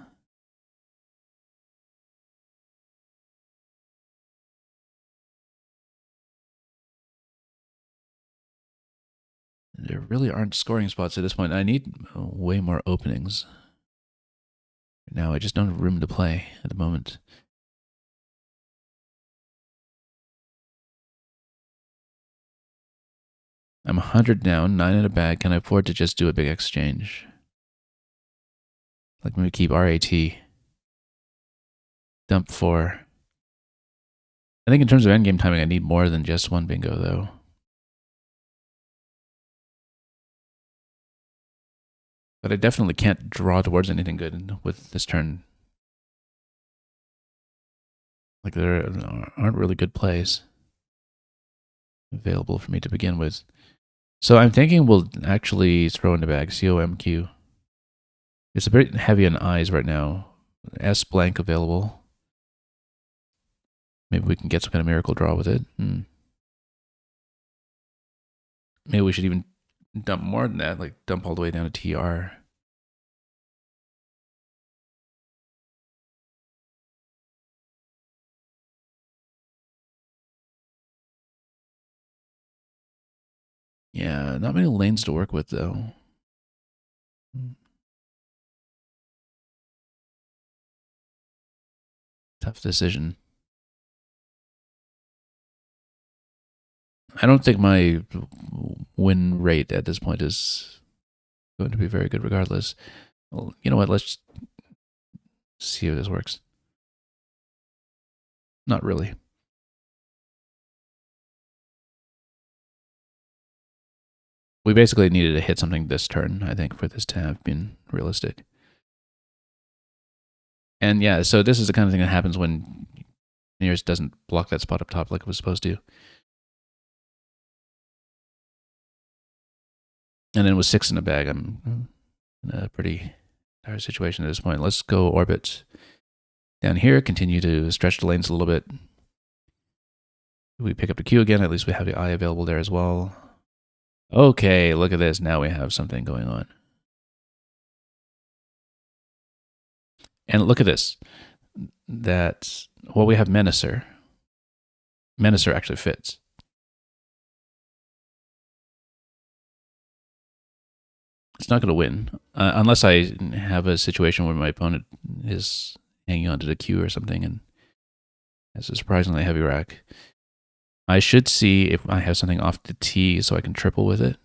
There really aren't scoring spots at this point. I need way more openings. Now I just don't have room to play at the moment. I'm 100 down, 9 in a bag. Can I afford to just do a big exchange? Like maybe keep RAT. Dump 4. I think in terms of endgame timing, I need more than just one bingo, though. But I definitely can't draw towards anything good with this turn. Like there aren't really good plays available for me to begin with. So I'm thinking we'll actually throw in the bag COMQ. It's a bit heavy on eyes right now. S blank available. Maybe we can get some kind of miracle draw with it. Maybe we should even dump more than that, like dump all the way down to TR. Yeah, not many lanes to work with, though. Tough decision. I don't think my win rate at this point is going to be very good regardless. Well, you know what? Let's see if this works. Not really. We basically needed to hit something this turn, I think, for this to have been realistic. And yeah, so this is the kind of thing that happens when Nears doesn't block that spot up top like it was supposed to. And then with 6 in the bag, I'm in a pretty dire situation at this point. Let's go orbit down here, continue to stretch the lanes a little bit. We pick up the Q again, at least we have the eye available there as well. Okay, look at this. Now we have something going on. And look at this. We have Menacer. Menacer actually fits. It's not going to win. Unless I have a situation where my opponent is hanging onto the Q or something and has a surprisingly heavy rack. I should see if I have something off the T so I can triple with it.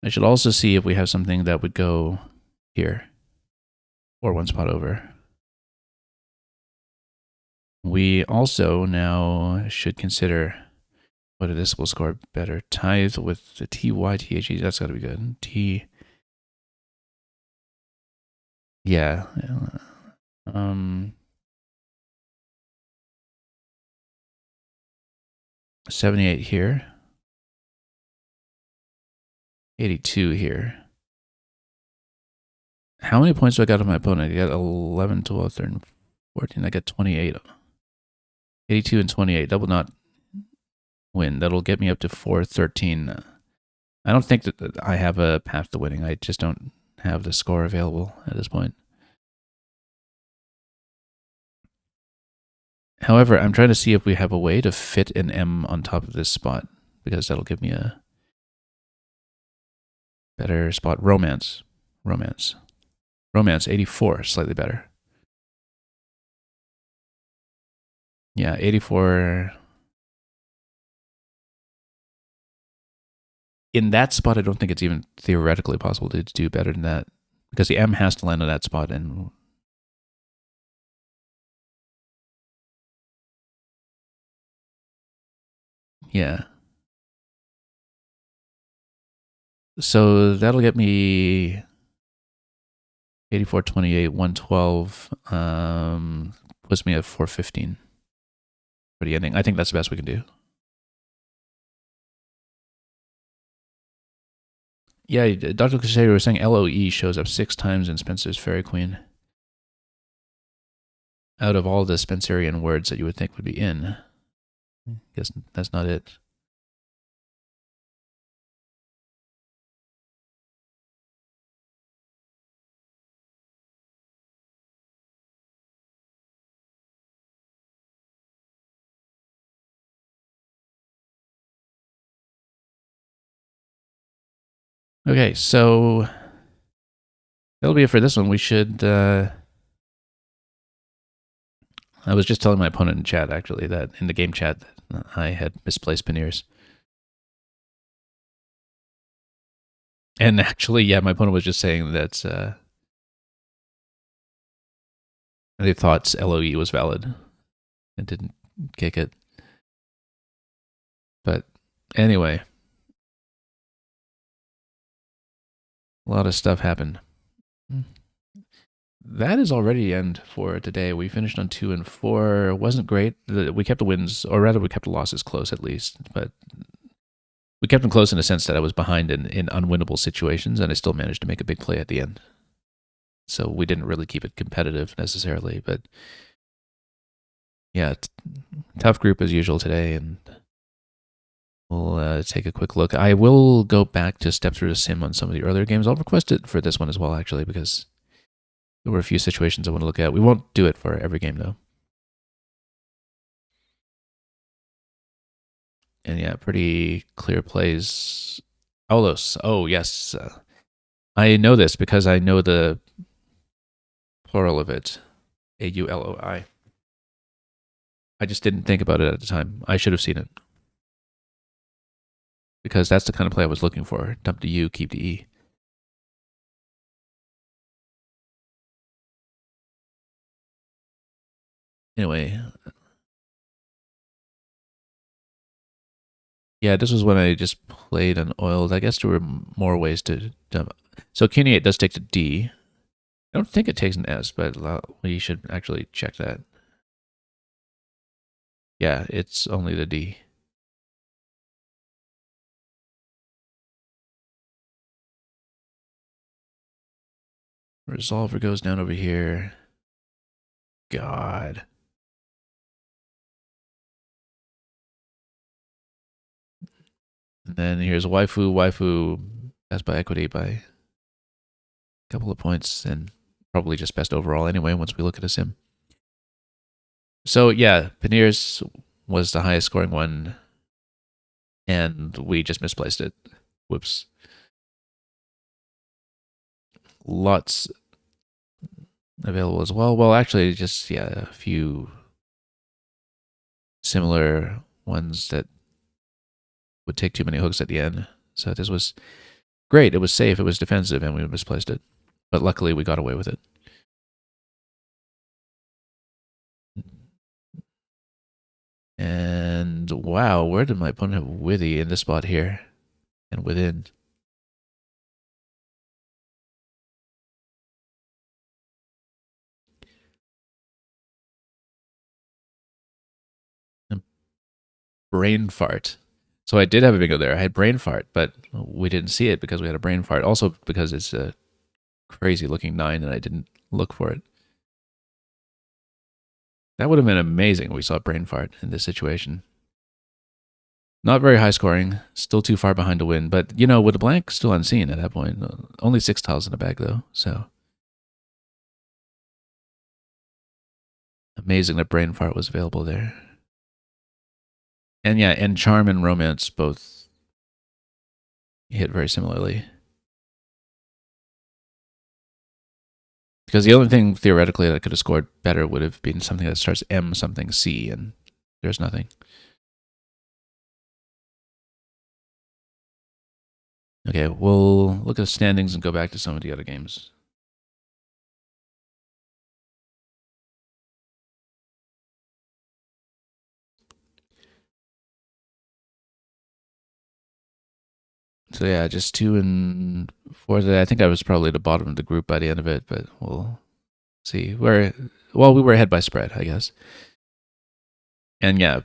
I should also see if we have something that would go here or one spot over. We also now should consider whether this will score better. Tithe with the TYTHE, that's got to be good. T. Yeah. 78 here. 82 here. How many points do I got on my opponent? I got 11, 12, 13, 14. I got 28. 82 and 28. Double not win. That'll get me up to 413. I don't think that I have a path to winning. I just don't have the score available at this point. However, I'm trying to see if we have a way to fit an M on top of this spot, because that'll give me a better spot. Romance. 84, slightly better. Yeah, 84. In that spot, I don't think it's even theoretically possible to do better than that, because the M has to land on that spot. And yeah. So that'll get me 84, 28, 112, puts me at 415 for the ending. I think that's the best we can do. Yeah, Dr. Crusader was saying LOE shows up 6 times in Spencer's Fairy Queen. Out of all the Spencerian words that you would think would be in, I guess that's not it. Okay, so that'll be it for this one. We should... I was just telling my opponent in chat, actually, that in the game chat, that I had misplaced Paneers. And actually, yeah, my opponent was just saying that they thought LOE was valid and didn't kick it. But anyway, a lot of stuff happened. That is already the end for today. We finished on 2 and 4. It wasn't great. We kept the wins, or rather we kept the losses close at least, but we kept them close in the sense that I was behind in unwinnable situations, and I still managed to make a big play at the end. So we didn't really keep it competitive necessarily, but yeah, tough group as usual today, and we'll take a quick look. I will go back to step through the sim on some of the earlier games. I'll request it for this one as well, actually, because there were a few situations I want to look at. We won't do it for every game, though. And yeah, pretty clear plays. Aulos. Oh, yes. I know this because I know the plural of it. Auloi. I just didn't think about it at the time. I should have seen it. Because that's the kind of play I was looking for. Dump the U, keep the E. Anyway, yeah, this was when I just played unoiled. I guess there were more ways to dump. So King 8 does take the D. I don't think it takes an S, but we should actually check that. Yeah, it's only the D. Resolver goes down over here. God. And then here's waifu. Waifu best by equity by a couple of points, and probably just best overall anyway once we look at a sim. So yeah, Paneer's was the highest scoring one, and we just misplaced it. Whoops. Lots available as well. Well, actually, just yeah, a few similar ones that would take too many hooks at the end. So this was great. It was safe. It was defensive, and we misplaced it. But luckily, we got away with it. And wow, where did my opponent have Withy in this spot here? And within. Brain fart. So I did have a bingo there. I had brain fart, but we didn't see it because we had a brain fart. Also because it's a crazy looking 9 and I didn't look for it. That would have been amazing if we saw brain fart in this situation. Not very high scoring, still too far behind to win, but you know, with a blank still unseen at that point. Only 6 tiles in the bag though, so amazing that brain fart was available there. And yeah, and charm and romance both hit very similarly. Because the only thing theoretically that could have scored better would have been something that starts M something C, and there's nothing. Okay, we'll look at the standings and go back to some of the other games. So yeah, just 2 and 4. I think I was probably at the bottom of the group by the end of it, but we'll see. Well, we were ahead by spread, I guess. And yeah,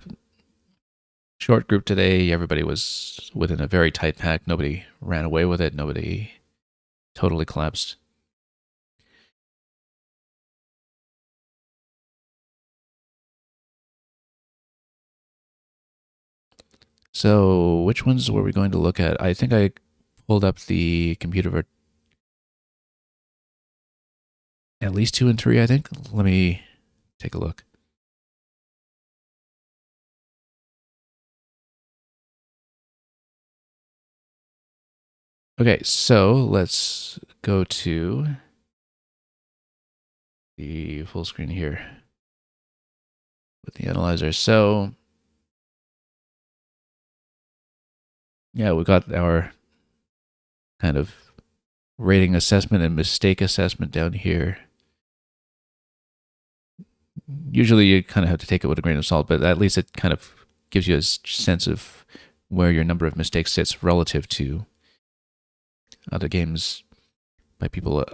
short group today. Everybody was within a very tight pack. Nobody ran away with it. Nobody totally collapsed. So which ones were we going to look at? I think I pulled up the computer for at least 2 and 3, I think. Let me take a look. Okay, so let's go to the full screen here with the analyzer. So yeah, we got our kind of rating assessment and mistake assessment down here. Usually you kind of have to take it with a grain of salt, but at least it kind of gives you a sense of where your number of mistakes sits relative to other games by people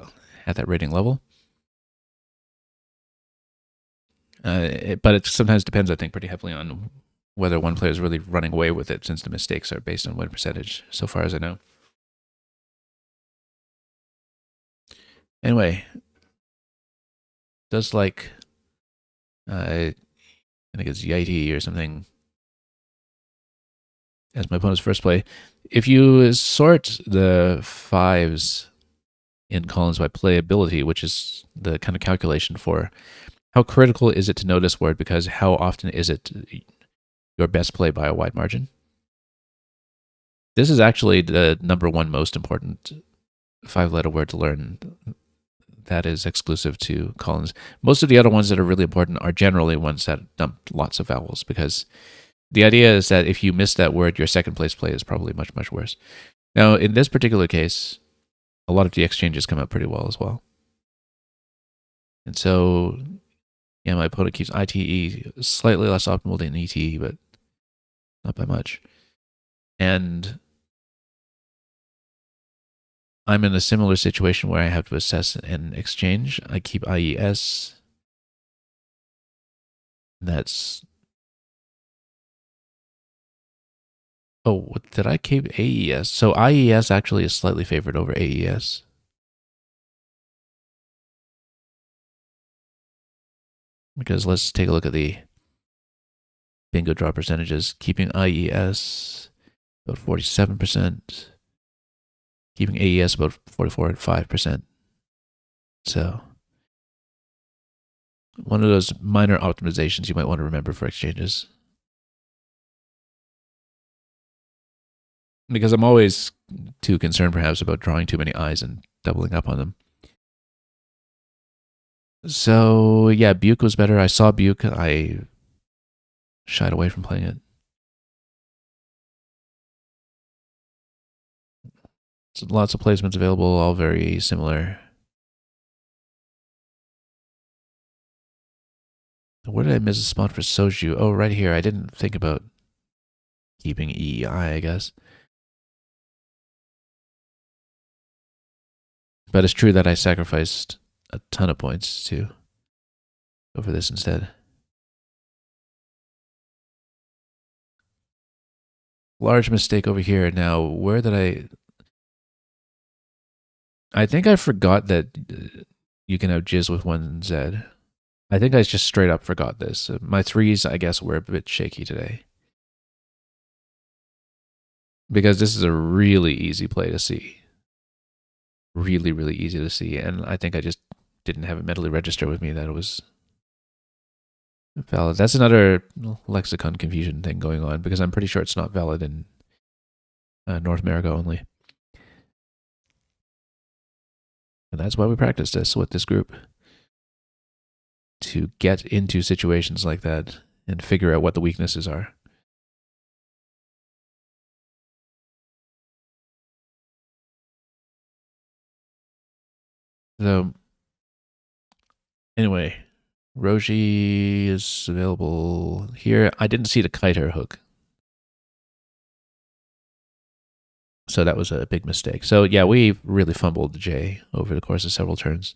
at that rating level. But it sometimes depends, I think, pretty heavily on whether one player is really running away with it, since the mistakes are based on win percentage, so far as I know. Anyway, does like, I think it's Yeti or something, as my opponent's first play. If you sort the fives in columns by playability, which is the kind of calculation for how critical is it to know this word, because how often is it your best play by a wide margin? This is actually the number one most important 5-letter word to learn. That is exclusive to Collins. Most of the other ones that are really important are generally ones that dump lots of vowels, because the idea is that if you miss that word, your second place play is probably much, much worse. Now, in this particular case, a lot of the exchanges come out pretty well as well. And so, yeah, my opponent keeps ITE slightly less optimal than ETE, but not by much. And I'm in a similar situation where I have to assess and exchange. I keep IES. That's... Oh, did I keep AES? So IES actually is slightly favored over AES. Because let's take a look at the bingo draw percentages. Keeping IES about 47%. Keeping AES about 44.5%. So one of those minor optimizations you might want to remember for exchanges. Because I'm always too concerned perhaps about drawing too many I's and doubling up on them. So yeah, Buke was better. I saw Buke. I shied away from playing it. So lots of placements available, all very similar. Where did I miss a spot for Soju? Oh, right here. I didn't think about keeping EI, I guess. But it's true that I sacrificed a ton of points to go for this instead. Large mistake over here. Now, where did I think I forgot that you can have jizz with one Z. I think I just straight up forgot this. My threes, I guess, were a bit shaky today. Because this is a really easy play to see. Really, really easy to see. And I think I just didn't have it mentally register with me that it was valid. That's another lexicon confusion thing going on, because I'm pretty sure it's not valid in North America only. And that's why we practice this with this group. To get into situations like that and figure out what the weaknesses are. So, anyway, Roji is available here. I didn't see the kiter hook. So that was a big mistake. So yeah, we really fumbled the J over the course of several turns.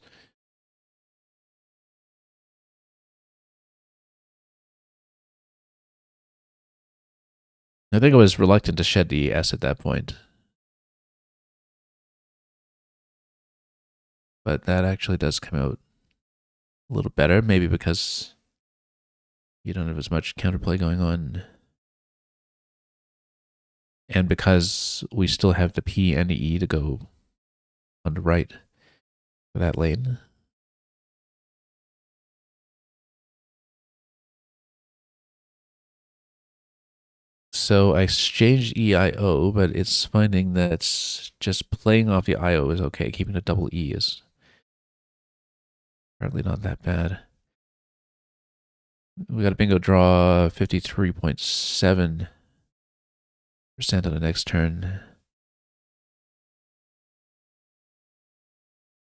I think I was reluctant to shed the S at that point. But that actually does come out a little better, maybe because you don't have as much counterplay going on. And because we still have the P and the E to go on the right for that lane. So I exchanged EIO, but it's finding that just playing off the IO is okay. Keeping a double E is apparently not that bad. We got a bingo draw, 53.7% on the next turn.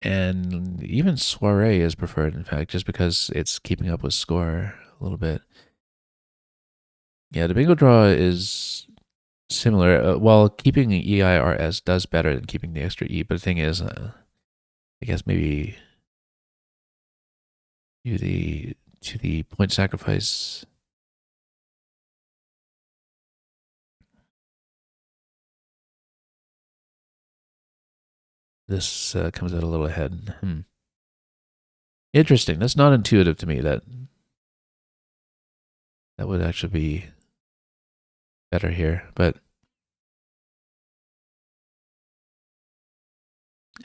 And even Soiree is preferred, in fact, just because it's keeping up with score a little bit. Yeah, the bingo draw is similar. While keeping the EIRS does better than keeping the extra E, but the thing is, I guess maybe to the point sacrifice. This comes out a little ahead. Interesting. That's not intuitive to me. That would actually be better here, but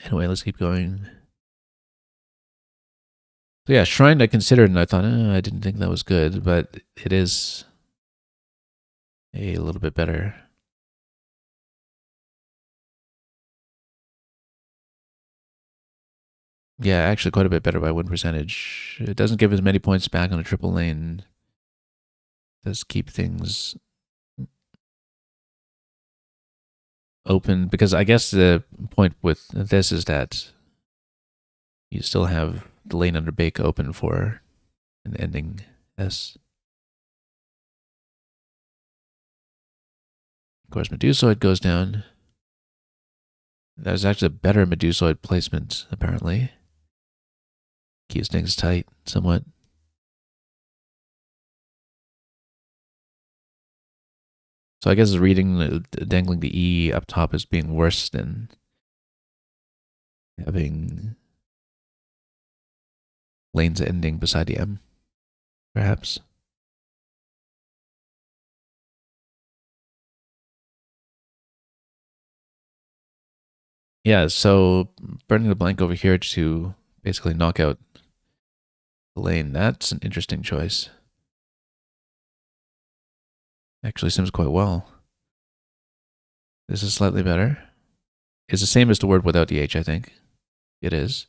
Anyway, let's keep going. So yeah, Shrine I considered and I thought, I didn't think that was good, but it is a little bit better. Yeah, actually quite a bit better by win percentage. It doesn't give as many points back on a triple lane. It does keep things open, because I guess the point with this is that you still have the lane under bake open for an ending S. Of course, Medusoid goes down. That was actually a better Medusoid placement, apparently. Keeps things tight somewhat. So I guess reading dangling the E up top as being worse than having lanes ending beside the M, perhaps. Yeah, so burning the blank over here to basically knock out the lane, that's an interesting choice. Actually seems quite well. This is slightly better. It's the same as the word without the H, I think. It is.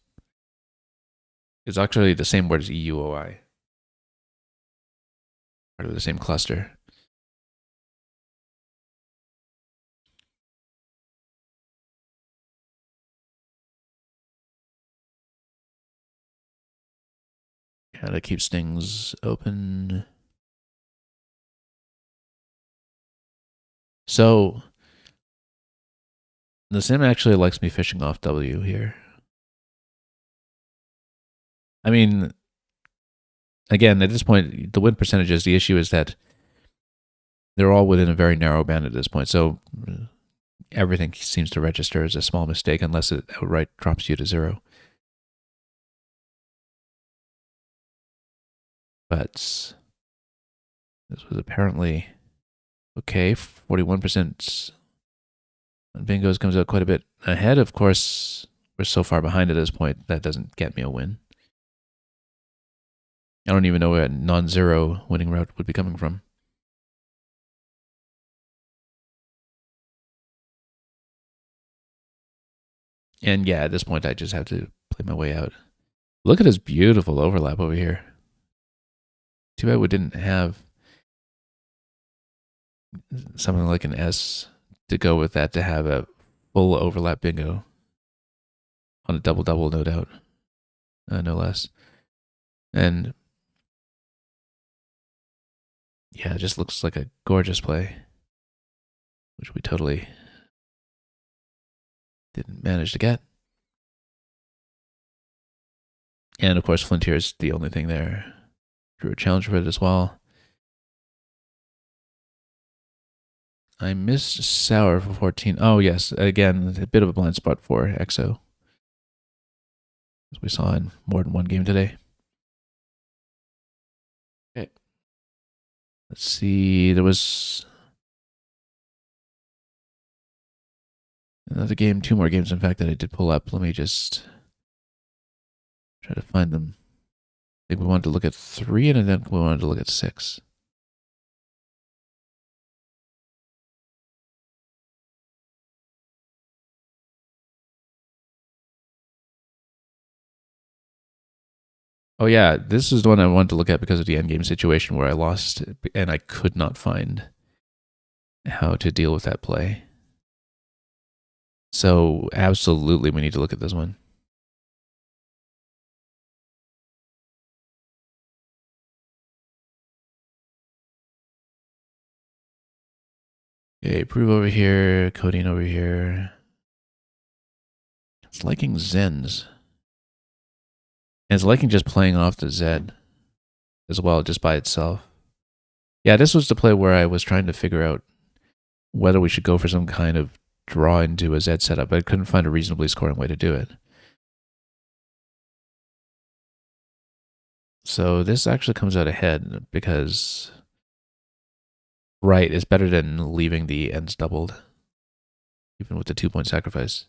It's actually the same word as EUOI. Part of the same cluster. Yeah, that keeps things open. So the sim actually likes me fishing off W here. I mean, again, at this point, the win percentages, the issue is that they're all within a very narrow band at this point. So everything seems to register as a small mistake unless it outright drops you to 0. But this was apparently okay. 41% on bingos comes out quite a bit ahead. Of course, we're so far behind at this point, that doesn't get me a win. I don't even know where a non-zero winning route would be coming from. And yeah, at this point, I just have to play my way out. Look at this beautiful overlap over here. Too bad we didn't have something like an S to go with that, to have a full overlap bingo on a double-double, no doubt. No less. And yeah, it just looks like a gorgeous play, which we totally didn't manage to get. And of course, Flint here is the only thing there. Drew a challenge for it as well. I missed Sour for 14. Oh, yes. Again, a bit of a blind spot for EXO, as we saw in more than one game today. Okay. Let's see. There was another game, 2 more games, in fact, that I did pull up. Let me just try to find them. I think we wanted to look at 3, and then we wanted to look at 6. Oh yeah, this is the one I wanted to look at because of the endgame situation where I lost and I could not find how to deal with that play. So absolutely we need to look at this one. Okay, Prove over here, Codeine over here. It's liking Zens. And it's liking just playing off the Z as well, just by itself. Yeah, this was the play where I was trying to figure out whether we should go for some kind of draw into a Z setup, but I couldn't find a reasonably scoring way to do it. So this actually comes out ahead because right is better than leaving the ends doubled, even with the 2-point sacrifice.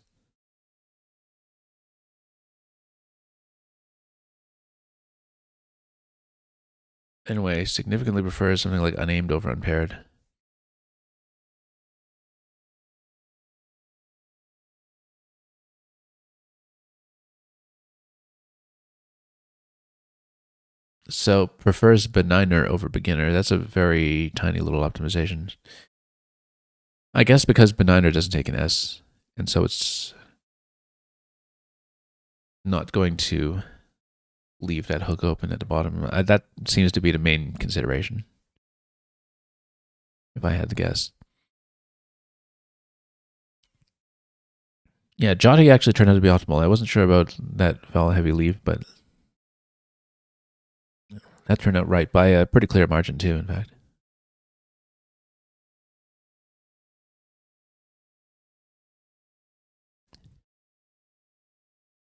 Anyway, significantly prefers something like unaimed over unpaired. So prefers benigner over beginner. That's a very tiny little optimization. I guess because benigner doesn't take an S, and so it's not going to leave that hook open at the bottom. That seems to be the main consideration, if I had to guess. Yeah, Jotty actually turned out to be optimal. I wasn't sure about that vowel heavy leave, but that turned out right by a pretty clear margin too, in fact.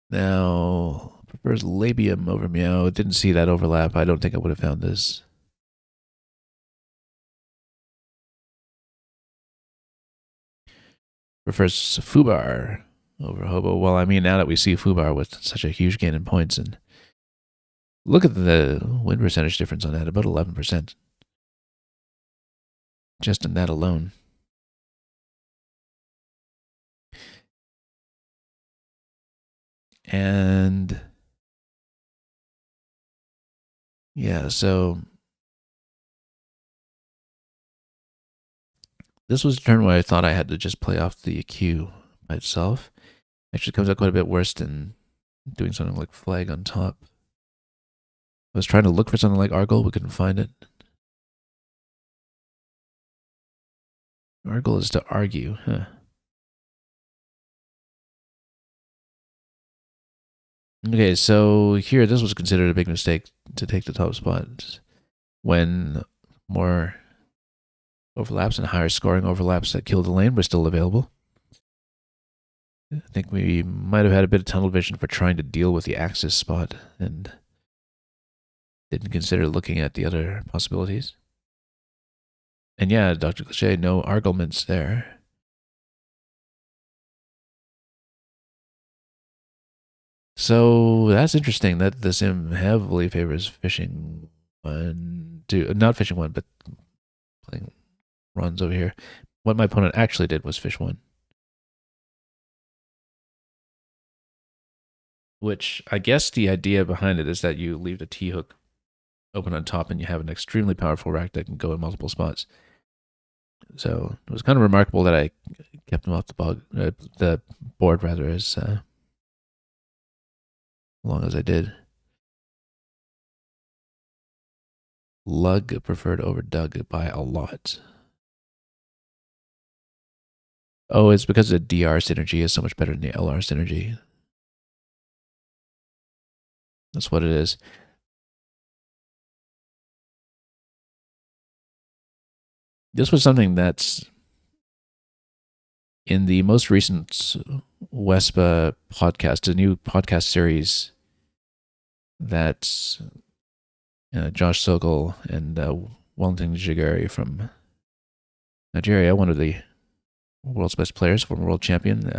Now, prefers labium over meow. Didn't see that overlap. I don't think I would have found this. Prefers foobar over hobo. Well, I mean, now that we see foobar with such a huge gain in points, and look at the win percentage difference on that, about 11%. Just in that alone. And yeah, so this was a turn where I thought I had to just play off the Q by itself. Actually comes out quite a bit worse than doing something like flag on top. I was trying to look for something like Argle, we couldn't find it. Argle is to argue, huh? Okay, so here, this was considered a big mistake to take the top spot when more overlaps and higher scoring overlaps that killed the lane were still available. I think we might have had a bit of tunnel vision for trying to deal with the axis spot and didn't consider looking at the other possibilities. And yeah, Dr. Cliche, no arguments there. So that's interesting that the sim heavily favors fishing one, two, not fishing one, but playing runs over here. What my opponent actually did was fish one. Which I guess the idea behind it is that you leave the T hook open on top and you have an extremely powerful rack that can go in multiple spots. So it was kind of remarkable that I kept him off the board rather, as long as I did. Lug preferred over Doug by a lot. Oh, it's because the DR synergy is so much better than the LR synergy. That's what it is. This was something that's in the most recent Wespa podcast, a new podcast series that Josh Sokol and Wellington Jigari from Nigeria, one of the world's best players, former world champion.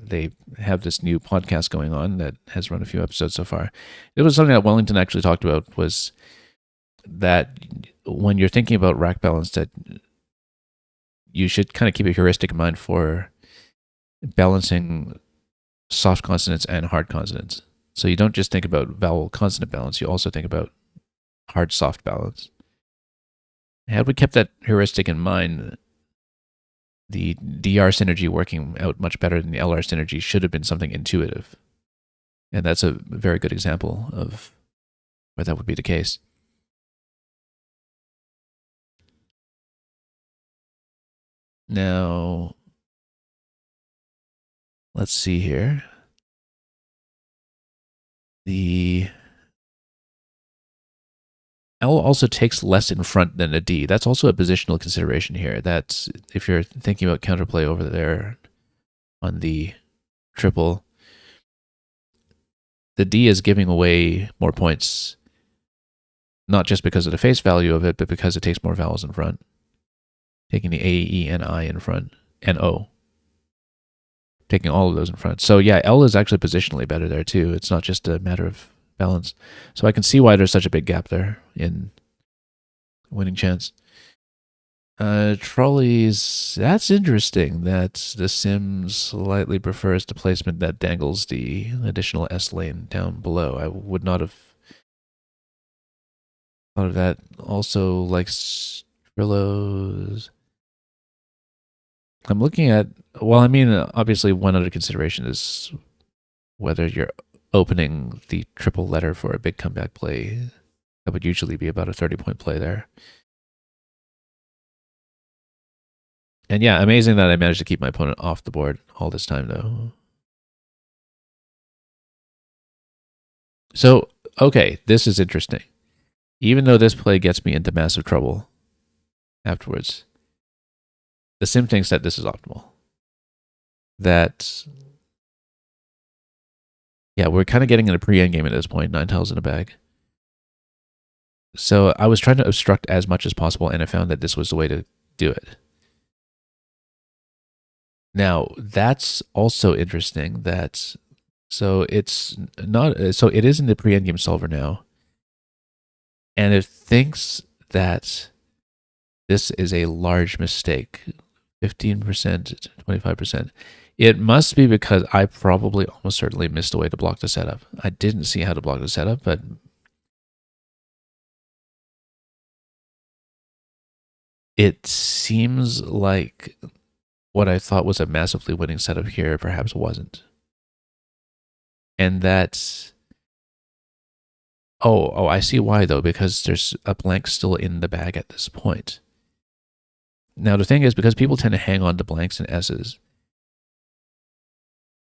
They have this new podcast going on that has run a few episodes so far. It was something that Wellington actually talked about, was that when you're thinking about rack balance, that you should kind of keep a heuristic in mind for balancing soft consonants and hard consonants. So you don't just think about vowel consonant balance, you also think about hard soft balance. Had we kept that heuristic in mind, the DR synergy working out much better than the LR synergy should have been something intuitive. And that's a very good example of where that would be the case. Now, let's see here. The L also takes less in front than a D. That's also a positional consideration here. That's if you're thinking about counterplay over there on the triple, the D is giving away more points, not just because of the face value of it, but because it takes more vowels in front. Taking the A, E, and I in front, and O. Taking all of those in front. So yeah, L is actually positionally better there too. It's not just a matter of balance. So I can see why there's such a big gap there in winning chance. Trolleys, that's interesting that the sim slightly prefers the placement that dangles the additional S lane down below. I would not have thought of that. Also, like Strillos. I'm looking at, well, I mean, obviously, one other consideration is whether you're opening the triple letter for a big comeback play. That would usually be about a 30-point play there. And yeah, amazing that I managed to keep my opponent off the board all this time, though. So, okay, this is interesting. Even though this play gets me into massive trouble afterwards, the sim thinks that this is optimal. That, yeah, we're kind of getting in a pre-end game at this point, 9 tiles in a bag. So I was trying to obstruct as much as possible, and I found that this was the way to do it. Now, that's also interesting that, so it's not, so it is in the pre-end game solver now, and it thinks that this is a large mistake, 15% to 25%. It must be because I probably almost certainly missed a way to block the setup. I didn't see how to block the setup, but it seems like what I thought was a massively winning setup here perhaps wasn't. And that's, oh, I see why though, because there's a blank still in the bag at this point. Now, the thing is, because people tend to hang on to blanks and S's,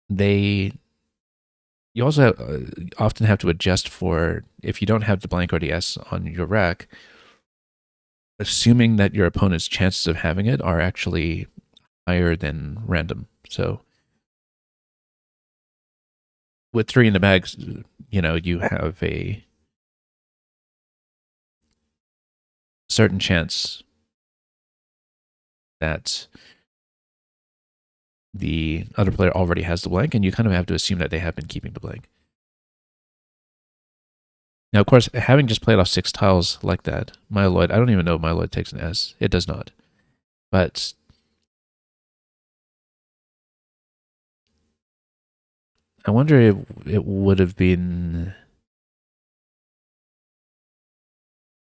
you also often have to adjust for, if you don't have the blank or the S on your rack, assuming that your opponent's chances of having it are actually higher than random. So with 3 in the bag, you have a certain chance that the other player already has the blank, and you kind of have to assume that they have been keeping the blank. Now, of course, having just played off 6 tiles like that, Myeloid, I don't even know if Myeloid takes an S. It does not. But I wonder if it would have been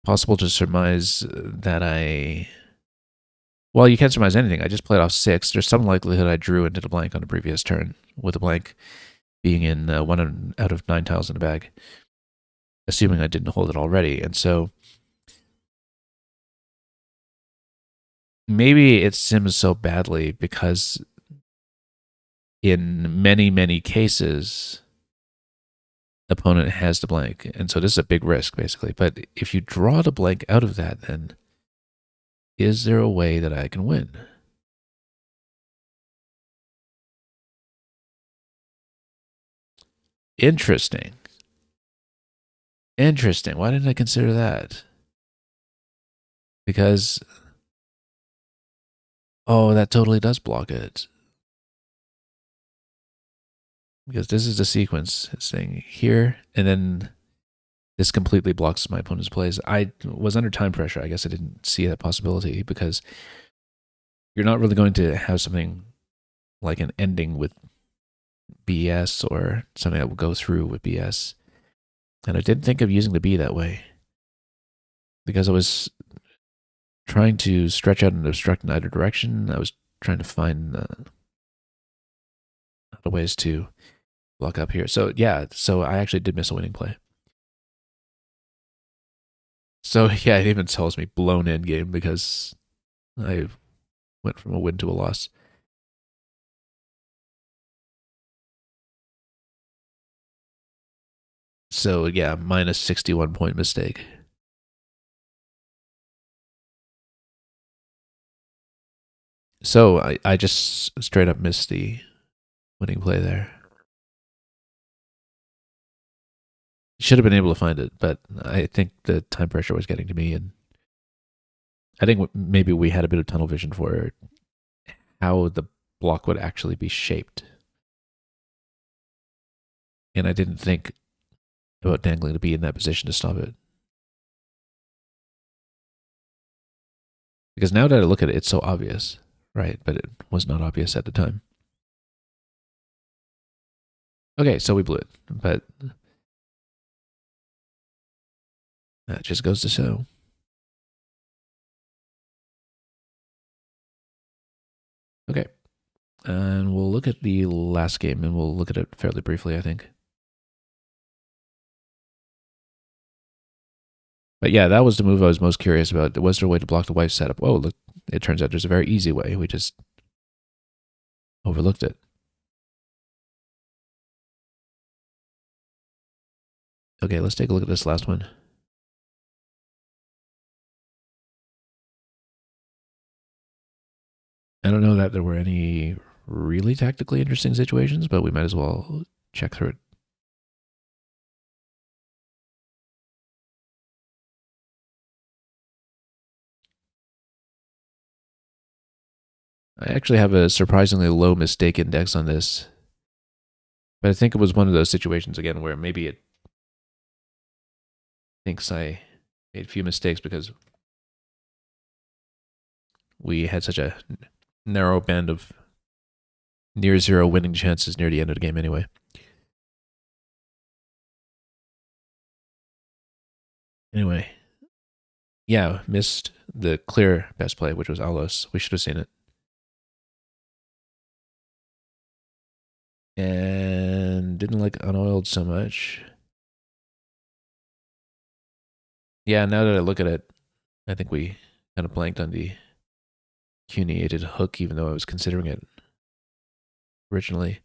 possible to surmise that well, you can't surmise anything. I just played off 6. There's some likelihood I drew into the blank on the previous turn, with the blank being in 1 out of 9 tiles in the bag, assuming I didn't hold it already. And so maybe it sims so badly because in many, many cases, the opponent has the blank. And so this is a big risk, basically. But if you draw the blank out of that, then is there a way that I can win? Interesting. Interesting. Why didn't I consider that? Because, oh, that totally does block it. Because this is the sequence. It's saying here, and then this completely blocks my opponent's plays. I was under time pressure. I guess I didn't see that possibility because you're not really going to have something like an ending with BS or something that will go through with BS. And I didn't think of using the B that way because I was trying to stretch out and obstruct in either direction. I was trying to find other ways to block up here. So yeah, so I actually did miss a winning play. So yeah, it even tells me blown end game because I went from a win to a loss. So yeah, minus 61 point mistake. So I just straight up missed the winning play there. Should have been able to find it, but I think the time pressure was getting to me, and I think maybe we had a bit of tunnel vision for how the block would actually be shaped, and I didn't think about dangling to be in that position to stop it. Because now that I look at it, it's so obvious, right? But it was not obvious at the time. Okay, so we blew it, but that just goes to show. Okay, and we'll look at the last game, and we'll look at it fairly briefly, I think. But yeah, that was the move I was most curious about. Was there a way to block the wife setup? Oh, look, it turns out there's a very easy way. We just overlooked it. Okay, let's take a look at this last one. I don't know that there were any really tactically interesting situations, but we might as well check through it. I actually have a surprisingly low mistake index on this, but I think it was one of those situations again where maybe it thinks I made a few mistakes because we had such a narrow band of near zero winning chances near the end of the game anyway. Anyway, yeah, missed the clear best play, which was Alos. We should have seen it. And didn't like unoiled so much. Yeah, now that I look at it, I think we kind of blanked on the cuneated hook, even though I was considering it originally.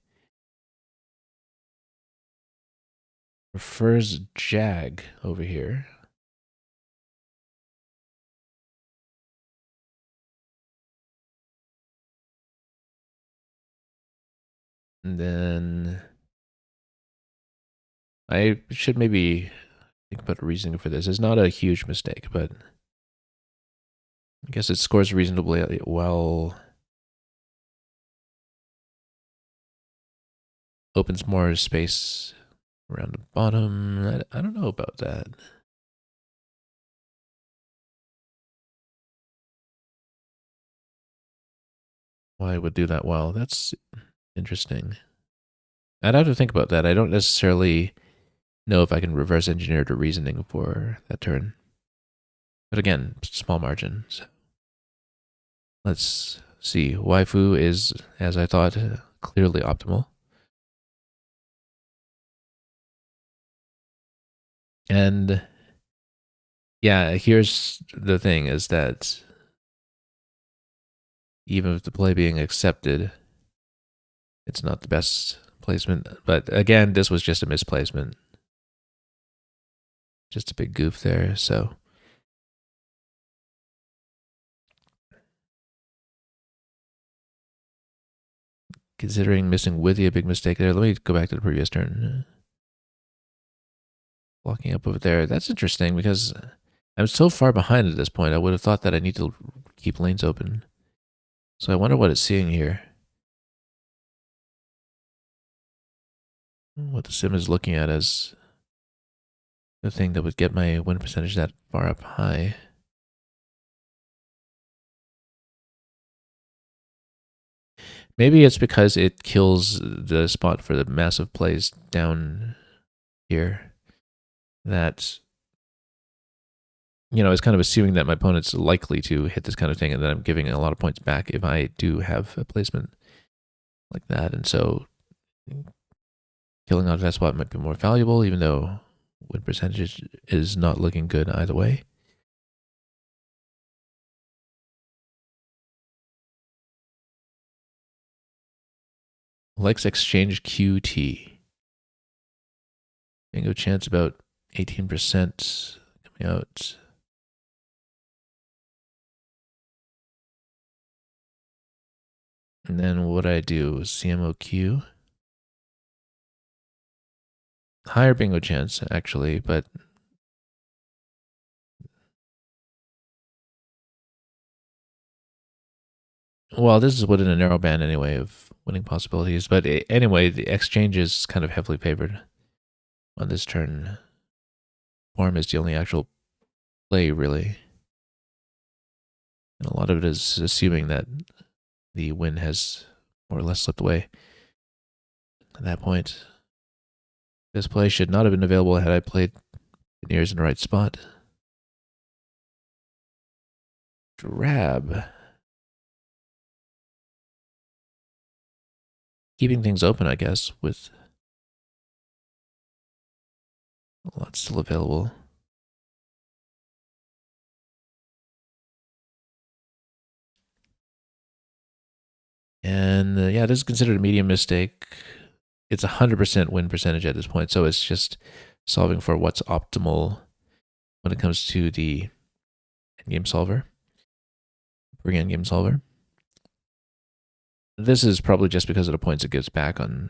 Prefers Jag over here. And then I should maybe think about reasoning for this. It's not a huge mistake, but I guess it scores reasonably well. Opens more space around the bottom. I don't know about that. Why it would do that well? That's interesting. I'd have to think about that. I don't necessarily know if I can reverse engineer the reasoning for that turn. But again, small margin. So let's see. Waifu is, as I thought, clearly optimal. And yeah, here's the thing is that even with the play being accepted, it's not the best placement. But again, this was just a misplacement. Just a big goof there. So considering missing Withy a big mistake there, let me go back to the previous turn. Blocking up over there. That's interesting because I'm so far behind at this point. I would have thought that I need to keep lanes open. So I wonder what it's seeing here. What the sim is looking at as the thing that would get my win percentage that far up high. Maybe it's because it kills the spot for the massive plays down here. That, it's kind of assuming that my opponent's likely to hit this kind of thing and that I'm giving a lot of points back if I do have a placement like that. And so killing out of that spot might be more valuable, even though win percentage is not looking good either way. Likes exchange QT. Bingo chance about 18% coming out. And then what I do is CMOQ. Higher bingo chance, actually, but well, this is within a narrow band anyway of winning possibilities. But anyway, the exchange is kind of heavily favored on this turn. Form is the only actual play, really. And a lot of it is assuming that the win has more or less slipped away. At that point, this play should not have been available had I played the nears in the right spot. Drab. Keeping things open, I guess, with a lot still available. And yeah, this is considered a medium mistake. It's 100% win percentage at this point, so it's just solving for what's optimal when it comes to the endgame solver. Bring endgame solver. This is probably just because of the points it gives back on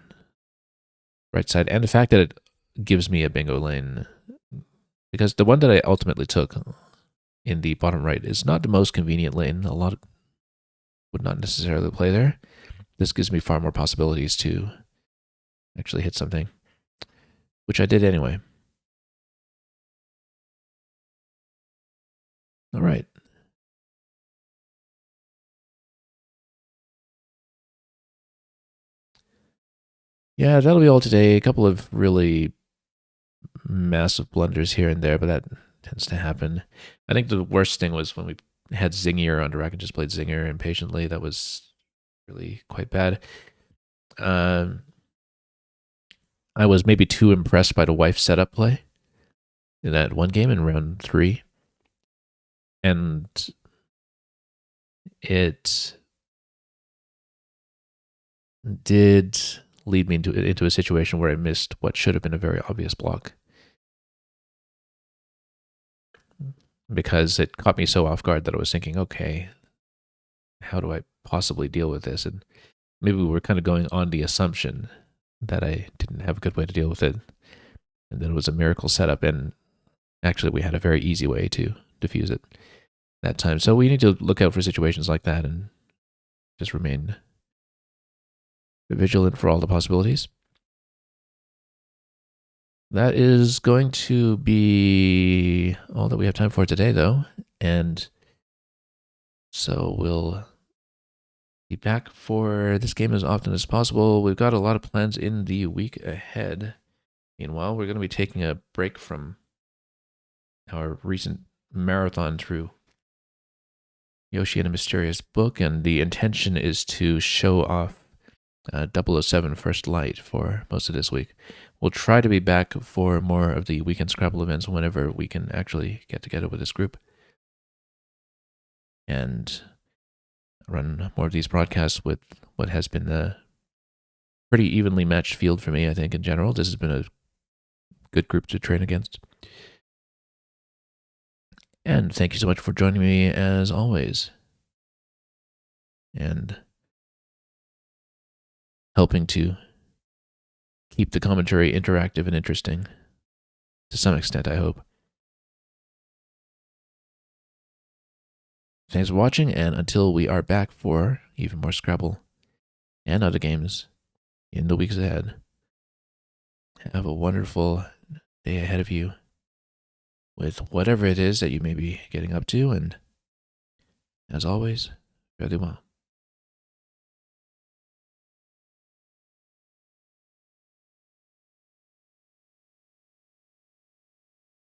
right side, and the fact that it gives me a bingo lane. Because the one that I ultimately took in the bottom right is not the most convenient lane. A lot would not necessarily play there. This gives me far more possibilities to actually hit something, which I did anyway. All right. Yeah, that'll be all today. A couple of really massive blunders here and there, but that tends to happen. I think the worst thing was when we had Zingier on the rack and just played Zinger impatiently. That was really quite bad. I was maybe too impressed by the wife setup play in that one game in round 3. And it did lead me into a situation where I missed what should have been a very obvious block. Because it caught me so off guard that I was thinking, okay, how do I possibly deal with this? And maybe we were kind of going on the assumption that I didn't have a good way to deal with it. And then it was a miracle setup. And actually, we had a very easy way to diffuse it that time. So we need to look out for situations like that and just remain vigilant for all the possibilities. That is going to be all that we have time for today, though. And so we'll be back for this game as often as possible. We've got a lot of plans in the week ahead. Meanwhile, we're going to be taking a break from our recent marathon through Yoshi and a Mysterious Book, and the intention is to show off 007 First Light for most of this week. We'll try to be back for more of the weekend Scrabble events whenever we can actually get together with this group and run more of these broadcasts with what has been a pretty evenly matched field for me, I think, in general. This has been a good group to train against. And thank you so much for joining me, as always, and helping to keep the commentary interactive and interesting, to some extent, I hope. Thanks for watching, and until we are back for even more Scrabble and other games in the weeks ahead, have a wonderful day ahead of you with whatever it is that you may be getting up to, and as always, fare thee well.